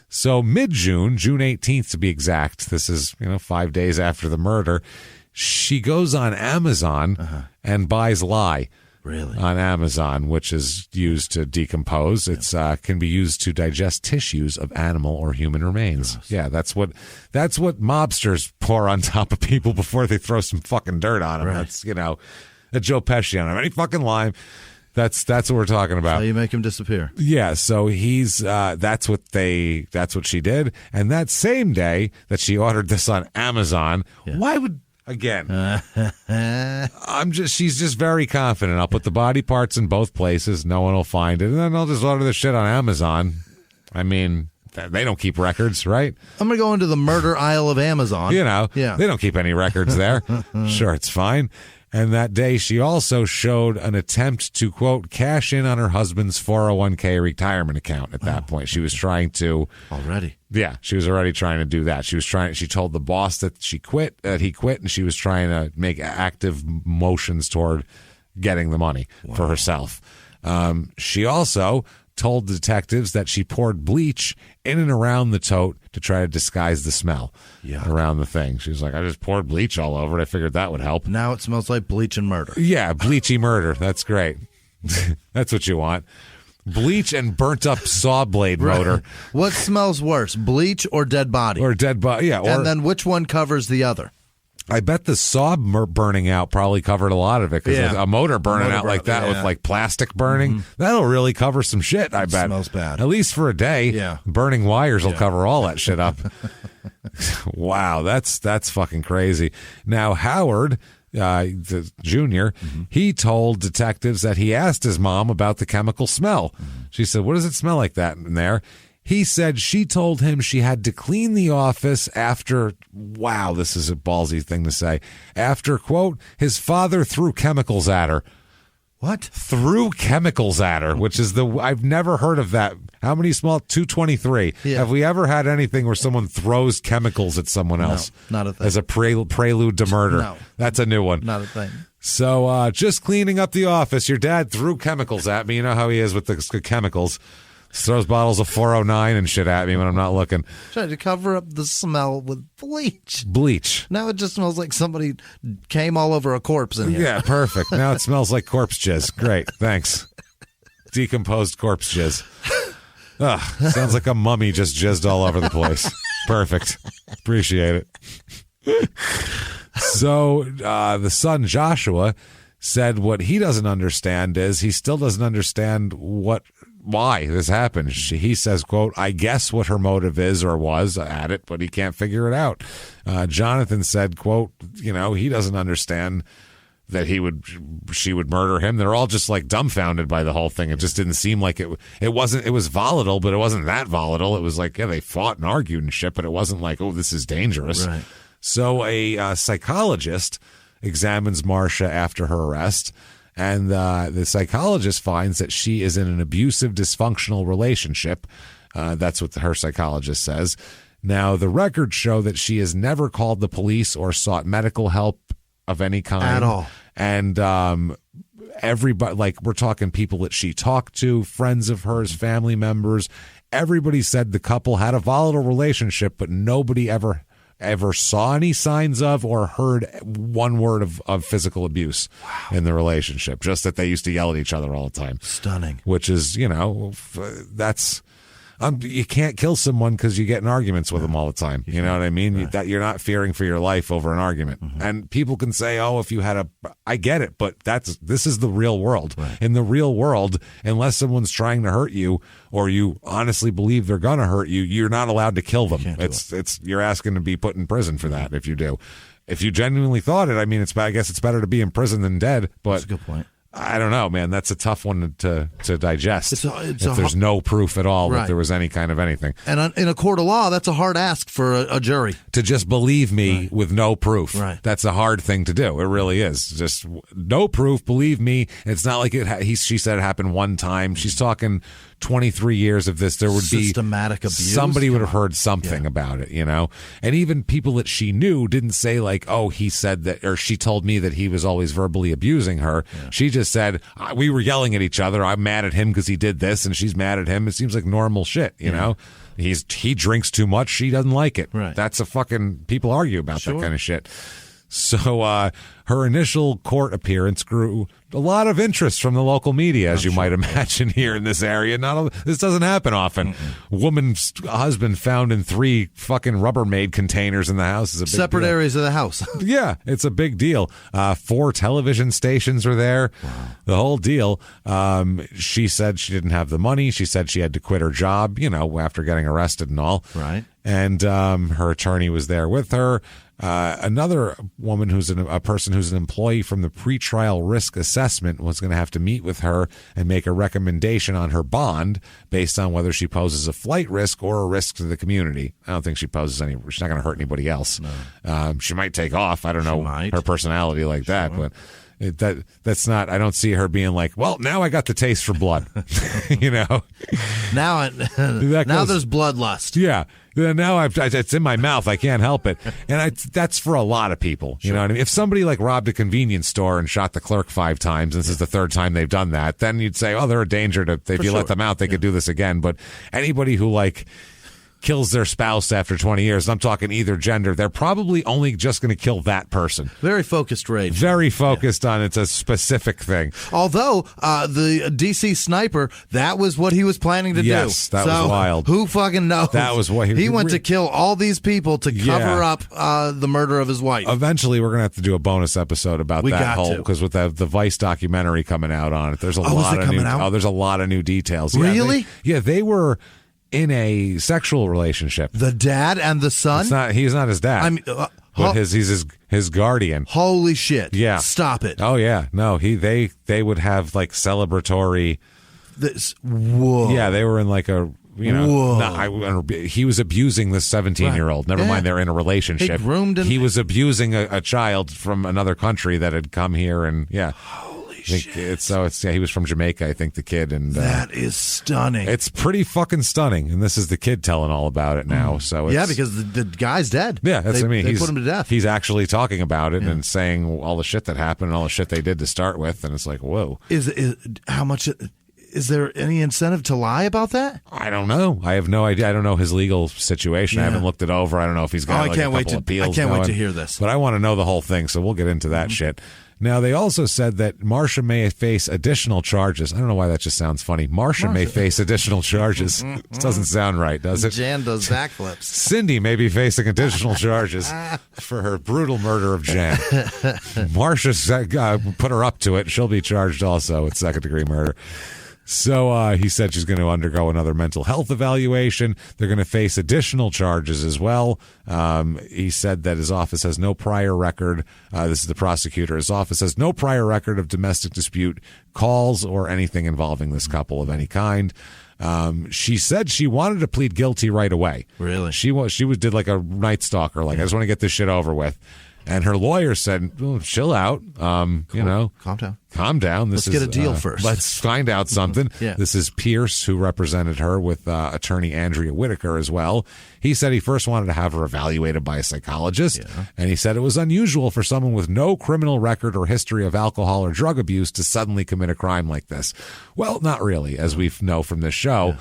So mid-June, June 18th to be exact. This is 5 days after the murder. She goes on Amazon and buys lye. Really? On Amazon, which is used to decompose. It's can be used to digest tissues of animal or human remains. Gross. Yeah, that's what mobsters pour on top of people before they throw some fucking dirt on them. Right. That's a Joe Pesci on him. Any fucking lime. That's what we're talking about. So you make him disappear. Yeah, so he's that's what she did. And that same day that she ordered this on Amazon, why would again, she's just very confident. I'll put the body parts in both places. No one will find it. And then I'll just order this shit on Amazon. I mean, they don't keep records, right? I'm going to go into the murder aisle of Amazon. They don't keep any records there. Sure, it's fine. And that day, she also showed an attempt to, quote, cash in on her husband's 401k retirement account at that point. She was trying to... Already? Yeah, she was already trying to do that. She told the boss that he quit, and she was trying to make active motions toward getting the money for herself. She also told detectives that she poured bleach in and around the tote to try to disguise the smell around the thing. She was like, I just poured bleach all over it. I figured that would help. Now it smells like bleach and murder. Yeah, bleachy murder. That's great. That's what you want. Bleach and burnt up saw blade motor. What smells worse, bleach or dead body? Or dead body, yeah. And then which one covers the other? I bet the saw burning out probably covered a lot of it, because a motor burning out like that with like plastic burning, that'll really cover some shit, I bet. Smells bad. At least for a day. Yeah. Burning wires will cover all that shit up. Wow, that's fucking crazy. Now, Howard, the junior, he told detectives that he asked his mom about the chemical smell. She said, what does it smell like that in there? He said she told him she had to clean the office after, wow, this is a ballsy thing to say, after, quote, his father threw chemicals at her. What? Threw chemicals at her, which is I've never heard of that. How many small? 223. Yeah. Have we ever had anything where someone throws chemicals at someone else? No, not a thing. As a prelude to murder. No. That's a new one. Not a thing. So just cleaning up the office, your dad threw chemicals at me. You know how he is with the chemicals. Throws bottles of 409 and shit at me when I'm not looking. Tried to cover up the smell with bleach. Now it just smells like somebody came all over a corpse in here. Yeah, perfect. Now it smells like corpse jizz. Great, thanks. Decomposed corpse jizz. Ugh, sounds like a mummy just jizzed all over the place. Perfect. Appreciate it. So the son, Joshua, said what he doesn't understand is he still doesn't understand why this happened. He says, quote, I guess what her motive is or was at it, but he can't figure it out. Jonathan said, quote, he doesn't understand that she would murder him. They're all just like dumbfounded by the whole thing. It just didn't seem like it was volatile, but it wasn't that volatile. It was like, they fought and argued and shit, but it wasn't like, oh, this is dangerous. Right. So a psychologist examines Marcia after her arrest, And the psychologist finds that she is in an abusive, dysfunctional relationship. That's what her psychologist says. Now, the records show that she has never called the police or sought medical help of any kind. At all. And everybody, like, we're talking people that she talked to, friends of hers, family members, everybody said the couple had a volatile relationship, but nobody ever saw any signs of or heard one word of physical abuse in the relationship, just that they used to yell at each other all the time. Stunning. Which is, that's... you can't kill someone because you get in arguments with them all the time. You know what I mean? Right. You're not fearing for your life over an argument. Mm-hmm. And people can say, "Oh, if you had I get it," but this is the real world. Right. In the real world, unless someone's trying to hurt you or you honestly believe they're gonna hurt you, you're not allowed to kill them. You're asking to be put in prison for that if you do. If you genuinely thought it, I mean, I guess it's better to be in prison than dead. But that's a good point. I don't know, man. That's a tough one to digest. If there's no proof at all that there was any kind of anything. And in a court of law, that's a hard ask for a jury. To just believe me with no proof. Right. That's a hard thing to do. It really is. Just no proof, believe me. It's not like she said it happened one time. She's talking 23 years of this. There would be systematic abuse. Somebody would have heard something about it, And even people that she knew didn't say like, "Oh, he said that," or "She told me that he was always verbally abusing her." Yeah. She just said, "We were yelling at each other. I'm mad at him because he did this," and she's mad at him. It seems like normal shit, you know. He drinks too much. She doesn't like it. Right. That's people argue about that kind of shit. So her initial court appearance grew a lot of interest from the local media, as you might imagine here in this area. This doesn't happen often. Woman's husband found in 3 fucking Rubbermaid containers in the house is a big separate deal. Areas of the house. Yeah, it's a big deal. 4 television stations were there. Wow. The whole deal. She said she didn't have the money. She said she had to quit her job, after getting arrested and all. Right. And her attorney was there with her. Another woman who's a person who's an employee from the pretrial risk assessment was going to have to meet with her and make a recommendation on her bond based on whether she poses a flight risk or a risk to the community. I don't think she poses any. She's not going to hurt anybody else. No. She might take off. I don't know her personality like that, but. That's not. I don't see her being like, "Well, now I got the taste for blood," Now there's bloodlust. Yeah. Now it's in my mouth. I can't help it, and that's for a lot of people. You know what I mean? If somebody like robbed a convenience store and shot the clerk 5 times, and this is the 3rd time they've done that, then you'd say, "Oh, they're a danger to. If you let them out, they could do this again." But anybody who kills their spouse after 20 years, I'm talking either gender, they're probably only just going to kill that person. Very focused rage. Very focused on it's a specific thing. Although the DC sniper, that was what he was planning to do. Yes, that was wild. Who fucking knows? That was what he went to kill all these people to cover up the murder of his wife. Eventually, we're going to have to do a bonus episode about because with the Vice documentary coming out on it, there's a lot of new. Oh, there's a lot of new details. Really? They were in a sexual relationship. The dad and the son? He's not his dad. But he's his guardian. Holy shit. Yeah. Stop it. Oh yeah. No, they would have celebratory whoa. Yeah, they were in a he was abusing this 17-year-old. Never mind, they're in a relationship. He groomed him. He was abusing a child from another country that had come here, and he was from Jamaica, I think, the kid, and that is stunning. It's pretty fucking stunning, and this is the kid telling all about it now. So because the guy's dead. Yeah, that's what I mean. They put him to death. He's actually talking about it and saying all the shit that happened and all the shit they did to start with, and it's like, whoa. How much? Is there any incentive to lie about that? I don't know. I have no idea. I don't know his legal situation. I haven't looked it over. I don't know if he's got a couple appeals. I can't wait to hear this. But I want to know the whole thing, so we'll get into that shit. Now, they also said that Marcia may face additional charges. I don't know why that just sounds funny. Marcia may face additional charges. It doesn't sound right, does it? Jan does backflips. Cindy may be facing additional charges for her brutal murder of Jan. Marcia put her up to it. She'll be charged also with second-degree murder. So he said she's going to undergo another mental health evaluation. They're going to face additional charges as well. He said that his office has no prior record. This is the prosecutor. His office has no prior record of domestic dispute calls or anything involving this couple of any kind. She said she wanted to plead guilty right away. Really? She did like a Night Stalker. I just want to get this shit over with. And her lawyer said, oh, chill out. Calm down. Let's get a deal first. Let's find out something. Yeah. This is Pierce, who represented her with attorney Andrea Whitaker as well. He said he first wanted to have her evaluated by a psychologist, and he said it was unusual for someone with no criminal record or history of alcohol or drug abuse to suddenly commit a crime like this. Well, not really, as we know from this show.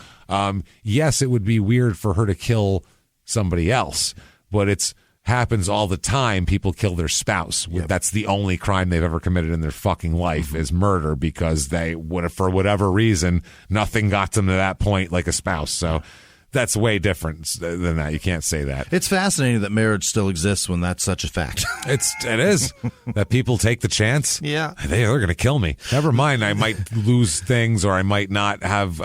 Yes, it would be weird for her to kill somebody else, but it's happens all the time. People kill their spouse. Yep. That's the only crime they've ever committed in their fucking life is murder, because they would have, for whatever reason, nothing got them to that point like a spouse. So that's way different than that. You can't say that. It's fascinating that marriage still exists when that's such a fact. It is that people take the chance. Yeah, they're going to kill me. Never mind, I might lose things, or I might not have.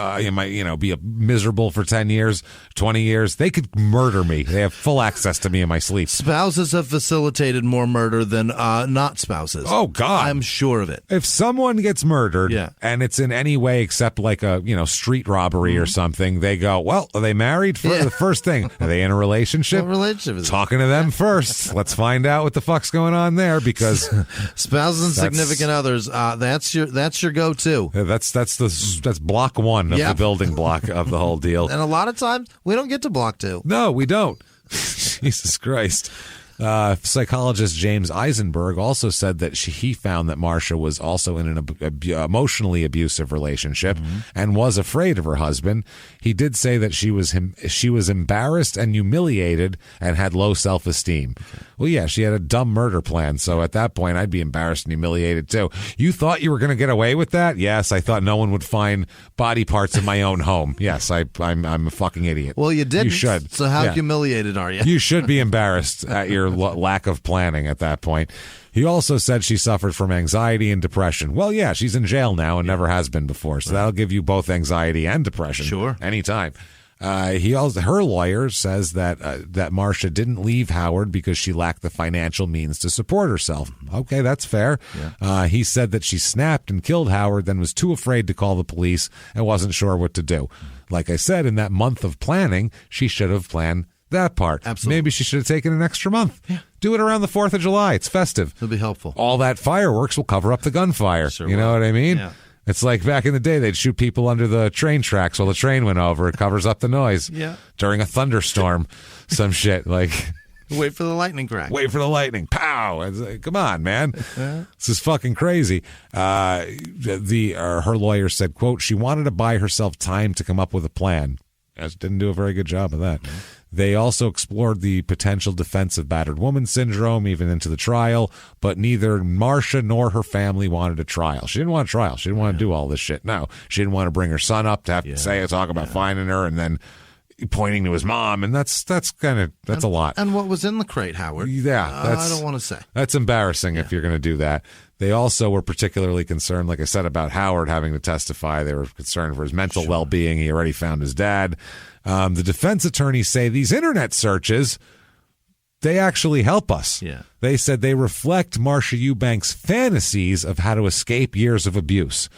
Be miserable for 10 years, 20 years. They could murder me. They have full access to me in my sleep. Spouses have facilitated more murder than not spouses. Oh God, I'm sure of it. If someone gets murdered, and it's in any way except like a street robbery or something, they go, well, are they married? The first thing, are they in a relationship? What relationship is Talking to them first. Let's find out what the fuck's going on there, because spouses and significant others. That's your go-to. That's block one of the building block of the whole deal. And a lot of times we don't get to block 2. No, we don't. Jesus Christ. Psychologist James Eisenberg also said that he found that Marcia was also in an emotionally abusive relationship and was afraid of her husband. He did say that she was embarrassed and humiliated and had low self-esteem. Well, yeah, she had a dumb murder plan, so at that point I'd be embarrassed and humiliated too. You thought you were going to get away with that? Yes, I thought no one would find body parts in my own home. Yes, I'm a fucking idiot. Well, you didn't. You should. So how humiliated are you? You should be embarrassed at your lack of planning at that point. He also said she suffered from anxiety and depression. Well, yeah, she's in jail now and never has been before, so that'll give you both anxiety and depression. Sure. Anytime. Her lawyer says that Marcia didn't leave Howard because she lacked the financial means to support herself. Okay, that's fair. Yeah. He said that she snapped and killed Howard, then was too afraid to call the police and wasn't sure what to do. Like I said, in that month of planning, she should have planned that part. Absolutely. Maybe she should have taken an extra month. Yeah. Do it around the 4th of July. It's festive. It'll be helpful. All that fireworks will cover up the gunfire. Sure you know what I mean? Yeah. It's like back in the day, they'd shoot people under the train tracks while the train went over. It covers up the noise. Yeah. During a thunderstorm, some shit like... Wait for the lightning crack. Wait for the lightning. Pow! It's like, come on, man. This is fucking crazy. Her lawyer said, quote, she wanted to buy herself time to come up with a plan. Didn't do a very good job of that. Mm-hmm. They also explored the potential defense of battered woman syndrome even into the trial, but neither Marcia nor her family wanted a trial. She didn't want a trial. She didn't want to do all this shit. No, she didn't want to bring her son up to have to talk about finding her and then pointing to his mom, and that's a lot. And what was in the crate, Howard? Yeah, I don't want to say. That's embarrassing if you're going to do that. They also were particularly concerned, like I said, about Howard having to testify. They were concerned for his mental well-being. He already found his dad. The defense attorneys say these internet searches, they actually help us. Yeah. They said they reflect Marcia Eubanks' fantasies of how to escape years of abuse.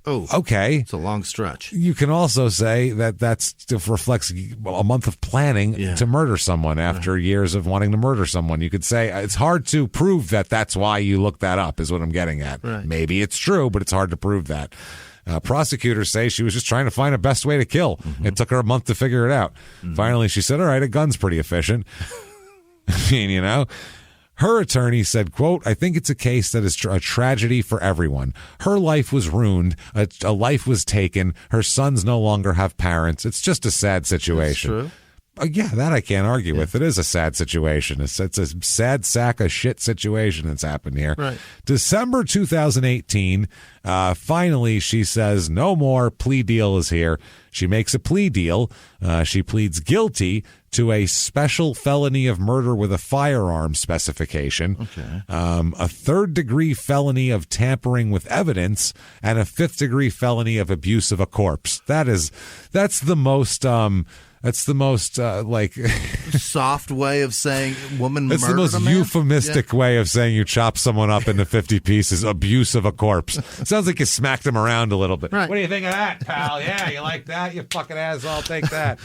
Oh, okay. It's a long stretch. You can also say that reflects a month of planning to murder someone after years of wanting to murder someone. You could say it's hard to prove that that's why you looked that up, is what I'm getting at. Right. Maybe it's true, but it's hard to prove that. Prosecutors say she was just trying to find a best way to kill. Mm-hmm. It took her a month to figure it out. Mm-hmm. Finally, she said, all right, a gun's pretty efficient. I mean, Her attorney said, quote, I think it's a case that is a tragedy for everyone. Her life was ruined. A life was taken. Her sons no longer have parents. It's just a sad situation. That's true. Yeah, that I can't argue with. It is a sad situation. It's a sad sack of shit situation that's happened here. Right. December 2018, finally, she says, no more, plea deal is here. She makes a plea deal. She pleads guilty to a special felony of murder with a firearm specification, a third-degree felony of tampering with evidence, and a fifth-degree felony of abuse of a corpse. That's the most... That's the most, soft way of saying woman murdered a man? That's the most euphemistic way of saying you chop someone up into 50 pieces, abuse of a corpse. Sounds like you smacked him around a little bit. Right. What do you think of that, pal? Yeah, you like that? You fucking asshole, take that.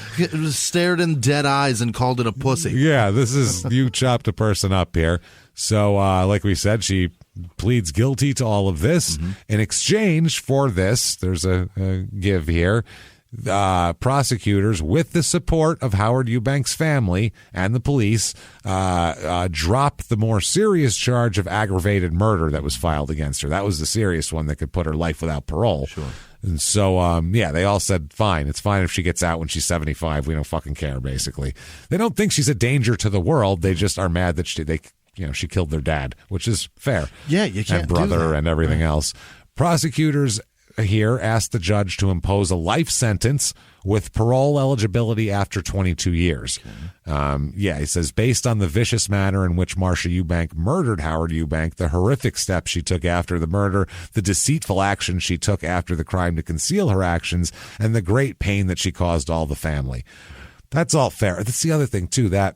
Stared in dead eyes and called it a pussy. Yeah, this is, you chopped a person up here. So, like we said, she pleads guilty to all of this. In exchange for this, there's a give here. Prosecutors, with the support of Howard Eubank's family and the police, dropped the more serious charge of aggravated murder that was filed against her. That was the serious one that could put her life without parole. Sure. And so, they all said, fine. It's fine if she gets out when she's 75. We don't fucking care, basically. They don't think she's a danger to the world. They just are mad that she killed their dad, which is fair. Yeah, you can't and brother do that. And everything else. Prosecutors here asked the judge to impose a life sentence with parole eligibility after 22 years. He says, based on the vicious manner in which Marcia Eubank murdered Howard Eubank, the horrific steps she took after the murder, the deceitful actions she took after the crime to conceal her actions, and the great pain that she caused all the family. That's all fair. That's the other thing, too, that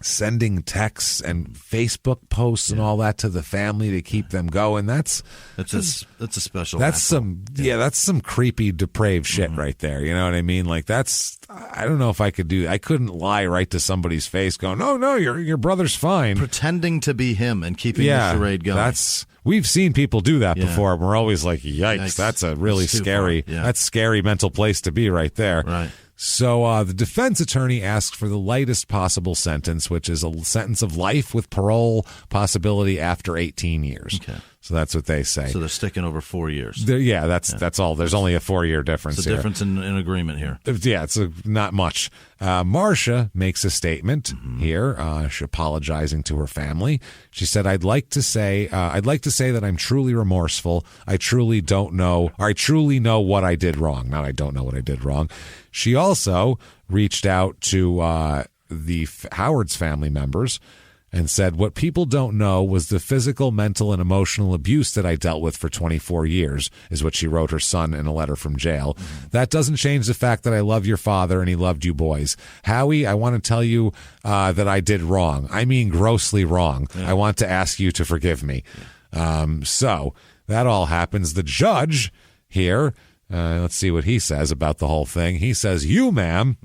sending texts and Facebook posts and all that to the family to keep them going. That's a special. That's some creepy, depraved shit right there. You know what I mean? Like I don't know if I could do. I couldn't lie right to somebody's face, going, "No, your brother's fine," pretending to be him and keeping the charade going. We've seen people do that before. And we're always like, "Yikes!" That's a really scary. That's scary mental place to be right there. Right. So the defense attorney asked for the lightest possible sentence, which is a sentence of life with parole possibility after 18 years. Okay. So that's what they say. So they're sticking over 4 years. That's all. There's only a 4-year difference. It's a difference in agreement here. Yeah, it's not much. Marcia makes a statement here. She's apologizing to her family. She said, I'd like to say that I'm truly remorseful. I truly know what I did wrong. Not I don't know what I did wrong. She also reached out to the Howard's family members and said, what people don't know was the physical, mental, and emotional abuse that I dealt with for 24 years, is what she wrote her son in a letter from jail. That doesn't change the fact that I love your father and he loved you boys. Howie, I want to tell you that I did wrong. I mean, grossly wrong. I want to ask you to forgive me. So that all happens. The judge here, let's see what he says about the whole thing. He says, you, ma'am,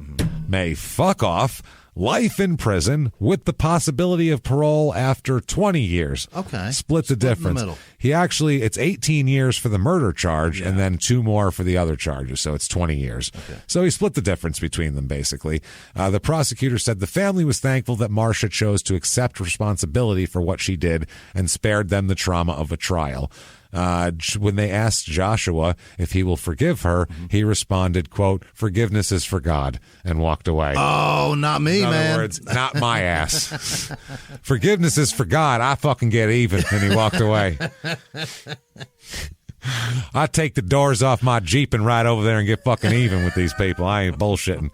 may fuck off. Life in prison with the possibility of parole after 20 years. Okay. Split the difference. In the middle. It's 18 years for the murder charge and then 2 more for the other charges. So it's 20 years. Okay. So he split the difference between them, basically. The prosecutor said the family was thankful that Marcia chose to accept responsibility for what she did and spared them the trauma of a trial. When they asked Joshua if he will forgive her, he responded, quote, forgiveness is for God, and walked away. Oh, not me, man. In other words, not my ass. Forgiveness is for God. I fucking get even. And he walked away. I take the doors off my Jeep and ride over there and get fucking even with these people. I ain't bullshitting.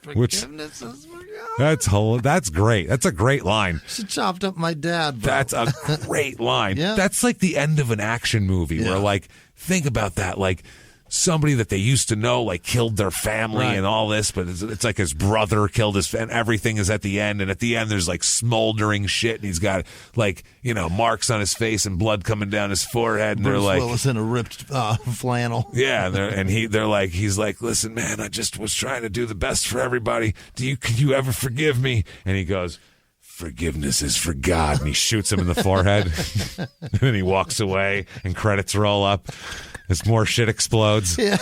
Forgiveness is for God. That's great. That's a great line. She chopped up my dad, bro. That's a great line. Yeah. That's like the end of an action movie where, like, think about that. Like, somebody that they used to know, like, killed their family and all this, but it's like his brother killed his family, and everything is at the end, and at the end there's, like, smoldering shit, and he's got, like, marks on his face and blood coming down his forehead, and Bruce they're like... Willis in a ripped flannel. Yeah, he's like, listen, man, I just was trying to do the best for everybody. Can you ever forgive me? And he goes... forgiveness is for God. And he shoots him in the forehead. And then he walks away and credits roll up as more shit explodes. Yeah.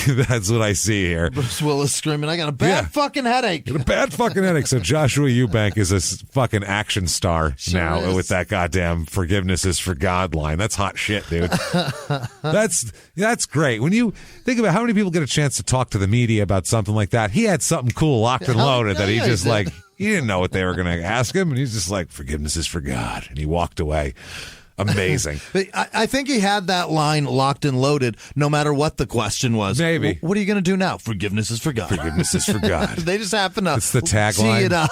That's what I see here. Bruce Willis screaming, I got a bad fucking headache. A bad fucking headache. So Joshua Eubank is a fucking action star now with that goddamn forgiveness is for God line. That's hot shit, dude. That's great. When you think about how many people get a chance to talk to the media about something like that, he had something cool locked and loaded that he just like... He didn't know what they were going to ask him, and he's just like, forgiveness is for God. And he walked away. Amazing. I think he had that line locked and loaded no matter what the question was. Maybe. What are you going to do now? Forgiveness is for God. Forgiveness is for God. They just happen to It's the tagline. tee it up.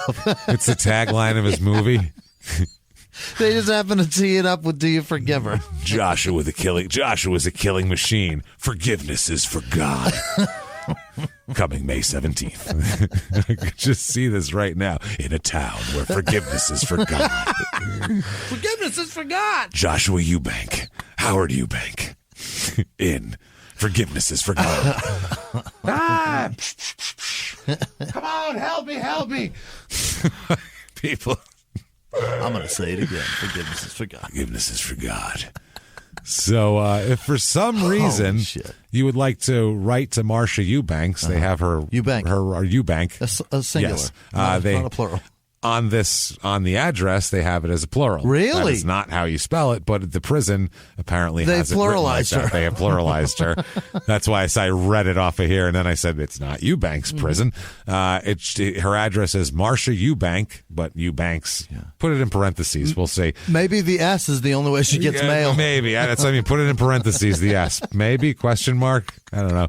It's the tagline of his movie. They just happen to tee it up with "Do you forgive her?" Joshua's a killing machine. Forgiveness is for God. Coming May 17th. I could just see this right now. In a town where forgiveness is for God. Forgiveness is for God. Joshua Eubank. Howard Eubank. In Forgiveness is for God. Come on, help me. People. I'm going to say it again. Forgiveness is for God. Forgiveness is for God. So if for some reason you would like to write to Marcia Eubanks, they have her Eubank. Her Eubank. A singular. Yes. Not a plural. On the address, they have it as a plural. Really? That is not how you spell it, but the prison apparently has it written like that. They have pluralized her. That's why I read it off of here, and then I said it's not Eubanks prison. Her address is Marcia Eubank, but Eubanks. Yeah. Put it in parentheses. We'll see. Maybe the S is the only way she gets mail. Maybe that's. I mean, put it in parentheses. The S. Maybe question mark. I don't know.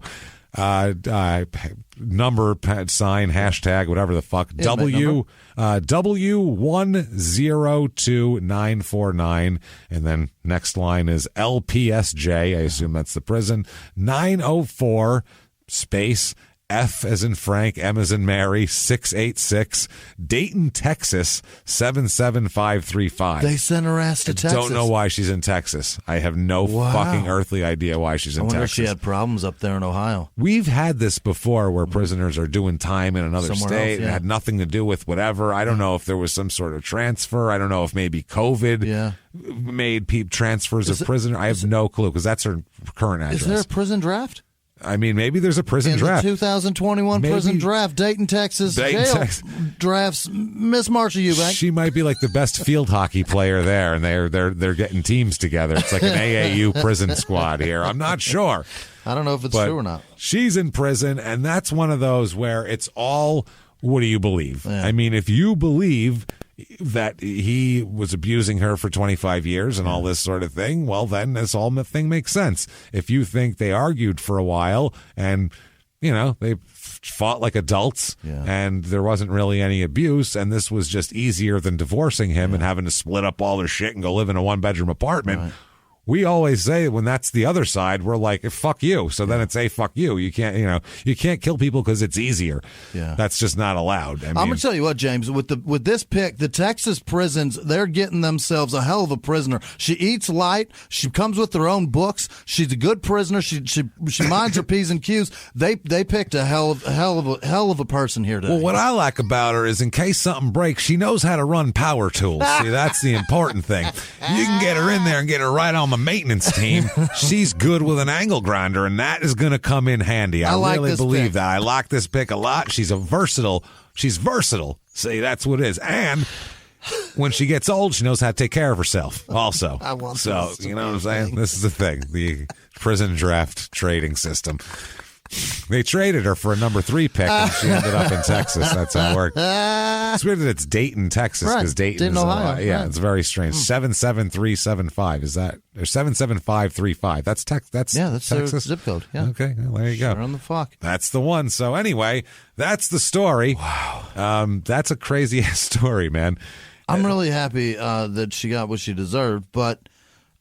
Number sign hashtag whatever the fuck W102949, and then next line is LPSJ. I assume that's the prison. 904 space F as in Frank, M as in Mary, 686, Dayton, Texas, 77535. They sent her ass to Texas. Don't know why she's in Texas. I have no fucking earthly idea why she's in Texas. I wonder if she had problems up there in Ohio. We've had this before where prisoners are doing time in another state. It had nothing to do with whatever. I don't know if there was some sort of transfer. I don't know if maybe COVID made transfers of prisoners. I have no clue because that's her current address. Is there a prison draft? I mean, maybe there's a prison draft. The 2021 prison draft, Dayton, Texas. Drafts Miss Marcia Eubank. She might be like the best field hockey player there, and they're getting teams together. It's like an AAU prison squad here. I'm not sure. I don't know if it's true or not. She's in prison, and that's one of those where it's all, what do you believe? Yeah. I mean, if you believe that he was abusing her for 25 years and all this sort of thing, well, then this whole thing makes sense. If you think they argued for a while and, they fought like adults and there wasn't really any abuse and this was just easier than divorcing him and having to split up all their shit and go live in a one-bedroom apartment, right. We always say when that's the other side, we're like, fuck you. So then it's fuck you. You can't, you can't kill people because it's easier. Yeah. That's just not allowed. I'm going to tell you what, James, with this pick, the Texas prisons, they're getting themselves a hell of a prisoner. She eats light. She comes with her own books. She's a good prisoner. She minds her P's and Q's. They picked a hell of a person here today. Well, what I like about her is in case something breaks, she knows how to run power tools. See, that's the important thing. You can get her in there and get her right on the maintenance team. She's good with an angle grinder, and that is going to come in handy. I really believe that. I like this pick a lot. She's versatile. See, that's what it is. And when she gets old, she knows how to take care of herself also. So, you know what I'm saying? This is the thing. The prison draft trading system. They traded her for a number 3 pick, and she ended up in Texas. That's how it worked. It's weird that it's Dayton, Texas, because Dayton is Ohio. Yeah, it's very strange. 77375 is that? Or 77535. That's Texas. Their zip code. Yeah. Okay, well, there you go. Sure on the fuck. That's the one. So anyway, that's the story. Wow. That's a crazy ass story, man. I'm really happy that she got what she deserved, but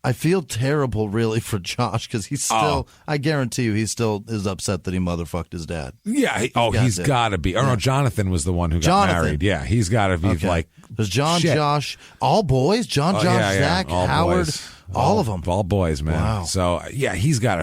I feel terrible, really, for Josh because he's still. I guarantee you, he still is upset that he motherfucked his dad. Yeah. He's got to be. Oh no, Jonathan was the one who got married. Yeah, he's got to be like. There's John, Josh, all boys. John, Zach, Howard. Boys. All of them. All boys, man. Wow. So, yeah, he had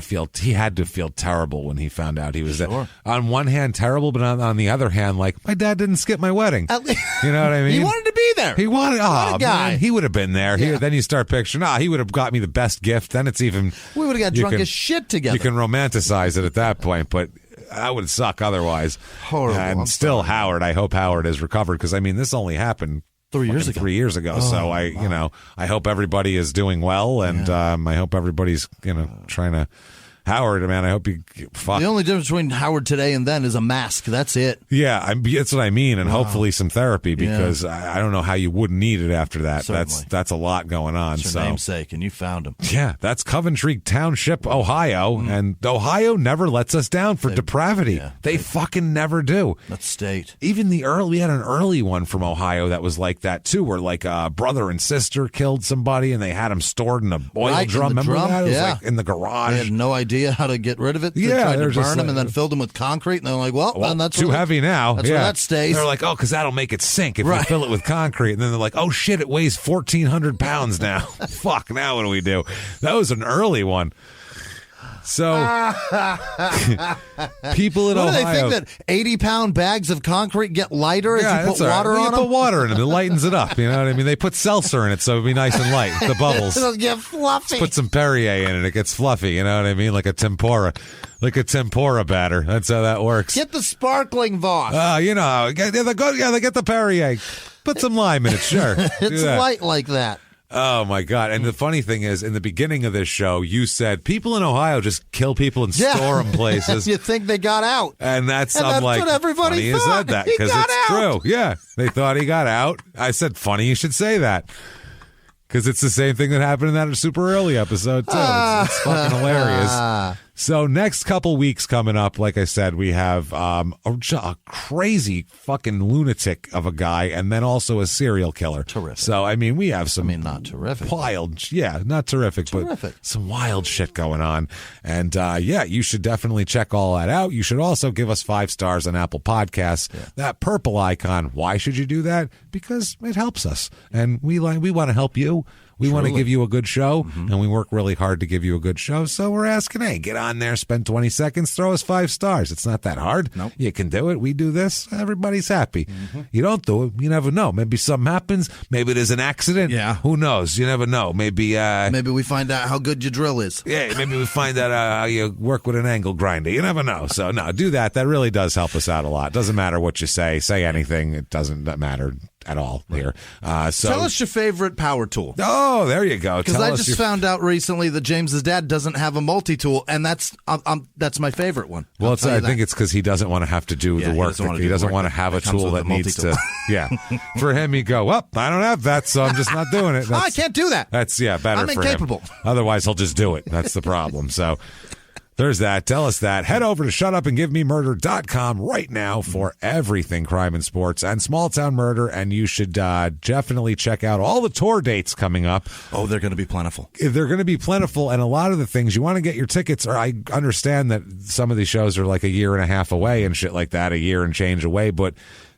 to feel terrible when he found out he was there. On one hand, terrible, but on the other hand, like, my dad didn't skip my wedding. You know what I mean? He wanted to be there. He wanted, what a guy. Man, he would have been there. Yeah. Then you start picturing, he would have got me the best gift. Then it's even. We would have got drunk as shit together. You can romanticize it at that point, but that would suck otherwise. Horrible. And Howard, I hope Howard has recovered because, I mean, this only happened 3 years ago. 3 years ago. So I hope everybody is doing well, and I hope everybody's trying to. Howard, man, I hope you. Fuck. The only difference between Howard today and then is a mask. That's it. Yeah, that's what I mean, and hopefully some therapy because I don't know how you wouldn't need it after that. Certainly. That's a lot going on. That's your namesake, and you found him. Yeah, that's Coventry Township, Ohio, and Ohio never lets us down for depravity. Yeah, they fucking never do. That's state. Even we had an early one from Ohio that was like that too, where like a brother and sister killed somebody, and they had him stored in a oil drum. Remember that? It was like in the garage. They had no idea how to get rid of it. They tried to burn them and then filled them with concrete, and they're like, well that's too heavy now. That's where that stays. They're like, because that'll make it sink if we fill it with concrete. And then they're like, oh shit, it weighs 1,400 pounds now. Fuck, now what do we do? That was an early one. So, people in Ohio... do they think that 80-pound bags of concrete get lighter as you put water on them? Put water in them. It lightens it up. You know what I mean? They put seltzer in it so it'd be nice and light. The bubbles. It'll get fluffy. Let's put some Perrier in it. It gets fluffy. You know what I mean? Like a tempura. Like a tempura batter. That's how that works. Get the sparkling Voss. You know, they get the Perrier. Put some lime in it, sure. It's light like that. Oh, my God. And the funny thing is, in the beginning of this show, you said people in Ohio just kill people and store them places. You think they got out. And that's what everybody funny thought. You said that because it's true. Yeah, they thought he got out. I said, funny you should say that. Because it's the same thing that happened in that super early episode, too. It's fucking hilarious. So next couple weeks coming up, like I said, we have a crazy fucking lunatic of a guy and then also a serial killer. Terrific. So, I mean, we have some... not terrific. Wild... Yeah, not terrific, but some wild shit going on. And, you should definitely check all that out. You should also give us 5 stars on Apple Podcasts. Yeah. That purple icon, why should you do that? Because it helps us. And we want to help you. We want to give you a good show, and we work really hard to give you a good show. So we're asking, hey, get on there, spend 20 seconds, throw us 5 stars. It's not that hard. Nope. You can do it. We do this. Everybody's happy. You don't do it. You never know. Maybe something happens. Maybe there's an accident. Yeah. Who knows? You never know. Maybe we find out how good your drill is. Yeah, maybe we find out how you work with an angle grinder. You never know. So, no, do that. That really does help us out a lot. Doesn't matter what you say. Say anything. It doesn't matter at all here. So tell us your favorite power tool. Oh, there you go. Because I just found out recently that James's dad doesn't have a multi-tool, and that's my favorite one. Well, I think it's because he doesn't want to have to do the work. He doesn't want to have a tool that needs to. Yeah, for him, you go, well, I don't have that, so I'm just not doing it. I can't do that. That's better I'm for incapable. him. Otherwise, he'll just do it. That's the problem. So. There's that. Tell us that. Head over to shutupandgivememurder.com right now for everything crime and sports and small town murder. And you should definitely check out all the tour dates coming up. Oh, they're going to be plentiful. They're going to be plentiful. And a lot of the things you want to get your tickets, or I understand that some of these shows are like a year and a half away and shit like that, a year and change away. But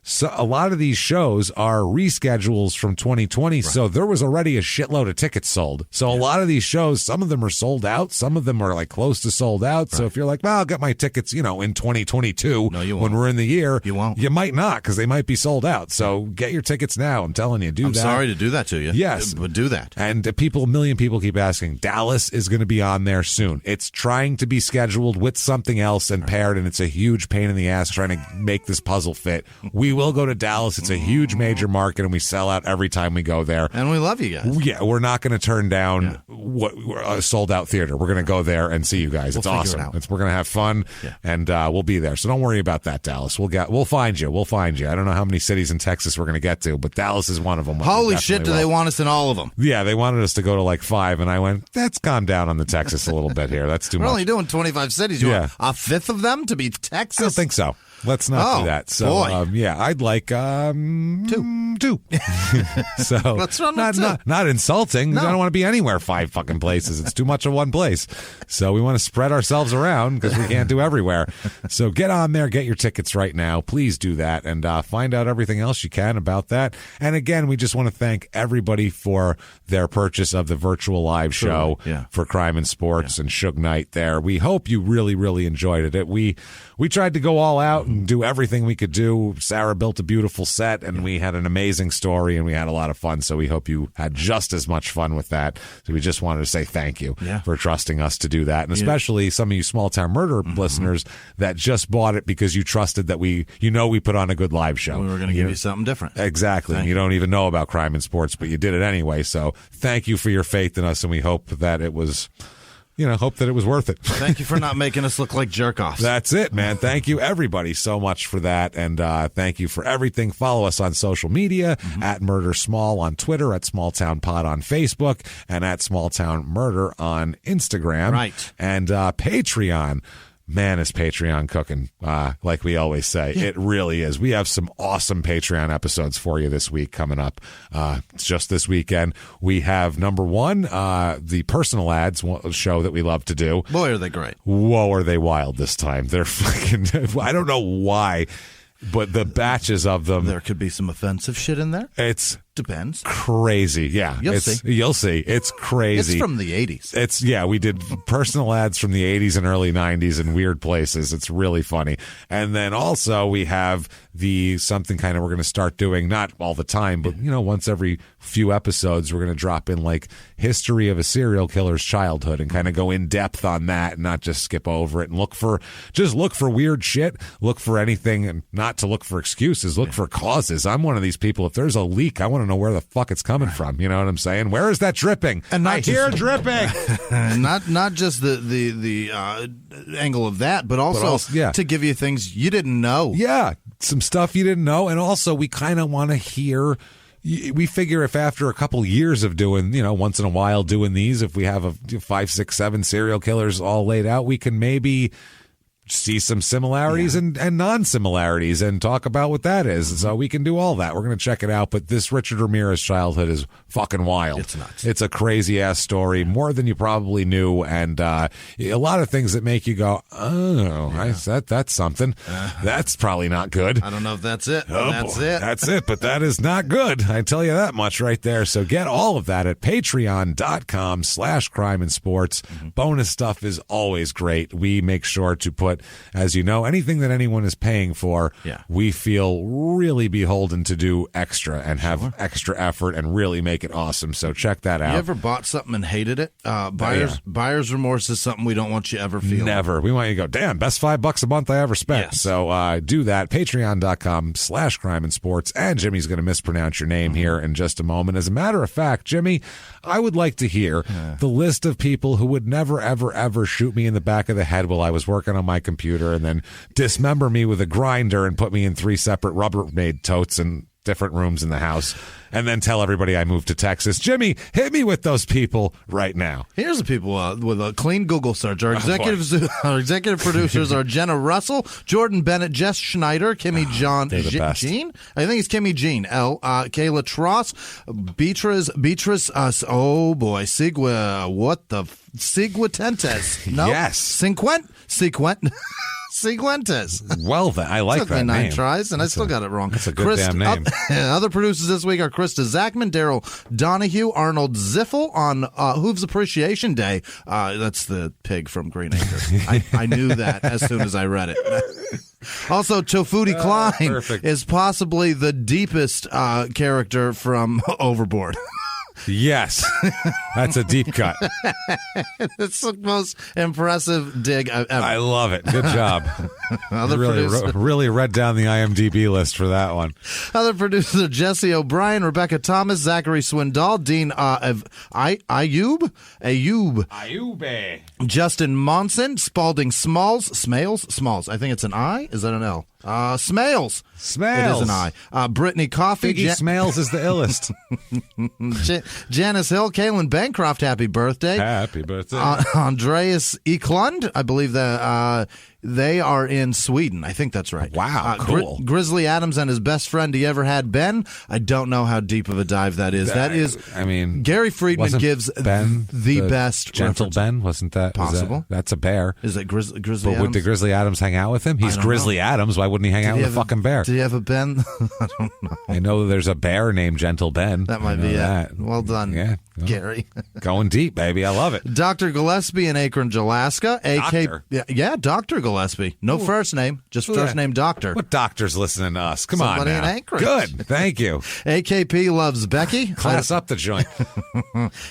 so a lot of these shows are reschedules from 2020, so there was already a shitload of tickets sold. So a lot of these shows, some of them are sold out, some of them are like close to sold out. So if you're like, well, I'll get my tickets, in 2022 when we're in the year, you won't. You might not because they might be sold out. So get your tickets now. I'm telling you, do that. I'm sorry to do that to you. Yes, but do that. And a million people keep asking. Dallas is going to be on there soon. It's trying to be scheduled with something else and paired, and it's a huge pain in the ass trying to make this puzzle fit. We will go to Dallas. It's a huge major market, and we sell out every time we go there. And we love you guys. Yeah, we're not going to turn down a sold-out theater. We're going to go there and see you guys. It's awesome. We're going to have fun, and we'll be there. So don't worry about that, Dallas. We'll find you. We'll find you. I don't know how many cities in Texas we're going to get to, but Dallas is one of them. Holy shit, do they want us in all of them? Yeah, they wanted us to go to like 5, and I went, that's calm down on the Texas a little bit here. That's too much. We're only doing 25 cities. You want a fifth of them to be Texas? I don't think so. Let's not do that. So, I'd like 2. So let's run with not insulting. No. I don't want to be anywhere 5 fucking places. It's too much of one place. So we want to spread ourselves around because we can't do everywhere. So get on there, get your tickets right now. Please do that and find out everything else you can about that. And again, we just want to thank everybody for their purchase of the virtual live show for Crime and Sports and Suge Knight there. We hope you really, really enjoyed it. We tried to go all out and do everything we could do. Sarah built a beautiful set, and we had an amazing story, and we had a lot of fun. So we hope you had just as much fun with that. So we just wanted to say thank you for trusting us to do that, and especially some of you small town murder listeners that just bought it because you trusted that we put on a good live show. We were going to give you something different. Exactly. And you don't even know about Crime and Sports, but you did it anyway. So thank you for your faith in us, and we hope that it was. Hope that it was worth it. Thank you for not making us look like jerk-offs. That's it, man. Thank you, everybody, so much for that. And thank you for everything. Follow us on social media, at Murder Small on Twitter, at Small Town Pod on Facebook, and at Small Town Murder on Instagram. Right. And Patreon. Man, is Patreon cooking, like we always say. Yeah. It really is. We have some awesome Patreon episodes for you this week coming up. It's just this weekend. We have, number 1, the personal ads show that we love to do. Boy, are they great. Whoa, are they wild this time. They're fucking, I don't know why, but the batches of them. There could be some offensive shit in there. It's Depends. Crazy. Yeah. You'll see. It's crazy. It's from the 80s. We did personal ads from the 80s and early 90s in weird places. It's really funny. And then also we have something kind of we're going to start doing, not all the time, but once every few episodes, we're going to drop in like history of a serial killer's childhood and kind of go in depth on that and not just skip over it and look for weird shit, look for anything, and not to look for excuses, look for causes. I'm one of these people. If there's a leak, I want to know where the fuck it's coming from. You know what I'm saying? Where is that dripping? And I hear dripping. not just the angle of that, but also to give you things you didn't know. Yeah, some stuff you didn't know, and also we kind of want to hear. We figure if after a couple years of doing, once in a while doing these, if we have 5, 6, 7 serial killers all laid out, we can maybe see some similarities and non-similarities and talk about what that is. So we can do all that. We're going to check it out. But this Richard Ramirez childhood is fucking wild. It's nuts. It's a crazy-ass story, more than you probably knew, and a lot of things that make you go, that's something. That's probably not good. I don't know if that's it. That's it, but that is not good. I tell you that much right there. So get all of that at patreon.com/crime and sports. Bonus stuff is always great. We make sure to put, as you know, anything that anyone is paying for, we feel really beholden to do extra and have extra effort and really make it awesome. So check that out. You ever bought something and hated it? Buyer's remorse is something we don't want you ever feel. Never. We want you to go, damn, best $5 a month I ever spent. Yes. So do that. Patreon.com/crime and sports. And Jimmy's going to mispronounce your name here in just a moment. As a matter of fact, Jimmy, I would like to hear the list of people who would never, ever, ever shoot me in the back of the head while I was working on my computer and then dismember me with a grinder and put me in 3 separate Rubbermaid totes in different rooms in the house and then tell everybody I moved to Texas. Jimmy, hit me with those people right now. Here's the people with a clean Google search. Our executive producers are Jenna Russell, Jordan Bennett, Jess Schneider, Kimmy Jean. I think it's Kimmy Jean. Kayla Tross, Beatrice. Sigüetentes. No. Yes. Seguentes. Well, then, I like that name. Took me 9 tries, and I still got it wrong. That's a good damn name. Other producers this week are Krista Zachman, Daryl Donahue, Arnold Ziffel on Hooves Appreciation Day. That's the pig from Green Acres. I knew that as soon as I read it. Also, Tofudi Klein is possibly the deepest character from Overboard. Yes, that's a deep cut. It's the most impressive dig I've ever. I love it. Good job. Really read down the IMDb list for that one. Other producers are Jesse O'Brien, Rebecca Thomas, Zachary Swindoll, Dean Ayub, Justin Monson, Spalding Smalls. I think it's an I. Is that an L? Smales. It is an I. Brittany Coffey. Smales is the illest. Janice Hill, Kaylin Bancroft, happy birthday. Happy birthday. Andreas Eklund, I believe that they are in Sweden. I think that's right. Wow, cool. Grizzly Adams and his best friend he ever had, Ben. I don't know how deep of a dive that is. Gary Friedman gives Ben the best Gentle reference. Ben, wasn't that possible? That's a bear. Is it Grizzly Adams? Would the Grizzly Adams hang out with him? He's Grizzly Adams. Why wouldn't he hang out with a fucking bear? Did he have a Ben? I don't know. I know there's a bear named Gentle Ben. That might be it. Well done, Gary. Going deep, baby. I love it. Dr. Gillespie in Anchorage, Alaska. Dr. Gillespie. No first name, just first name Doctor. What doctor's listening to us? Come Somebody on now. in Anchorage. Good. Thank you. AKP loves Becky. Class up the joint.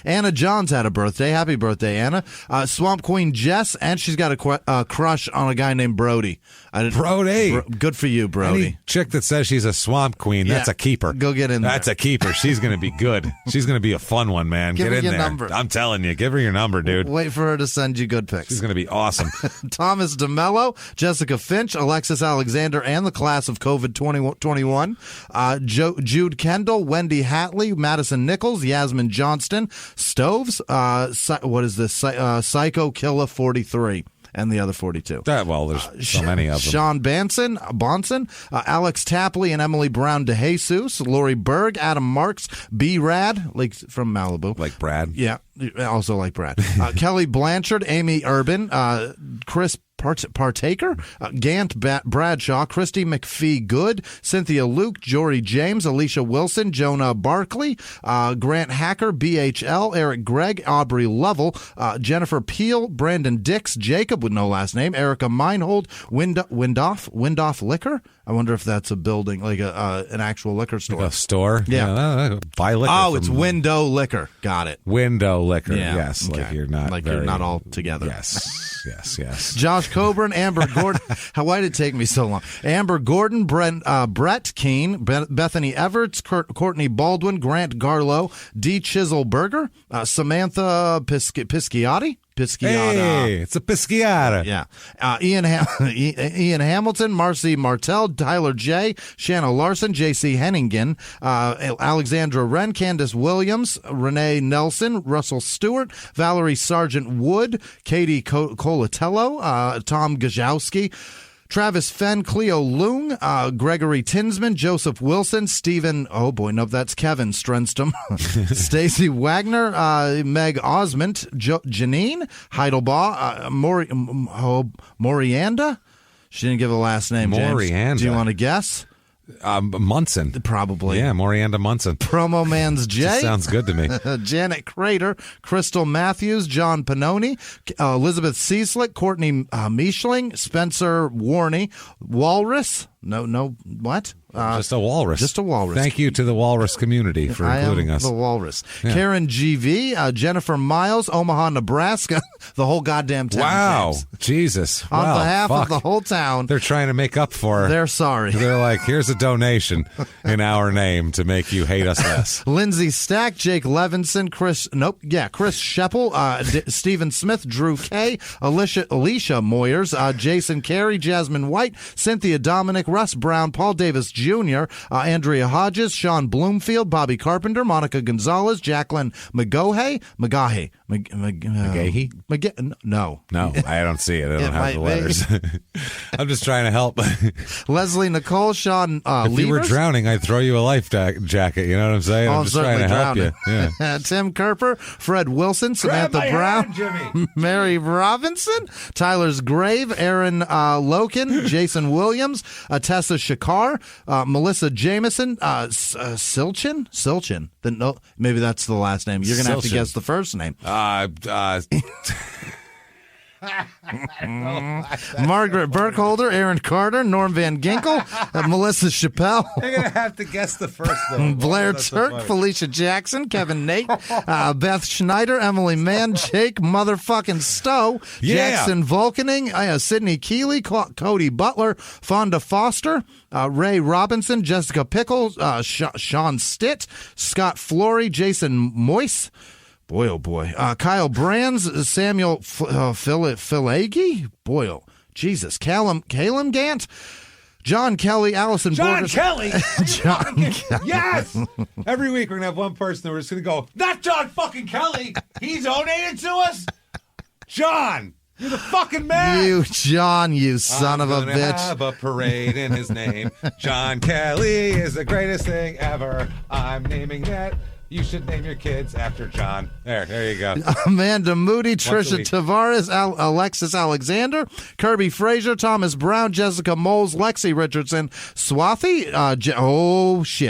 Anna Johns had a birthday. Happy birthday, Anna. Swamp Queen Jess, and she's got a crush on a guy named Brody. Brody. Good for you, Brody. Any chick that says she's a swamp queen, that's a keeper. Go get in there. That's a keeper. She's going to be good. She's going to be a fun one, man. Give get her in your there. Number. I'm telling you. Give her your number, dude. Wait for her to send you good pics. She's going to be awesome. Thomas DeMello, Jessica Finch, Alexis Alexander, and the class of COVID 2021. Jude Kendall, Wendy Hatley, Madison Nichols, Yasmin Johnston, Stoves, what is this? Psycho Killa 43. And the other 42. There's so many of them. Sean Bonson, Alex Tapley and Emily Brown DeJesus, Lori Berg, Adam Marks, B-Rad, like from Malibu. Like Brad? Yeah, also like Brad. Kelly Blanchard, Amy Urban, Chris Partaker, Gant Bradshaw, Christy McPhee Good, Cynthia Luke, Jory James, Alicia Wilson, Jonah Barkley, Grant Hacker, BHL, Eric Gregg, Aubrey Lovell, Jennifer Peel, Brandon Dix, Jacob with no last name, Erica Meinhold, Windoff Liquor. I wonder if that's a building, like an actual liquor store. Like a store? Yeah. Buy liquor. Oh, it's Window Liquor. Got it. Window Liquor. Yeah. Yes. Okay. You're not all together. Yes. Josh Coburn, Amber Gordon. Why did it take me so long? Amber Gordon, Brett Keene, Bethany Everts, Courtney Baldwin, Grant Garlow, D. Chiselberger, Samantha Pisciotti. Hey, it's a Pisciata. Yeah. Ian Hamilton, Marcy Martell, Tyler J., Shanna Larson, J.C. Henningen, Alexandra Wren, Candace Williams, Renee Nelson, Russell Stewart, Valerie Sargent Wood, Katie Colatello, Tom Gajowski, Travis Fenn, Cleo Loong, Gregory Tinsman, Joseph Wilson, Stephen, that's Kevin Strenstom, Stacy Wagner, Meg Osment, Janine Heidelbaugh, Morianda. She didn't give a last name, James. Morianda. Do you want to guess? Munson. Probably. Yeah, Morianda Munson. Promo Man's J. Sounds good to me. Janet Crater, Crystal Matthews, John Panoni, Elizabeth Cieslick, Courtney Mischling, Spencer Warney, Walrus. No, what? Just a walrus. Just a walrus. Thank you to the walrus community for including us. The walrus. Yeah. Karen GV, Jennifer Miles, Omaha, Nebraska. The whole goddamn town. Wow. James. Jesus. On behalf of the whole town. They're trying to make up for. They're sorry. They're like, here's a donation in our name to make you hate us less. Lindsay Stack, Jake Levinson, Chris Sheppel, Stephen Smith, Drew K, Alicia Moyers, Jason Carey, Jasmine White, Cynthia Dominic, Russ Brown, Paul Davis Jr., Andrea Hodges, Sean Bloomfield, Bobby Carpenter, Monica Gonzalez, Jacqueline McGahey. No, I don't see it. I don't have the letters. I'm just trying to help. Leslie Nicole, Sean if you were drowning, I'd throw you a life jacket. You know what I'm saying? I'm just trying to help you. Yeah. Tim Kerper, Fred Wilson, Samantha Brown, Jimmy. Mary Robinson, Tyler's Grave, Aaron Loken, Jason Williams, Tessa Shakar, Melissa Jameson, Silchin. No, maybe that's the last name. You're going to have to guess the first name. Margaret Burkholder, Aaron Carter, Norm Van Ginkel, Melissa Chappelle. You're going to have to guess the first one. Blair Turk, so Felicia Jackson, Kevin Nate, Beth Schneider, Emily Mann, Jake Motherfucking Stowe, Jackson Volkening, Sydney Keeley, Cody Butler, Fonda Foster, Ray Robinson, Jessica Pickles, Sean Stitt, Scott Flory, Jason Moyse. Boy, oh boy. Kyle Brands, Samuel Filagi. Boy, oh, Jesus. Calum Gant, John Kelly, Allison Borges. Kelly? John Kelly. Yes! Every week we're going to have one person who's just going to go, not John fucking Kelly. He donated to us? John, you're the fucking man. You, John, you son of a bitch. Have a parade in his name. John Kelly is the greatest thing ever. I'm naming that. You should name your kids after John. There you go. Amanda Moody, Trisha Tavares, Alexis Alexander, Kirby Frazier, Thomas Brown, Jessica Moles, Lexi Richardson, Swathi,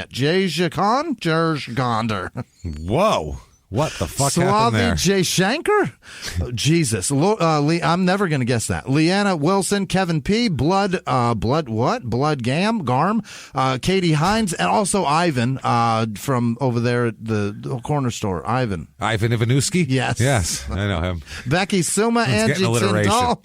Jay Gonder. Whoa. What the fuck happened there? Jay Shanker? Jesus. I'm never going to guess that. Leanna Wilson, Kevin P., Blood Garm, Katie Hines, and also Ivan from over there at the corner store. Ivan Ivanowski? Yes. I know him. Becky Suma, Angie Tyndall,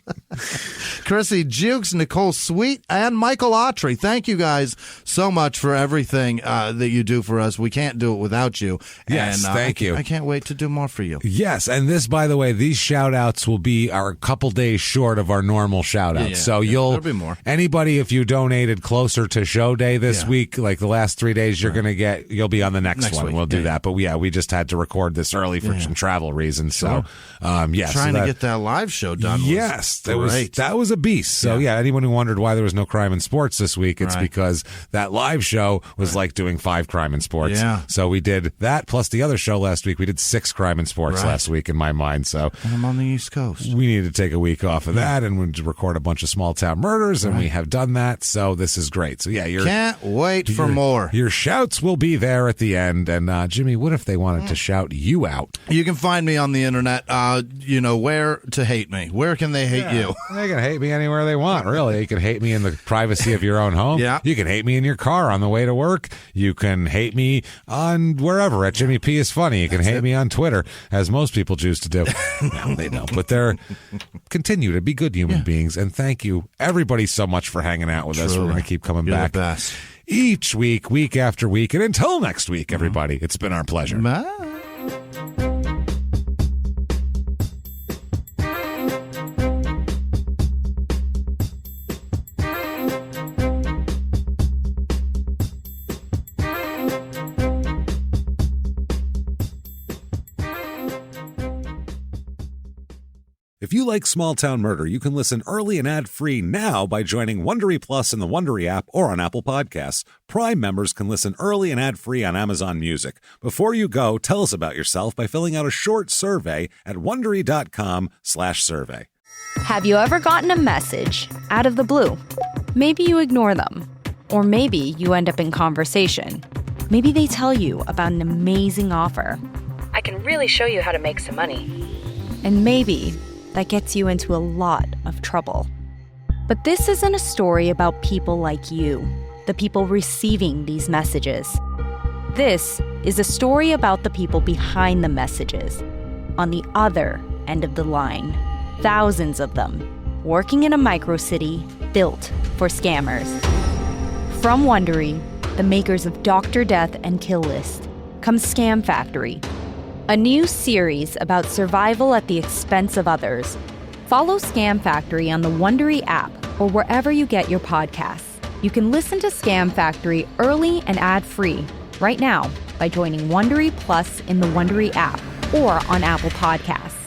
Chrissy Jukes, Nicole Sweet, and Michael Autry. Thank you guys so much for everything that you do for us. We can't do it without you. Yes, and, thank you. I can't wait to do more for you. Yes, and this, by the way, these shout-outs will be a couple days short of our normal shout-outs. There'll be more. Anybody, if you donated closer to show day this week, like the last 3 days, you'll be on the next one. Week. We'll do that. But we just had to record this early for some travel reasons. So, trying to get that live show done. Yes, that was a beast. So yeah, anyone who wondered why there was no crime in sports this week, it's because that live show was like doing 5 crime in sports. Yeah. So we did that plus the other show last week. We did 6 crime in sports last week in my mind. So and I'm on the East Coast. We need to take a week off of that and we record a bunch of small town murders, and we have done that. So this is great. So yeah, can't wait for more. Your shouts will be there at the end. And Jimmy, what if they wanted to shout you out? You can find me on the internet. Where to hate me. Where can they hate you? They can hate me anywhere they want, really. You can hate me in the privacy of your own home. Yeah. You can hate me in your car on the way to work. You can hate me on wherever at Jimmy P is Funny. You can hate me on Twitter, as most people choose to do. No, they don't. But they're continue to be good human beings. And thank you, everybody, so much for hanging out with us. We're going to keep coming back the best. Each week, week after week. And until next week, everybody, it's been our pleasure. Bye. If you like Small Town Murder, you can listen early and ad-free now by joining Wondery Plus in the Wondery app or on Apple Podcasts. Prime members can listen early and ad-free on Amazon Music. Before you go, tell us about yourself by filling out a short survey at Wondery.com/survey. Have you ever gotten a message out of the blue? Maybe you ignore them. Or maybe you end up in conversation. Maybe they tell you about an amazing offer. I can really show you how to make some money. And maybe that gets you into a lot of trouble. But this isn't a story about people like you, the people receiving these messages. This is a story about the people behind the messages, on the other end of the line. Thousands of them, working in a microcity built for scammers. From Wondery, the makers of Dr. Death and Kill List, comes Scam Factory, a new series about survival at the expense of others. Follow Scam Factory on the Wondery app or wherever you get your podcasts. You can listen to Scam Factory early and ad-free right now by joining Wondery Plus in the Wondery app or on Apple Podcasts.